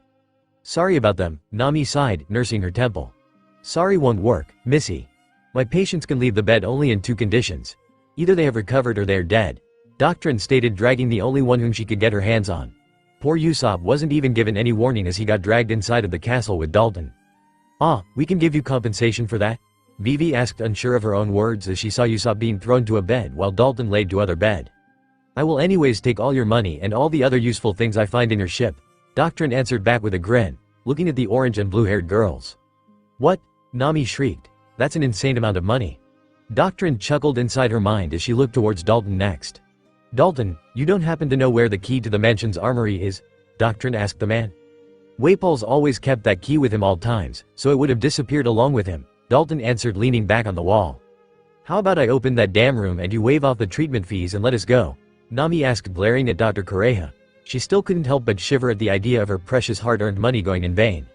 "Sorry about them," Nami sighed, nursing her temple. "Sorry won't work, Missy. My patients can leave the bed only in two conditions. Either they have recovered or they are dead," Doctrine stated, dragging the only one whom she could get her hands on. Poor Usopp wasn't even given any warning as he got dragged inside of the castle with Dalton. "Ah, we can give you compensation for that?" Vivi asked, unsure of her own words as she saw Usopp being thrown to a bed while Dalton laid to other bed. "I will anyways take all your money and all the other useful things I find in your ship," Doctrine answered back with a grin, looking at the orange and blue-haired girls. "What?" Nami shrieked. "That's an insane amount of money." Doctrine chuckled inside her mind as she looked towards Dalton next. "Dalton, you don't happen to know where the key to the mansion's armory is?" Doctrine asked the man. "Wapol's always kept that key with him all times, so it would have disappeared along with him," Dalton answered, leaning back on the wall. "How about I open that damn room and you waive off the treatment fees and let us go?" Nami asked, glaring at Dr. Kurei. She still couldn't help but shiver at the idea of her precious hard-earned money going in vain.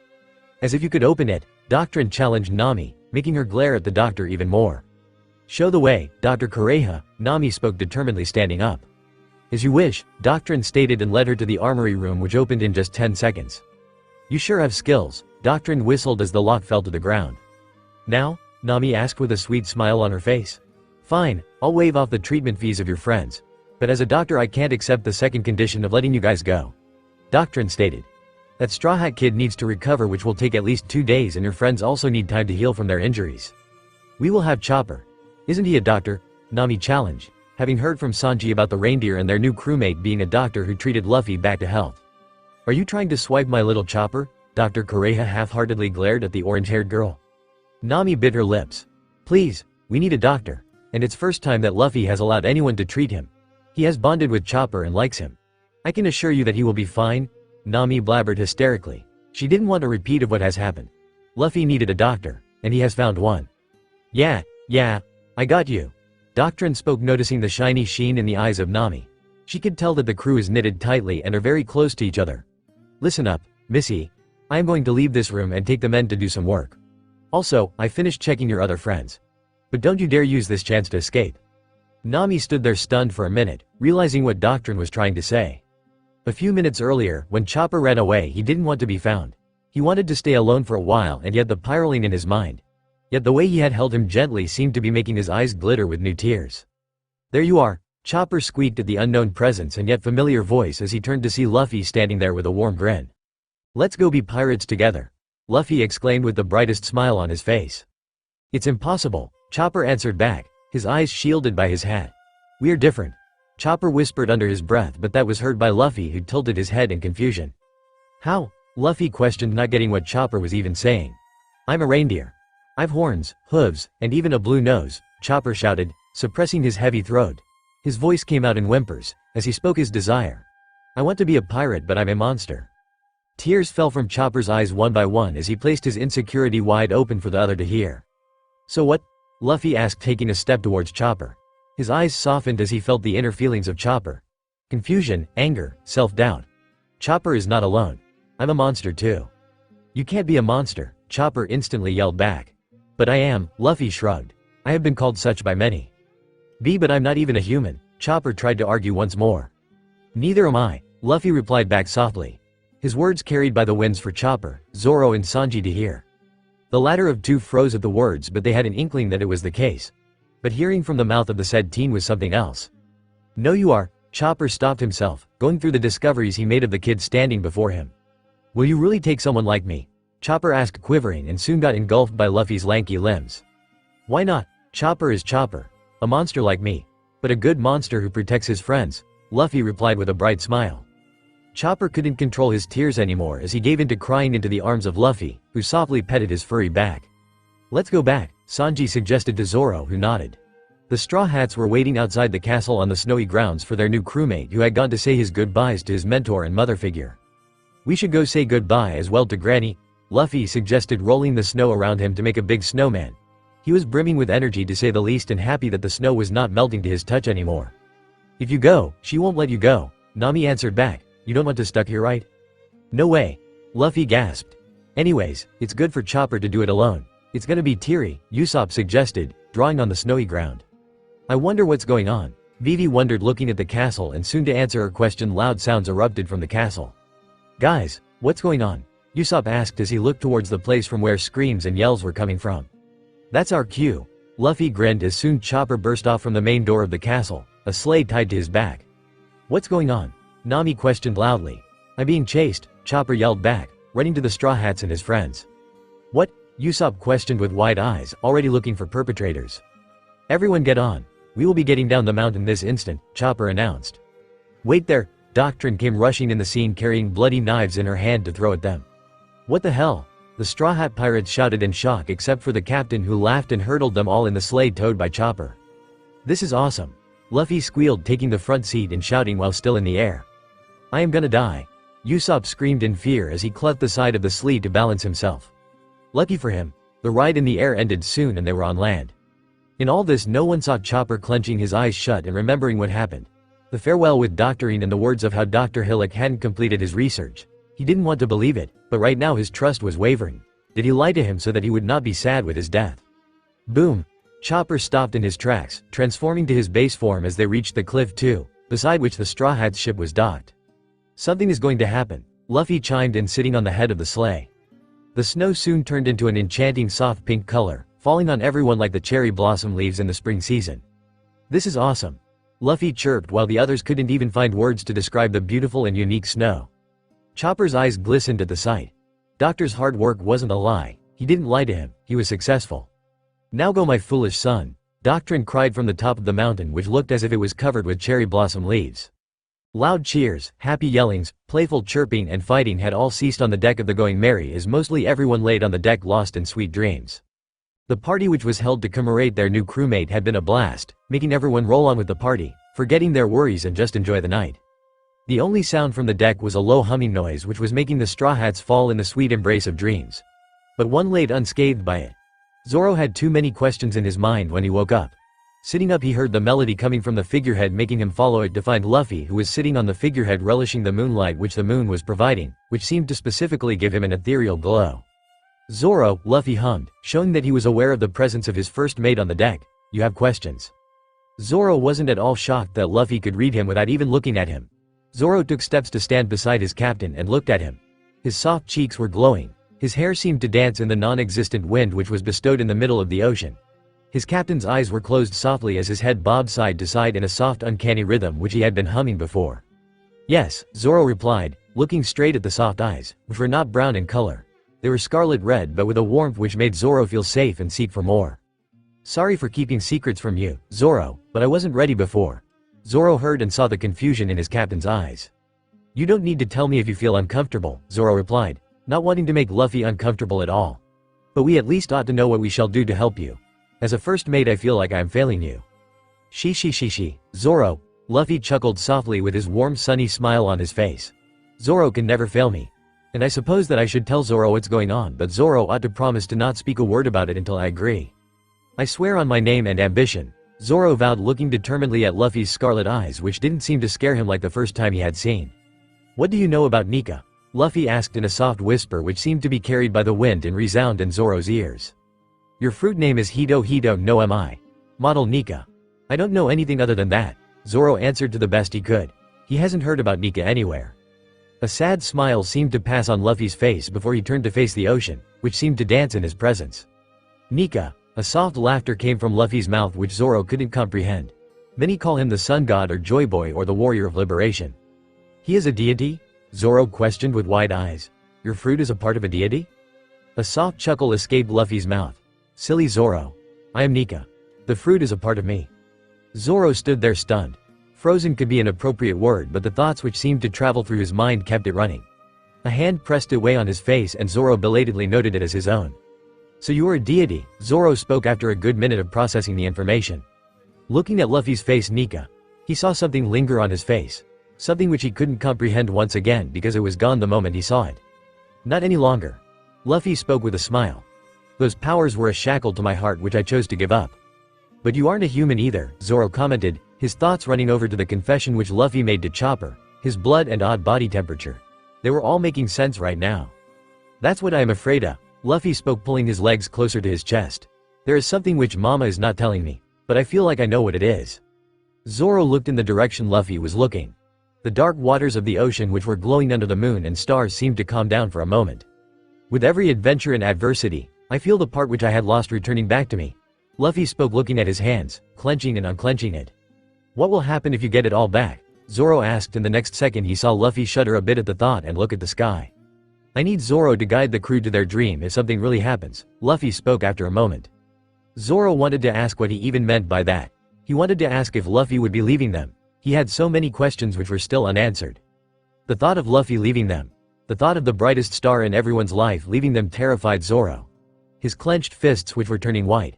"As if you could open it," Doctrine challenged Nami, making her glare at the doctor even more. "Show the way, Dr. Kurei," Nami spoke determinedly, standing up. "As you wish," Doctrine stated and led her to the armory room, which opened in just 10 seconds. "You sure have skills," Doctrine whistled as the lock fell to the ground. "Now?" Nami asked with a sweet smile on her face. "Fine, I'll waive off the treatment fees of your friends. But as a doctor I can't accept the second condition of letting you guys go," Doctrine stated. "That Straw Hat Kid needs to recover, which will take at least 2 days, and your friends also need time to heal from their injuries. We will have Chopper. Isn't he a doctor?" Nami challenged, having heard from Sanji about the reindeer and their new crewmate being a doctor who treated Luffy back to health. "Are you trying to swipe my little Chopper?" Dr. Kurei half-heartedly glared at the orange-haired girl. Nami bit her lips. "Please, we need a doctor, and it's first time that Luffy has allowed anyone to treat him. He has bonded with Chopper and likes him. I can assure you that he will be fine," Nami blabbered hysterically. She didn't want a repeat of what has happened. Luffy needed a doctor, and he has found one. Yeah, I got you," Doctrine spoke, noticing the shiny sheen in the eyes of Nami. She could tell that the crew is knitted tightly and are very close to each other. "Listen up, Missy. I am going to leave this room and take the men to do some work. Also, I finished checking your other friends. But don't you dare use this chance to escape." Nami stood there stunned for a minute, realizing what Doctrine was trying to say. A few minutes earlier, when Chopper ran away, he didn't want to be found. He wanted to stay alone for a while, and he had the pyroline in his mind. Yet the way he had held him gently seemed to be making his eyes glitter with new tears. "There you are," Chopper squeaked at the unknown presence and yet familiar voice as he turned to see Luffy standing there with a warm grin. "Let's go be pirates together," Luffy exclaimed with the brightest smile on his face. "It's impossible," Chopper answered back, his eyes shielded by his hat. "We're different," Chopper whispered under his breath, but that was heard by Luffy, who tilted his head in confusion. "How?" Luffy questioned, not getting what Chopper was even saying. "I'm a reindeer. I've horns, hooves, and even a blue nose," Chopper shouted, suppressing his heavy throat. His voice came out in whimpers, as he spoke his desire. "I want to be a pirate, but I'm a monster." Tears fell from Chopper's eyes one by one as he placed his insecurity wide open for the other to hear. "So what?" Luffy asked, taking a step towards Chopper. His eyes softened as he felt the inner feelings of Chopper. Confusion, anger, self-doubt. Chopper is not alone. "I'm a monster too." "You can't be a monster," Chopper instantly yelled back. "But I am," Luffy shrugged. "I have been called such by many." But I'm not even a human," Chopper tried to argue once more. "Neither am I," Luffy replied back softly. His words carried by the winds for Chopper, Zoro and Sanji to hear. The latter of two froze at the words, but they had an inkling that it was the case. But hearing from the mouth of the said teen was something else. "No you are," Chopper stopped himself, going through the discoveries he made of the kid standing before him. "Will you really take someone like me?" Chopper asked, quivering, and soon got engulfed by Luffy's lanky limbs. "Why not? Chopper is Chopper. A monster like me. But a good monster who protects his friends," Luffy replied with a bright smile. Chopper couldn't control his tears anymore as he gave in to crying into the arms of Luffy, who softly petted his furry back. "Let's go back," Sanji suggested to Zoro, who nodded. The Straw Hats were waiting outside the castle on the snowy grounds for their new crewmate, who had gone to say his goodbyes to his mentor and mother figure. "We should go say goodbye as well to Granny," Luffy suggested, rolling the snow around him to make a big snowman. He was brimming with energy to say the least, and happy that the snow was not melting to his touch anymore. "If you go, she won't let you go," Nami answered back. "You don't want to stuck here, right?" "No way," Luffy gasped. "Anyways, it's good for Chopper to do it alone. It's gonna be teary," Usopp suggested, drawing on the snowy ground. "I wonder what's going on," Vivi wondered, looking at the castle, and soon to answer her question loud sounds erupted from the castle. "Guys, what's going on?" Usopp asked as he looked towards the place from where screams and yells were coming from. "That's our cue," Luffy grinned as soon Chopper burst off from the main door of the castle, a sleigh tied to his back. "What's going on?" Nami questioned loudly. "I'm being chased," Chopper yelled back, running to the Straw Hats and his friends. "What?" Usopp questioned with wide eyes, already looking for perpetrators. Everyone get on. We will be getting down the mountain this instant, Chopper announced. Wait there, Doctrine came rushing in the scene carrying bloody knives in her hand to throw at them. What the hell? The Straw Hat Pirates shouted in shock except for the captain who laughed and hurdled them all in the sleigh towed by Chopper. This is awesome. Luffy squealed taking the front seat and shouting while still in the air. I am gonna die. Usopp screamed in fear as he cleft the side of the sleigh to balance himself. Lucky for him, the ride in the air ended soon and they were on land. In all this no one saw Chopper clenching his eyes shut and remembering what happened. The farewell with Doctorine and the words of how Dr. Hillock hadn't completed his research. He didn't want to believe it, but right now his trust was wavering. Did he lie to him so that he would not be sad with his death? Boom! Chopper stopped in his tracks, transforming to his base form as they reached the cliff too, beside which the Straw Hat's ship was docked. Something is going to happen, Luffy chimed in sitting on the head of the sleigh. The snow soon turned into an enchanting soft pink color, falling on everyone like the cherry blossom leaves in the spring season. This is awesome. Luffy chirped while the others couldn't even find words to describe the beautiful and unique snow. Chopper's eyes glistened at the sight. Doctor's hard work wasn't a lie, he didn't lie to him, he was successful. Now go my foolish son, Doctrine cried from the top of the mountain which looked as if it was covered with cherry blossom leaves. Loud cheers, happy yellings, playful chirping and fighting had all ceased on the deck of the Going Merry as mostly everyone laid on the deck lost in sweet dreams. The party which was held to commemorate their new crewmate had been a blast, making everyone roll on with the party, forgetting their worries and just enjoy the night. The only sound from the deck was a low humming noise which was making the Straw Hats fall in the sweet embrace of dreams. But one laid unscathed by it. Zoro had too many questions in his mind when he woke up. Sitting up he heard the melody coming from the figurehead making him follow it to find Luffy who was sitting on the figurehead relishing the moonlight which the moon was providing, which seemed to specifically give him an ethereal glow. Zoro, Luffy hummed, showing that he was aware of the presence of his first mate on the deck. You have questions? Zoro wasn't at all shocked that Luffy could read him without even looking at him. Zoro took steps to stand beside his captain and looked at him. His soft cheeks were glowing. His hair seemed to dance in the non-existent wind which was bestowed in the middle of the ocean. His captain's eyes were closed softly as his head bobbed side to side in a soft uncanny rhythm which he had been humming before. Yes, Zoro replied, looking straight at the soft eyes, which were not brown in color. They were scarlet red but with a warmth which made Zoro feel safe and seek for more. Sorry for keeping secrets from you, Zoro, but I wasn't ready before. Zoro heard and saw the confusion in his captain's eyes. You don't need to tell me if you feel uncomfortable, Zoro replied, not wanting to make Luffy uncomfortable at all. But we at least ought to know what we shall do to help you. As a first mate I feel like I am failing you. She, Zoro, Luffy chuckled softly with his warm sunny smile on his face. Zoro can never fail me. And I suppose that I should tell Zoro what's going on but Zoro ought to promise to not speak a word about it until I agree. I swear on my name and ambition, Zoro vowed looking determinedly at Luffy's scarlet eyes which didn't seem to scare him like the first time he had seen. What do you know about Nika? Luffy asked in a soft whisper which seemed to be carried by the wind and resound in Zoro's ears. Your fruit name is Hito no Mi. Model Nika. I don't know anything other than that, Zoro answered to the best he could. He hasn't heard about Nika anywhere. A sad smile seemed to pass on Luffy's face before he turned to face the ocean, which seemed to dance in his presence. Nika. A soft laughter came from Luffy's mouth which Zoro couldn't comprehend. Many call him the sun god or Joyboy or the warrior of liberation. He is a deity? Zoro questioned with wide eyes. Your fruit is a part of a deity? A soft chuckle escaped Luffy's mouth. Silly Zoro. I am Nika. The fruit is a part of me. Zoro stood there stunned. Frozen could be an appropriate word but the thoughts which seemed to travel through his mind kept it running. A hand pressed away on his face and Zoro belatedly noted it as his own. So you are a deity, Zoro spoke after a good minute of processing the information. Looking at Luffy's face Nika, he saw something linger on his face. Something which he couldn't comprehend once again because it was gone the moment he saw it. Not any longer. Luffy spoke with a smile. Those powers were a shackle to my heart which I chose to give up. But you aren't a human either, Zoro commented, his thoughts running over to the confession which Luffy made to Chopper, his blood and odd body temperature. They were all making sense right now. That's what I am afraid of, Luffy spoke pulling his legs closer to his chest. There is something which Mama is not telling me, but I feel like I know what it is. Zoro looked in the direction Luffy was looking. The dark waters of the ocean which were glowing under the moon and stars seemed to calm down for a moment. With every adventure and adversity, I feel the part which I had lost returning back to me. Luffy spoke looking at his hands, clenching and unclenching it. What will happen if you get it all back? Zoro asked and the next second he saw Luffy shudder a bit at the thought and look at the sky. I need Zoro to guide the crew to their dream if something really happens, Luffy spoke after a moment. Zoro wanted to ask what he even meant by that. He wanted to ask if Luffy would be leaving them. He had so many questions which were still unanswered. The thought of Luffy leaving them, the thought of the brightest star in everyone's life leaving them terrified Zoro. His clenched fists which were turning white.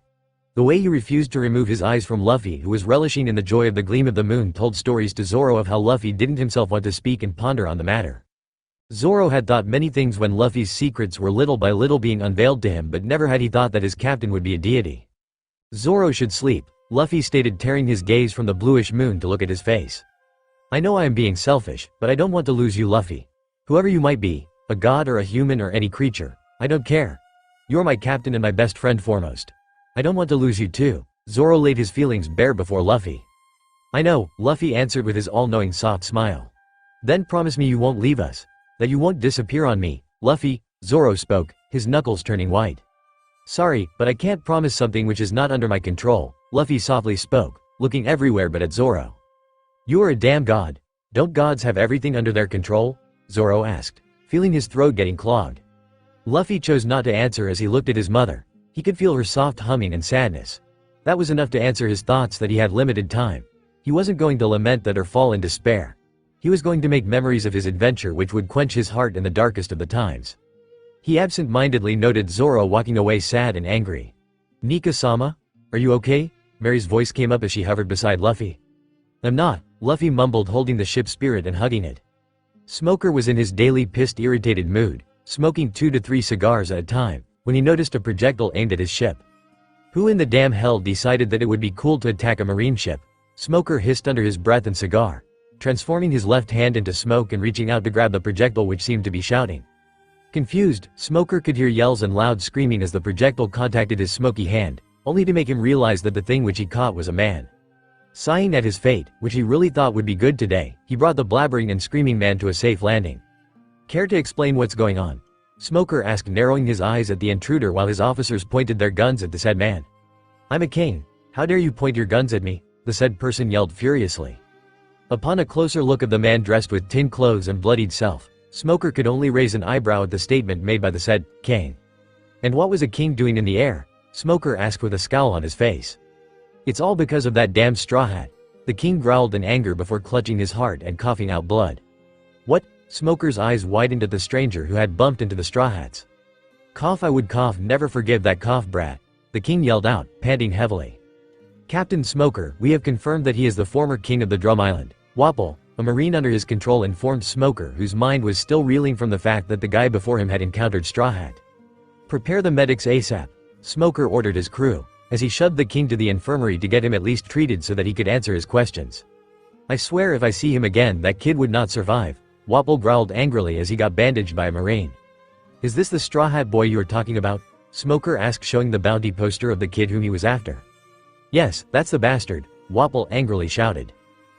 The way he refused to remove his eyes from Luffy, who was relishing in the joy of the gleam of the moon, told stories to Zoro of how Luffy didn't himself want to speak and ponder on the matter. Zoro had thought many things when Luffy's secrets were little by little being unveiled to him, but never had he thought that his captain would be a deity. Zoro should sleep, Luffy stated, tearing his gaze from the bluish moon to look at his face. I know I am being selfish, but I don't want to lose you, Luffy. Whoever you might be, a god or a human or any creature, I don't care. You're my captain and my best friend foremost. I don't want to lose you too. Zoro laid his feelings bare before Luffy. I know, Luffy answered with his all-knowing soft smile. Then promise me you won't leave us. That you won't disappear on me, Luffy, Zoro spoke, his knuckles turning white. Sorry, but I can't promise something which is not under my control, Luffy softly spoke, looking everywhere but at Zoro. You are a damn god. Don't gods have everything under their control? Zoro asked, feeling his throat getting clogged. Luffy chose not to answer as he looked at his mother. He could feel her soft humming and sadness. That was enough to answer his thoughts that he had limited time. He wasn't going to lament that or fall in despair. He was going to make memories of his adventure which would quench his heart in the darkest of the times. He absent-mindedly noted Zoro walking away sad and angry. Nika-sama? Are you okay? Mary's voice came up as she hovered beside Luffy. I'm not, Luffy mumbled, holding the ship's spirit and hugging it. Smoker was in his daily pissed, irritated mood, smoking 2 to 3 cigars at a time, when he noticed a projectile aimed at his ship. Who in the damn hell decided that it would be cool to attack a marine ship? Smoker hissed under his breath and cigar, transforming his left hand into smoke and reaching out to grab the projectile which seemed to be shouting. Confused, Smoker could hear yells and loud screaming as the projectile contacted his smoky hand, only to make him realize that the thing which he caught was a man. Sighing at his fate, which he really thought would be good today, he brought the blabbering and screaming man to a safe landing. Care to explain what's going on? Smoker asked, narrowing his eyes at the intruder while his officers pointed their guns at the said man. I'm a king. How dare you point your guns at me? The said person yelled furiously. Upon a closer look of the man dressed with tin clothes and bloodied self, Smoker could only raise an eyebrow at the statement made by the said king. And what was a king doing in the air? Smoker asked with a scowl on his face. It's all because of that damn straw hat. The king growled in anger before clutching his heart and coughing out blood. What? Smoker's eyes widened at the stranger who had bumped into the straw hats. Cough, I would cough, never forgive that cough, brat. The king yelled out, panting heavily. Captain Smoker, we have confirmed that he is the former king of the Drum Island. Wapol, a marine under his control, informed Smoker, whose mind was still reeling from the fact that the guy before him had encountered Straw Hat. Prepare the medics ASAP, Smoker ordered his crew, as he shoved the king to the infirmary to get him at least treated so that he could answer his questions. I swear if I see him again, that kid would not survive, Wapol growled angrily as he got bandaged by a marine. Is this the Straw Hat boy you are talking about? Smoker asked, showing the bounty poster of the kid whom he was after. Yes, that's the bastard, Wapol angrily shouted.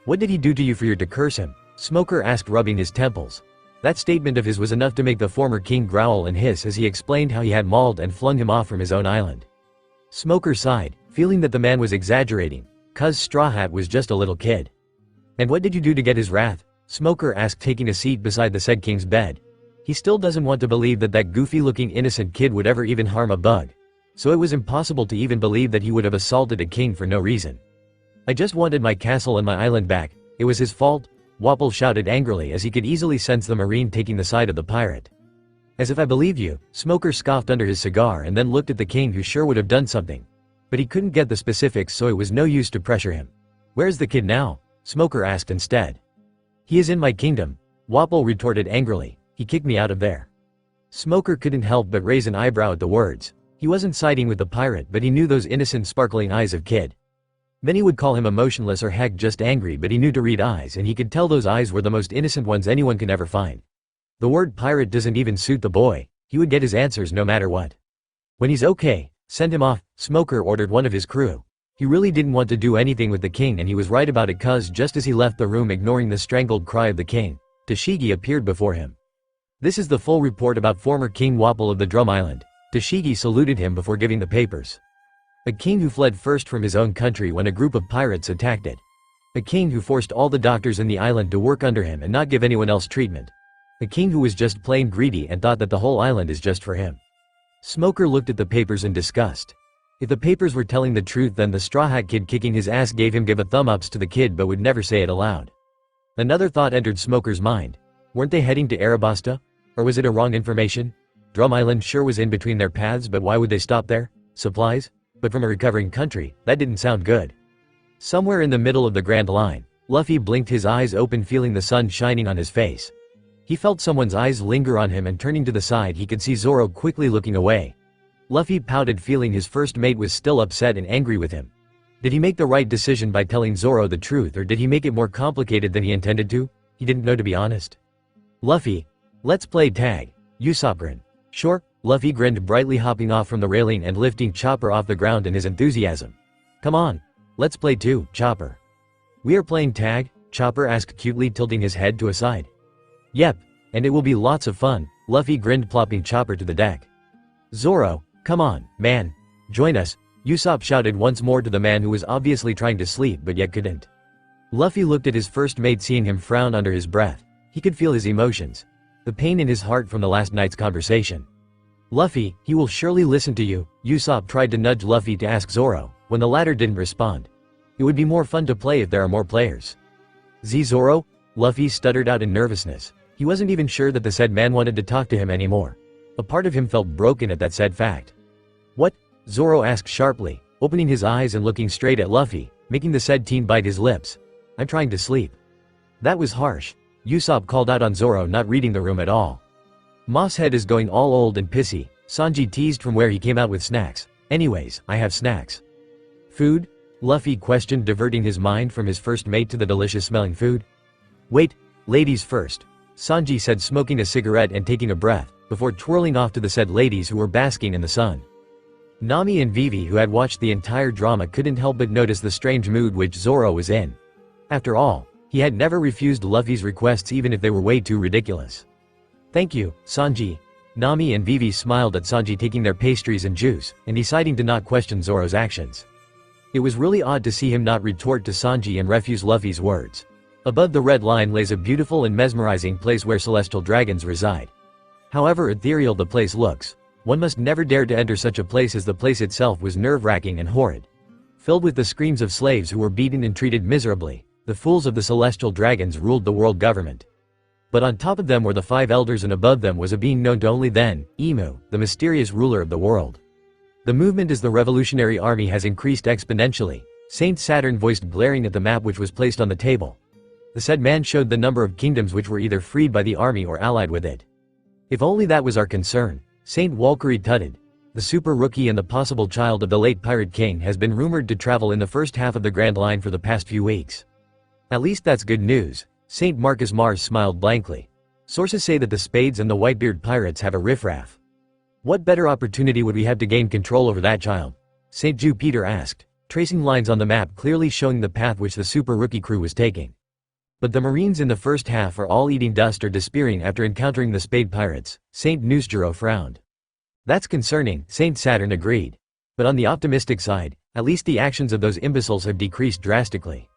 What did he do to you for you to curse him? Smoker asked, rubbing his temples. That statement of his was enough to make the former king growl and hiss as he explained how he had mauled and flung him off from his own island. Smoker sighed, feeling that the man was exaggerating, cuz Straw Hat was just a little kid. And what did you do to get his wrath? Smoker asked, taking a seat beside the said king's bed. He still doesn't want to believe that that goofy-looking innocent kid would ever even harm a bug. So it was impossible to even believe that he would have assaulted a king for no reason. I just wanted my castle and my island back. It was his fault? Wapol shouted angrily as he could easily sense the marine taking the side of the pirate. As if I believe you, Smoker scoffed under his cigar and then looked at the king, who sure would have done something. But he couldn't get the specifics, so it was no use to pressure him. Where's the kid now? Smoker asked instead. He is in my kingdom, Wapol retorted angrily. He kicked me out of there. Smoker couldn't help but raise an eyebrow at the words. He wasn't siding with the pirate, but he knew those innocent sparkling eyes of kid. Many would call him emotionless or heck just angry, but he knew to read eyes, and he could tell those eyes were the most innocent ones anyone could ever find. The word pirate doesn't even suit the boy. He would get his answers no matter what. When he's okay, send him off, Smoker ordered one of his crew. He really didn't want to do anything with the king, and he was right about it, cuz just as he left the room, ignoring the strangled cry of the king, Tashigi appeared before him. This is the full report about former King Wapol of the Drum Island. Tashigi saluted him before giving the papers. A king who fled first from his own country when a group of pirates attacked it. A king who forced all the doctors in the island to work under him and not give anyone else treatment. A king who was just plain greedy and thought that the whole island is just for him. Smoker looked at the papers in disgust. If the papers were telling the truth, then the Straw Hat Kid kicking his ass gave a thumb ups to the kid but would never say it aloud. Another thought entered Smoker's mind. Weren't they heading to Arabasta? Or was it a wrong information? Drum Island sure was in between their paths, but why would they stop there? Supplies? But from a recovering country, that didn't sound good. Somewhere in the middle of the Grand Line, Luffy blinked his eyes open, feeling the sun shining on his face. He felt someone's eyes linger on him, and turning to the side he could see Zoro quickly looking away. Luffy pouted, feeling his first mate was still upset and angry with him. Did he make the right decision by telling Zoro the truth, or did he make it more complicated than he intended to? He didn't know, to be honest. Luffy, let's play tag. Usopp grinned. Sure, Luffy grinned brightly, hopping off from the railing and lifting Chopper off the ground in his enthusiasm. Come on. Let's play too, Chopper. We are playing tag? Chopper asked cutely, tilting his head to a side. Yep, and it will be lots of fun, Luffy grinned, plopping Chopper to the deck. Zoro, come on, man. Join us, Usopp shouted once more to the man who was obviously trying to sleep but yet couldn't. Luffy looked at his first mate, seeing him frown under his breath. He could feel his emotions. The pain in his heart from the last night's conversation. Luffy, he will surely listen to you, Usopp tried to nudge Luffy to ask Zoro, when the latter didn't respond. It would be more fun to play if there are more players. Zoro? Luffy stuttered out in nervousness. He wasn't even sure that the said man wanted to talk to him anymore. A part of him felt broken at that said fact. What? Zoro asked sharply, opening his eyes and looking straight at Luffy, making the said teen bite his lips. I'm trying to sleep. That was harsh. Usopp called out on Zoro, not reading the room at all. Moss Head is going all old and pissy, Sanji teased from where he came out with snacks. Anyways, I have snacks. Food? Luffy questioned, diverting his mind from his first mate to the delicious smelling food. Wait, ladies first, Sanji said, smoking a cigarette and taking a breath, before twirling off to the said ladies who were basking in the sun. Nami and Vivi, who had watched the entire drama, couldn't help but notice the strange mood which Zoro was in. After all, he had never refused Luffy's requests, even if they were way too ridiculous. Thank you, Sanji. Nami and Vivi smiled at Sanji taking their pastries and juice, and deciding to not question Zoro's actions. It was really odd to see him not retort to Sanji and refuse Luffy's words. Above the red line lays a beautiful and mesmerizing place where celestial dragons reside. However ethereal the place looks, one must never dare to enter such a place, as the place itself was nerve-wracking and horrid. Filled with the screams of slaves who were beaten and treated miserably, the fools of the celestial dragons ruled the world government. But on top of them were the 5 elders, and above them was a being known to only then, Emu, the mysterious ruler of the world. The movement as the revolutionary army has increased exponentially, Saint Saturn voiced, glaring at the map which was placed on the table. The said man showed the number of kingdoms which were either freed by the army or allied with it. If only that was our concern, Saint Walkyrie tutted. The super rookie and the possible child of the late Pirate King has been rumored to travel in the first half of the Grand Line for the past few weeks. At least that's good news, Saint Marcus Mars smiled blankly. Sources say that the Spades and the Whitebeard pirates have a riffraff. What better opportunity would we have to gain control over that child? Saint Jupiter asked, tracing lines on the map clearly showing the path which the super rookie crew was taking. But the Marines in the first half are all eating dust or despairing after encountering the Spade pirates, Saint Nusjuro frowned. That's concerning, Saint Saturn agreed. But on the optimistic side, at least the actions of those imbeciles have decreased drastically.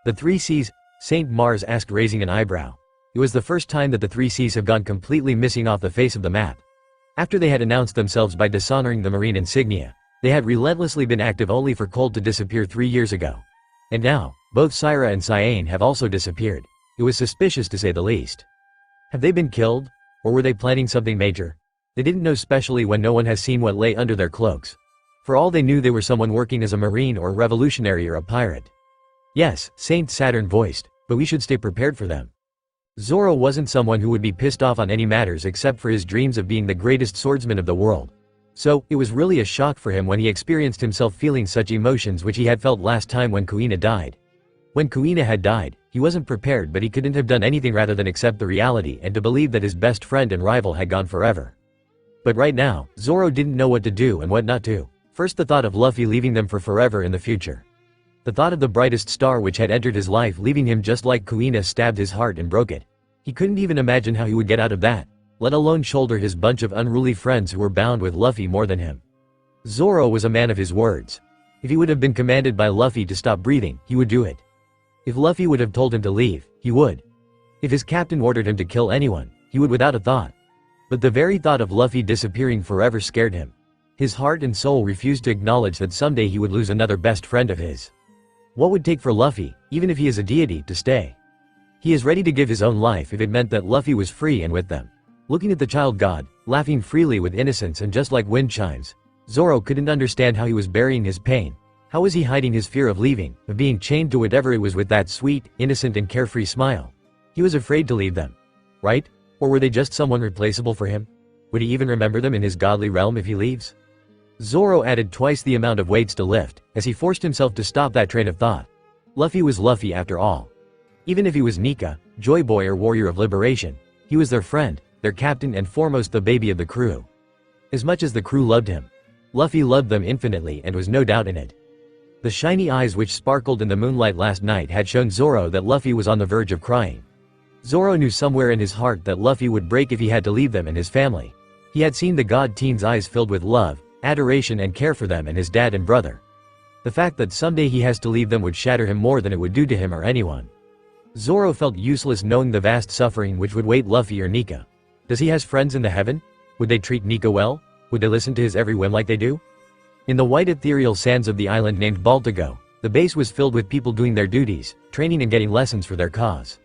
The 3 Cs? Saint Mars asked, raising an eyebrow. It was the first time that the 3 Cs have gone completely missing off the face of the map. After they had announced themselves by dishonoring the Marine insignia, they had relentlessly been active only for Cold to disappear 3 years ago. And now, both Syra and Cyane have also disappeared. It was suspicious, to say the least. Have they been killed? Or were they planning something major? They didn't know, especially when no one has seen what lay under their cloaks. For all they knew, they were someone working as a Marine or a revolutionary or a pirate. Yes, Saint Saturn voiced, but we should stay prepared for them. Zoro wasn't someone who would be pissed off on any matters except for his dreams of being the greatest swordsman of the world. So, it was really a shock for him when he experienced himself feeling such emotions which he had felt last time when Kuina died. When Kuina had died, he wasn't prepared, but he couldn't have done anything rather than accept the reality and to believe that his best friend and rival had gone forever. But right now, Zoro didn't know what to do and what not to. First, the thought of Luffy leaving them for forever in the future. The thought of the brightest star which had entered his life leaving him just like Kuina stabbed his heart and broke it. He couldn't even imagine how he would get out of that, let alone shoulder his bunch of unruly friends who were bound with Luffy more than him. Zoro was a man of his words. If he would have been commanded by Luffy to stop breathing, he would do it. If Luffy would have told him to leave, he would. If his captain ordered him to kill anyone, he would without a thought. But the very thought of Luffy disappearing forever scared him. His heart and soul refused to acknowledge that someday he would lose another best friend of his. What would take for Luffy, even if he is a deity, to stay? He is ready to give his own life if it meant that Luffy was free and with them. Looking at the child god, laughing freely with innocence and just like wind chimes, Zoro couldn't understand how he was burying his pain. How was he hiding his fear of leaving, of being chained to whatever it was with that sweet, innocent and carefree smile? He was afraid to leave them. Right? Or were they just someone replaceable for him? Would he even remember them in his godly realm if he leaves? Zoro added twice the amount of weights to lift, as he forced himself to stop that train of thought. Luffy was Luffy after all. Even if he was Nika, Joyboy or Warrior of Liberation, he was their friend, their captain and foremost the baby of the crew. As much as the crew loved him, Luffy loved them infinitely and was no doubt in it. The shiny eyes which sparkled in the moonlight last night had shown Zoro that Luffy was on the verge of crying. Zoro knew somewhere in his heart that Luffy would break if he had to leave them and his family. He had seen the god teen's eyes filled with love, adoration and care for them and his dad and brother. The fact that someday he has to leave them would shatter him more than it would do to him or anyone. Zoro felt useless knowing the vast suffering which would wait Luffy or Nika. Does he has friends in the heaven? Would they treat Nika well? Would they listen to his every whim like they do? In the white ethereal sands of the island named Baltigo, the base was filled with people doing their duties, training and getting lessons for their cause.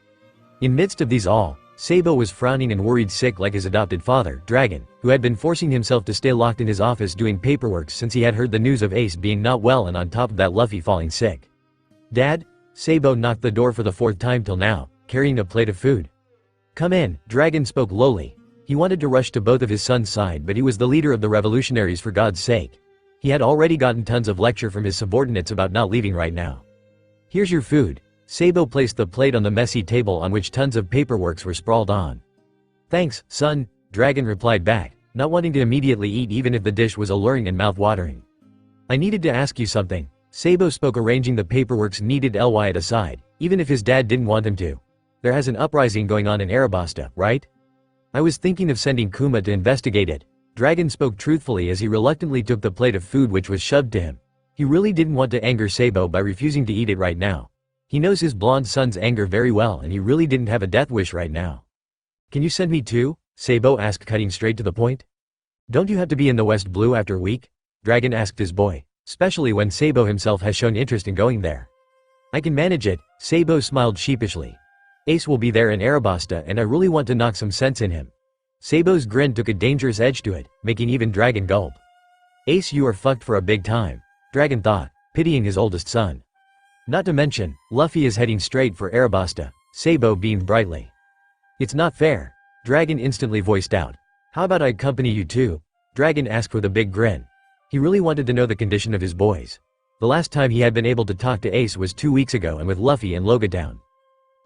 In midst of these all, Sabo was frowning and worried sick like his adopted father, Dragon, who had been forcing himself to stay locked in his office doing paperwork since he had heard the news of Ace being not well and on top of that Luffy falling sick. Dad? Sabo knocked the door for the 4th time till now, carrying a plate of food. Come in, Dragon spoke lowly. He wanted to rush to both of his son's side but he was the leader of the revolutionaries for God's sake. He had already gotten tons of lecture from his subordinates about not leaving right now. Here's your food. Sabo placed the plate on the messy table on which tons of paperworks were sprawled on. Thanks, son, Dragon replied back, not wanting to immediately eat even if the dish was alluring and mouth-watering. I needed to ask you something. Sabo spoke arranging the paperworks needed ly at a side, even if his dad didn't want him to. There has an uprising going on in Arabasta, right? I was thinking of sending Kuma to investigate it. Dragon spoke truthfully as he reluctantly took the plate of food which was shoved to him. He really didn't want to anger Sabo by refusing to eat it right now. He knows his blonde son's anger very well and he really didn't have a death wish right now. Can you send me too? Sabo asked, cutting straight to the point. Don't you have to be in the West Blue after a week? Dragon asked his boy, especially when Sabo himself has shown interest in going there. I can manage it, Sabo smiled sheepishly. Ace will be there in Arabasta and I really want to knock some sense in him. Sabo's grin took a dangerous edge to it, making even Dragon gulp. Ace, you are fucked for a big time, Dragon thought, pitying his oldest son. Not to mention, Luffy is heading straight for Arabasta, Sabo beamed brightly. It's not fair, Dragon instantly voiced out. How about I accompany you too? Dragon asked with a big grin. He really wanted to know the condition of his boys. The last time he had been able to talk to Ace was 2 weeks ago and with Luffy in Logia Town.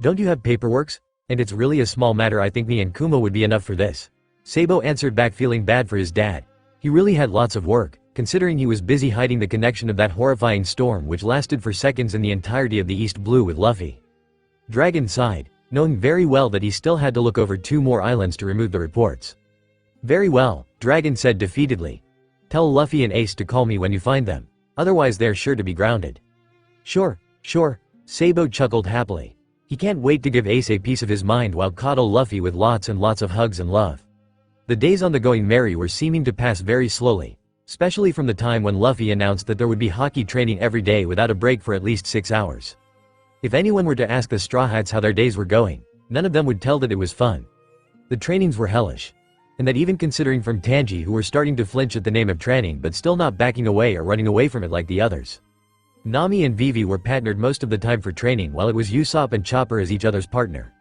Don't you have paperworks? And it's really a small matter, I think me and Kuma would be enough for this. Sabo answered back, feeling bad for his dad. He really had lots of work, considering he was busy hiding the connection of that horrifying storm which lasted for seconds in the entirety of the East Blue with Luffy. Dragon sighed, knowing very well that he still had to look over 2 more islands to remove the reports. Very well, Dragon said defeatedly. Tell Luffy and Ace to call me when you find them, otherwise they're sure to be grounded. Sure, Sabo chuckled happily. He can't wait to give Ace a piece of his mind while coddle Luffy with lots and lots of hugs and love. The days on the Going Merry were seeming to pass very slowly, especially from the time when Luffy announced that there would be hockey training every day without a break for at least 6 hours. If anyone were to ask the Straw Hats how their days were going, none of them would tell that it was fun. The trainings were hellish. And that even considering from Tanji, who were starting to flinch at the name of training but still not backing away or running away from it like the others. Nami and Vivi were partnered most of the time for training while it was Usopp and Chopper as each other's partner.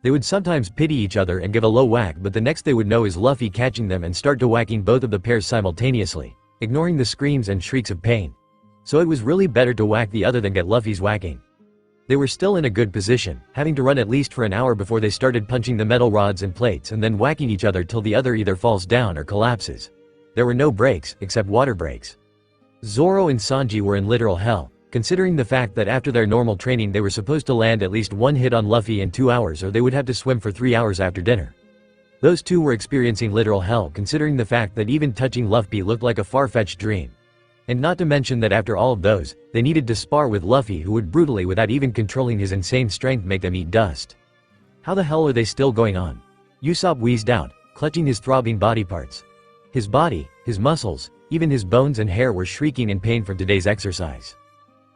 They would sometimes pity each other and give a low whack, but the next they would know is Luffy catching them and start to whacking both of the pairs simultaneously, ignoring the screams and shrieks of pain. So it was really better to whack the other than get Luffy's whacking. They were still in a good position, having to run at least for an hour before they started punching the metal rods and plates and then whacking each other till the other either falls down or collapses. There were no breaks, except water breaks. Zoro and Sanji were in literal hell, considering the fact that after their normal training they were supposed to land at least 1 hit on Luffy in 2 hours or they would have to swim for 3 hours after dinner. Those two were experiencing literal hell, considering the fact that even touching Luffy looked like a far-fetched dream. And not to mention that after all of those, they needed to spar with Luffy, who would brutally, without even controlling his insane strength, make them eat dust. How the hell are they still going on? Usopp wheezed out, clutching his throbbing body parts. His body, his muscles, even his bones and hair were shrieking in pain from today's exercise.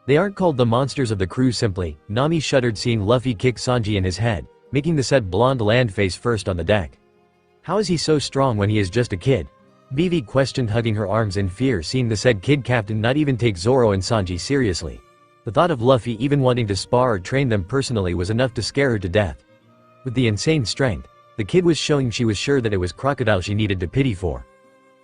They aren't called the monsters of the crew simply. Nami shuddered seeing Luffy kick Sanji in his head, making the said blonde land face first on the deck. How is he so strong when he is just a kid? Vivi questioned, hugging her arms in fear, seeing the said kid captain not even take Zoro and Sanji seriously. The thought of Luffy even wanting to spar or train them personally was enough to scare her to death. With the insane strength, the kid was showing she was sure that it was Crocodile she needed to pity for.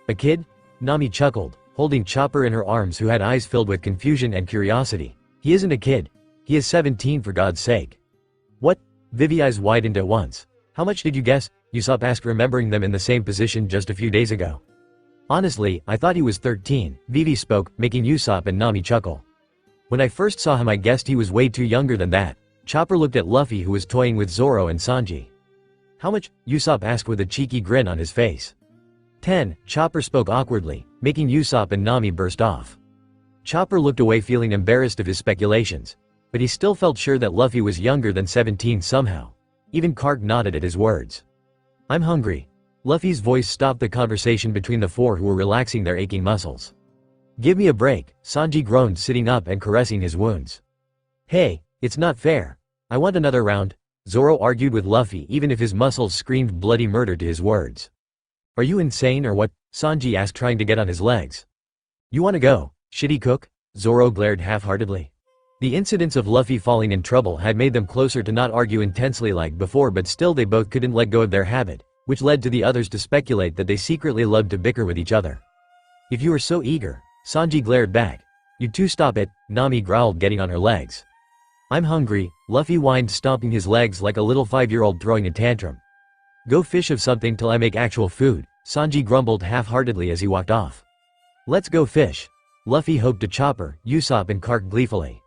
A kid? Nami chuckled, holding Chopper in her arms, who had eyes filled with confusion and curiosity. He isn't a kid. He is 17, for God's sake. What? Vivi's eyes widened at once. How much did you guess? Usopp asked, remembering them in the same position just a few days ago. Honestly, I thought he was 13, Vivi spoke, making Usopp and Nami chuckle. When I first saw him I guessed he was way too younger than that. Chopper looked at Luffy, who was toying with Zoro and Sanji. How much? Usopp asked with a cheeky grin on his face. 10, Chopper spoke awkwardly, making Usopp and Nami burst off. Chopper looked away, feeling embarrassed of his speculations. But he still felt sure that Luffy was younger than 17 somehow. Even Kark nodded at his words. I'm hungry. Luffy's voice stopped the conversation between the four, who were relaxing their aching muscles. Give me a break, Sanji groaned, sitting up and caressing his wounds. Hey, it's not fair. I want another round, Zoro argued with Luffy, even if his muscles screamed bloody murder to his words. Are you insane or what? Sanji asked, trying to get on his legs. You wanna go, shitty cook? Zoro glared half-heartedly. The incidents of Luffy falling in trouble had made them closer to not argue intensely like before, but still they both couldn't let go of their habit, which led to the others to speculate that they secretly loved to bicker with each other. If you are so eager, Sanji glared back. You two stop it, Nami growled, getting on her legs. I'm hungry, Luffy whined, stomping his legs like a little 5-year-old throwing a tantrum. Go fish of something till I make actual food, Sanji grumbled half-heartedly as he walked off. Let's go fish. Luffy hoped to Chopper, Usopp and Kark gleefully.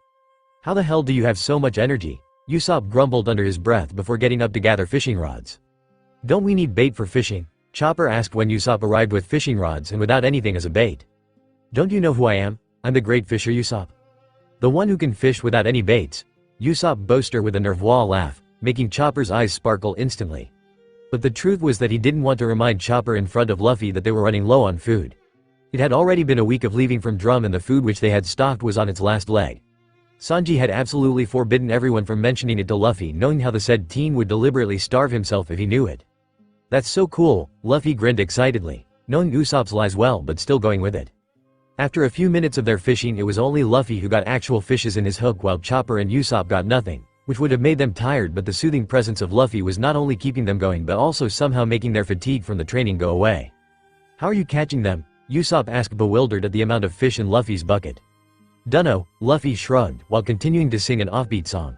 How the hell do you have so much energy? Usopp grumbled under his breath before getting up to gather fishing rods. Don't we need bait for fishing? Chopper asked when Usopp arrived with fishing rods and without anything as a bait. Don't you know who I am? I'm the great fisher, Usopp. The one who can fish without any baits. Usopp boasted with a nervois laugh, making Chopper's eyes sparkle instantly. But the truth was that he didn't want to remind Chopper in front of Luffy that they were running low on food. It had already been a week of leaving from Drum and the food which they had stocked was on its last leg. Sanji had absolutely forbidden everyone from mentioning it to Luffy, knowing how the said teen would deliberately starve himself if he knew it. That's so cool, Luffy grinned excitedly, knowing Usopp's lies well but still going with it. After a few minutes of their fishing, it was only Luffy who got actual fishes in his hook, while Chopper and Usopp got nothing, which would have made them tired, but the soothing presence of Luffy was not only keeping them going but also somehow making their fatigue from the training go away. How are you catching them? Usopp asked, bewildered at the amount of fish in Luffy's bucket. Dunno, Luffy shrugged, while continuing to sing an offbeat song.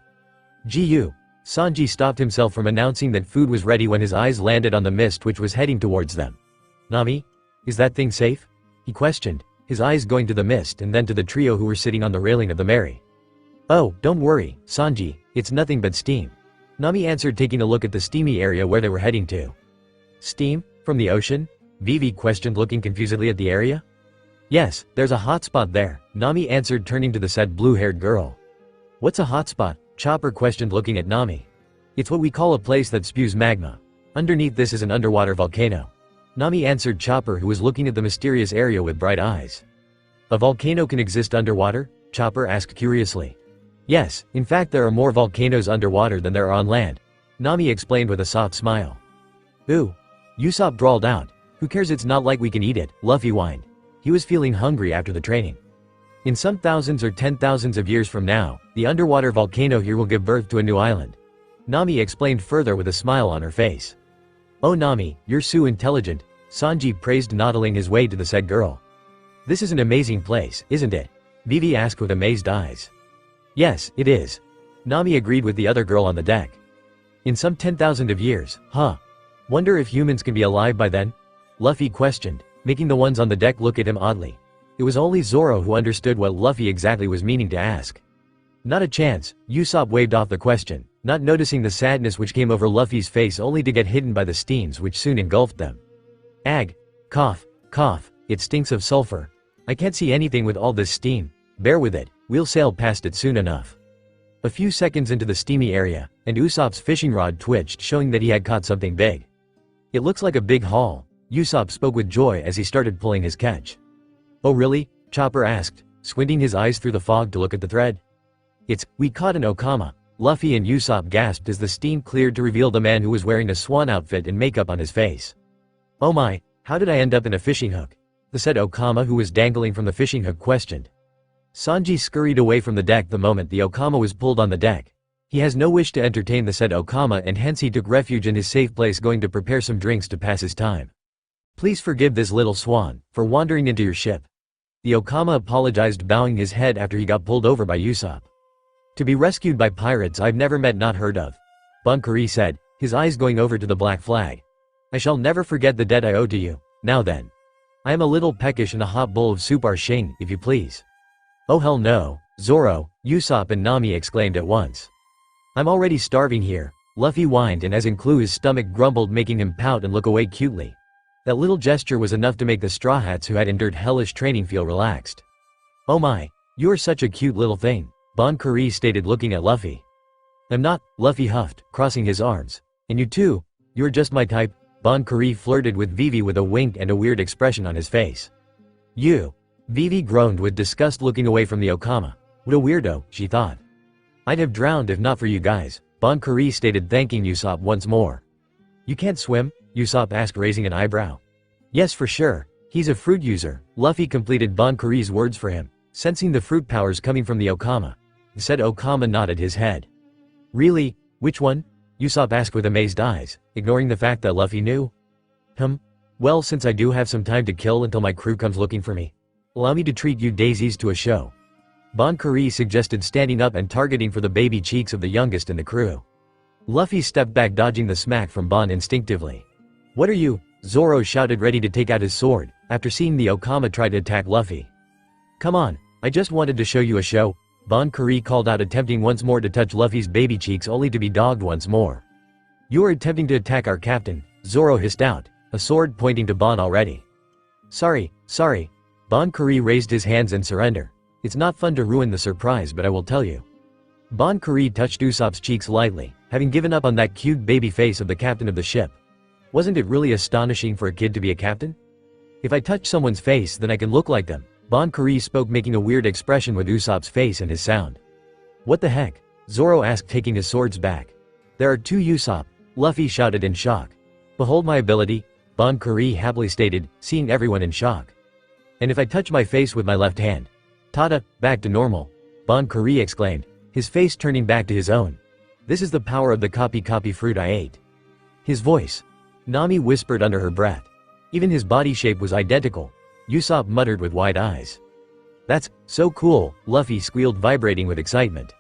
Gu. Sanji stopped himself from announcing that food was ready when his eyes landed on the mist which was heading towards them. Nami? Is that thing safe? He questioned, his eyes going to the mist and then to the trio who were sitting on the railing of the Mary. Oh, don't worry, Sanji, it's nothing but steam. Nami answered, taking a look at the steamy area where they were heading to. Steam? From the ocean? Vivi questioned, looking confusedly at the area. Yes, there's a hot spot there, Nami answered, turning to the said blue-haired girl. What's a hot spot? Chopper questioned, looking at Nami. It's what we call a place that spews magma. Underneath this is an underwater volcano. Nami answered Chopper, who was looking at the mysterious area with bright eyes. A volcano can exist underwater? Chopper asked curiously. Yes, in fact there are more volcanoes underwater than there are on land, Nami explained with a soft smile. Ooh. Usopp drawled out. Who cares, it's not like we can eat it, Luffy whined. He was feeling hungry after the training. In some thousands or 10,000s of years from now, the underwater volcano here will give birth to a new island. Nami explained further with a smile on her face. Oh Nami, you're so intelligent, Sanji praised, nodding his way to the said girl. This is an amazing place, isn't it? Vivi asked with amazed eyes. Yes, it is. Nami agreed with the other girl on the deck. In some 10,000 of years, huh? Wonder if humans can be alive by then? Luffy questioned, making the ones on the deck look at him oddly. It was only Zoro who understood what Luffy exactly was meaning to ask. Not a chance, Usopp waved off the question, not noticing the sadness which came over Luffy's face only to get hidden by the steams which soon engulfed them. Ag. Cough. Cough. It stinks of sulfur. I can't see anything with all this steam. Bear with it, we'll sail past it soon enough. A few seconds into the steamy area, and Usopp's fishing rod twitched, showing that he had caught something big. It looks like a big haul, Usopp spoke with joy as he started pulling his catch. Oh really? Chopper asked, squinting his eyes through the fog to look at the thread. We caught an Okama, Luffy and Usopp gasped as the steam cleared to reveal the man who was wearing a swan outfit and makeup on his face. Oh my, how did I end up in a fishing hook? The said Okama who was dangling from the fishing hook questioned. Sanji scurried away from the deck the moment the Okama was pulled on the deck. He has no wish to entertain the said Okama and hence he took refuge in his safe place going to prepare some drinks to pass his time. Please forgive this little swan for wandering into your ship. The Okama apologized bowing his head after he got pulled over by Usopp. To be rescued by pirates I've never met not heard of. Bon Kurei said, his eyes going over to the black flag. I shall never forget the debt I owe to you, now then. I am a little peckish and a hot bowl of soup are shing, if you please. Oh hell no, Zoro, Usopp and Nami exclaimed at once. I'm already starving here, Luffy whined and as in clue his stomach grumbled making him pout and look away cutely. That little gesture was enough to make the Straw Hats who had endured hellish training feel relaxed. Oh my, you are such a cute little thing, Bon Kurei stated looking at Luffy. I'm not, Luffy huffed, crossing his arms. And you too, you're just my type, Bon Kurei flirted with Vivi with a wink and a weird expression on his face. You. Vivi groaned with disgust looking away from the Okama. What a weirdo, she thought. I'd have drowned if not for you guys, Bon Kurei stated thanking Usopp once more. You can't swim? Usopp asked raising an eyebrow. Yes for sure, he's a fruit user, Luffy completed Bon Kurei's words for him, sensing the fruit powers coming from the Okama. The said Okama nodded his head. Really? Which one? Usopp asked with amazed eyes, ignoring the fact that Luffy knew. Well since I do have some time to kill until my crew comes looking for me, allow me to treat you daisies to a show. Bon Kurei suggested standing up and targeting for the baby cheeks of the youngest in the crew. Luffy stepped back dodging the smack from Bon instinctively. What are you? Zoro shouted ready to take out his sword, after seeing the Okama try to attack Luffy. Come on, I just wanted to show you a show, Bon Kurei called out attempting once more to touch Luffy's baby cheeks only to be dogged once more. You are attempting to attack our captain, Zoro hissed out, a sword pointing to Bon already. Sorry, Bon Kurei raised his hands in surrender. It's not fun to ruin the surprise but I will tell you. Bon Kurei touched Usopp's cheeks lightly, having given up on that cute baby face of the captain of the ship. Wasn't it really astonishing for a kid to be a captain? If I touch someone's face then I can look like them, Bon Kurei spoke making a weird expression with Usopp's face and his sound. What the heck? Zoro asked taking his swords back. There are two Usopp, Luffy shouted in shock. Behold my ability, Bon Kurei happily stated, seeing everyone in shock. And if I touch my face with my left hand? Tada, back to normal, Bon Kurei exclaimed, his face turning back to his own. This is the power of the copy fruit I ate. His voice. Nami whispered under her breath. Even his body shape was identical, Usopp muttered with wide eyes. That's so cool, Luffy squealed vibrating with excitement.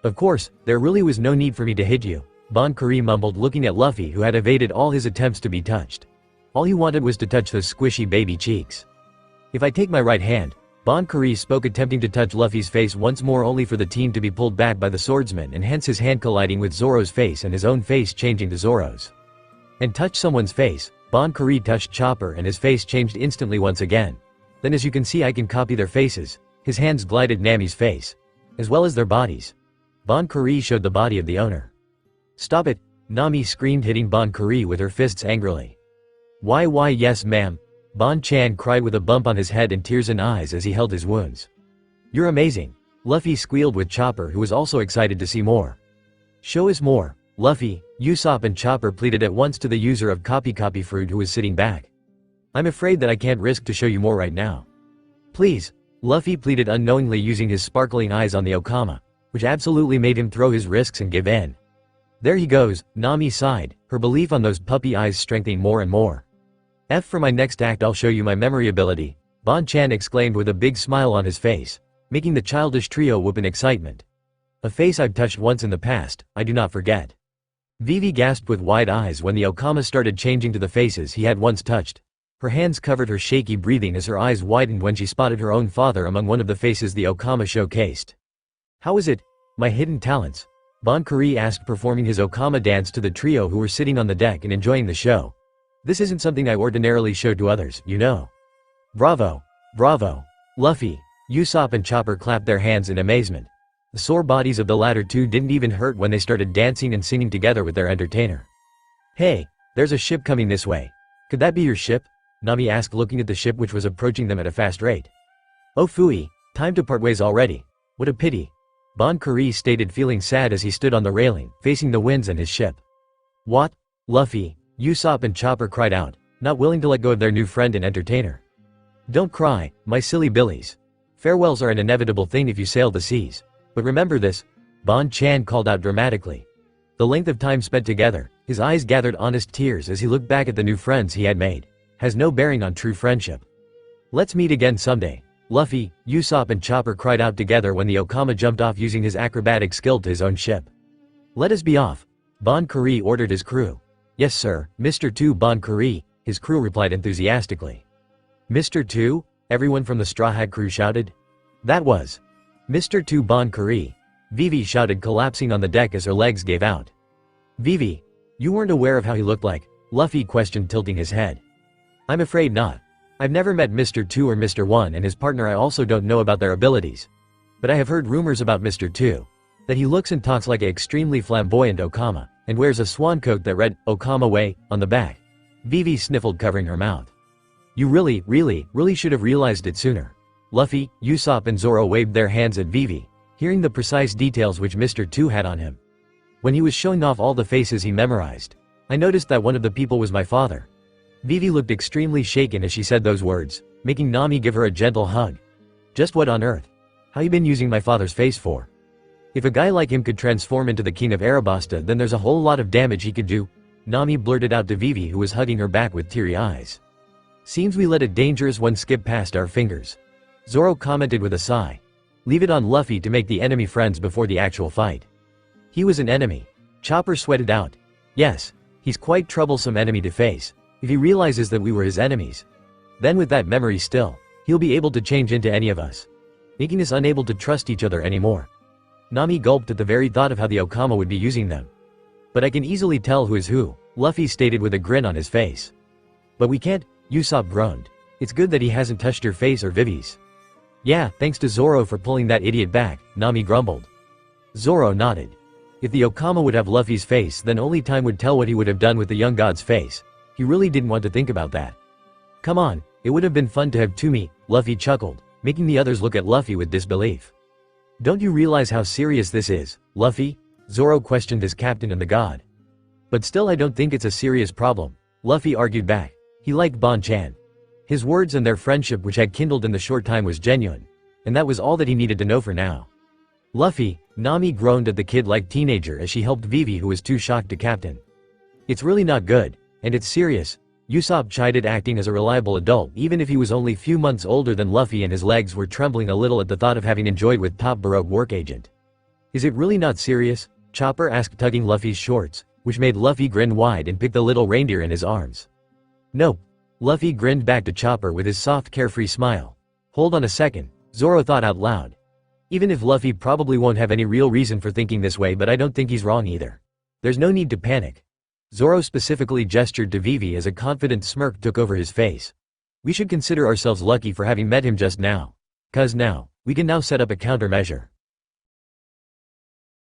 Of course, there really was no need for me to hit you, Bon Kurei mumbled looking at Luffy who had evaded all his attempts to be touched. All he wanted was to touch those squishy baby cheeks. If I take my right hand, Bon Kurei spoke attempting to touch Luffy's face once more only for the team to be pulled back by the swordsman and hence his hand colliding with Zoro's face and his own face changing to Zoro's. And touch someone's face, Bon Kurei touched Chopper and his face changed instantly once again. Then as you can see I can copy their faces, his hands glided Nami's face. As well as their bodies. Bon Kurei showed the body of the owner. Stop it, Nami screamed hitting Bon Kurei with her fists angrily. Why yes ma'am, Bon Chan cried with a bump on his head and tears in eyes as he held his wounds. You're amazing, Luffy squealed with Chopper who was also excited to see more. Show us more, Luffy, Usopp and Chopper pleaded at once to the user of copy fruit who was sitting back. I'm afraid that I can't risk to show you more right now. Please, Luffy pleaded unknowingly using his sparkling eyes on the Okama, which absolutely made him throw his risks and give in. There he goes, Nami sighed, her belief on those puppy eyes strengthening more and more. For my next act I'll show you my memory ability, Bon Chan exclaimed with a big smile on his face, making the childish trio whoop in excitement. A face I've touched once in the past, I do not forget. Vivi gasped with wide eyes when the Okama started changing to the faces he had once touched. Her hands covered her shaky breathing as her eyes widened when she spotted her own father among one of the faces the Okama showcased. How is it? My hidden talents? Bon Kurei asked performing his Okama dance to the trio who were sitting on the deck and enjoying the show. This isn't something I ordinarily show to others, you know. Bravo! Bravo! Luffy, Usopp and Chopper clapped their hands in amazement. The sore bodies of the latter two didn't even hurt when they started dancing and singing together with their entertainer. Hey, There's a ship coming this way. Could that be your ship? Nami asked, looking at the ship which was approaching them at a fast rate. Oh phooey, time to part ways already. What a pity. Bon Kurei stated, feeling sad as he stood on the railing, facing the winds and his ship. What? Luffy, Usopp and Chopper cried out, not willing to let go of their new friend and entertainer. Don't cry, my silly billies. Farewells are an inevitable thing if you sail the seas. But remember this, Bon Chan called out dramatically. The length of time spent together, his eyes gathered honest tears as he looked back at the new friends he had made, has no bearing on true friendship. Let's meet again someday. Luffy, Usopp and Chopper cried out together when the Okama jumped off using his acrobatic skill to his own ship. Let us be off. Bon Kurei ordered his crew. Yes sir, Mr. 2 Bon Kurei, his crew replied enthusiastically. Mr. 2? Everyone from the Straw Hat crew shouted. That was Mr. 2 Bon Kurei, Vivi shouted, collapsing on the deck as her legs gave out. Vivi, you weren't aware of how he looked like? Luffy questioned, tilting his head. I'm afraid not. I've never met Mr. 2 or Mr. 1 and his partner. I also don't know about their abilities. But I have heard rumors about Mr. 2. That he looks and talks like an extremely flamboyant Okama, and wears a swan coat that read, Okama Way, on the back. Vivi sniffled, covering her mouth. You really should have realized it sooner. Luffy, Usopp and Zoro waved their hands at Vivi, hearing the precise details which Mr. 2 had on him. When he was showing off all the faces he memorized, I noticed that one of the people was my father. Vivi looked extremely shaken as she said those words, making Nami give her a gentle hug. Just what on earth? How you been using my father's face for? If a guy like him could transform into the king of Arabasta, then there's a whole lot of damage he could do, Nami blurted out to Vivi, who was hugging her back with teary eyes. Seems we let a dangerous one skip past our fingers. Zoro commented with a sigh. Leave it on Luffy to make the enemy friends before the actual fight. He was an enemy. Chopper sweated out. Yes, he's quite troublesome enemy to face, if he realizes that we were his enemies. Then with that memory still, he'll be able to change into any of us, making us unable to trust each other anymore. Nami gulped at the very thought of how the Okama would be using them. But I can easily tell who is who, Luffy stated with a grin on his face. But we can't, Usopp groaned. It's good that he hasn't touched your face or Vivi's. Yeah, thanks to Zoro for pulling that idiot back, Nami grumbled. Zoro nodded. If the Okama would have Luffy's face, then only time would tell what he would have done with the young god's face. He really didn't want to think about that. Come on, it would have been fun to have Toomey, Luffy chuckled, making the others look at Luffy with disbelief. Don't you realize how serious this is, Luffy? Zoro questioned his captain and the god. But still, I don't think it's a serious problem, Luffy argued back. He liked Bon Chan. His words and their friendship which had kindled in the short time was genuine. And that was all that he needed to know for now. Luffy, Nami groaned at the kid-like teenager as she helped Vivi, who was too shocked to captain. It's really not good, and it's serious, Usopp chided, acting as a reliable adult even if he was only few months older than Luffy, and his legs were trembling a little at the thought of having enjoyed with top Baroque work agent. Is it really not serious? Chopper asked, tugging Luffy's shorts, which made Luffy grin wide and pick the little reindeer in his arms. Nope. Luffy grinned back to Chopper with his soft, carefree smile. Hold on a second, Zoro thought out loud. Even if Luffy probably won't have any real reason for thinking this way, but I don't think he's wrong either. There's no need to panic. Zoro specifically gestured to Vivi as a confident smirk took over his face. We should consider ourselves lucky for having met him just now. 'Cause now, we can now set up a countermeasure.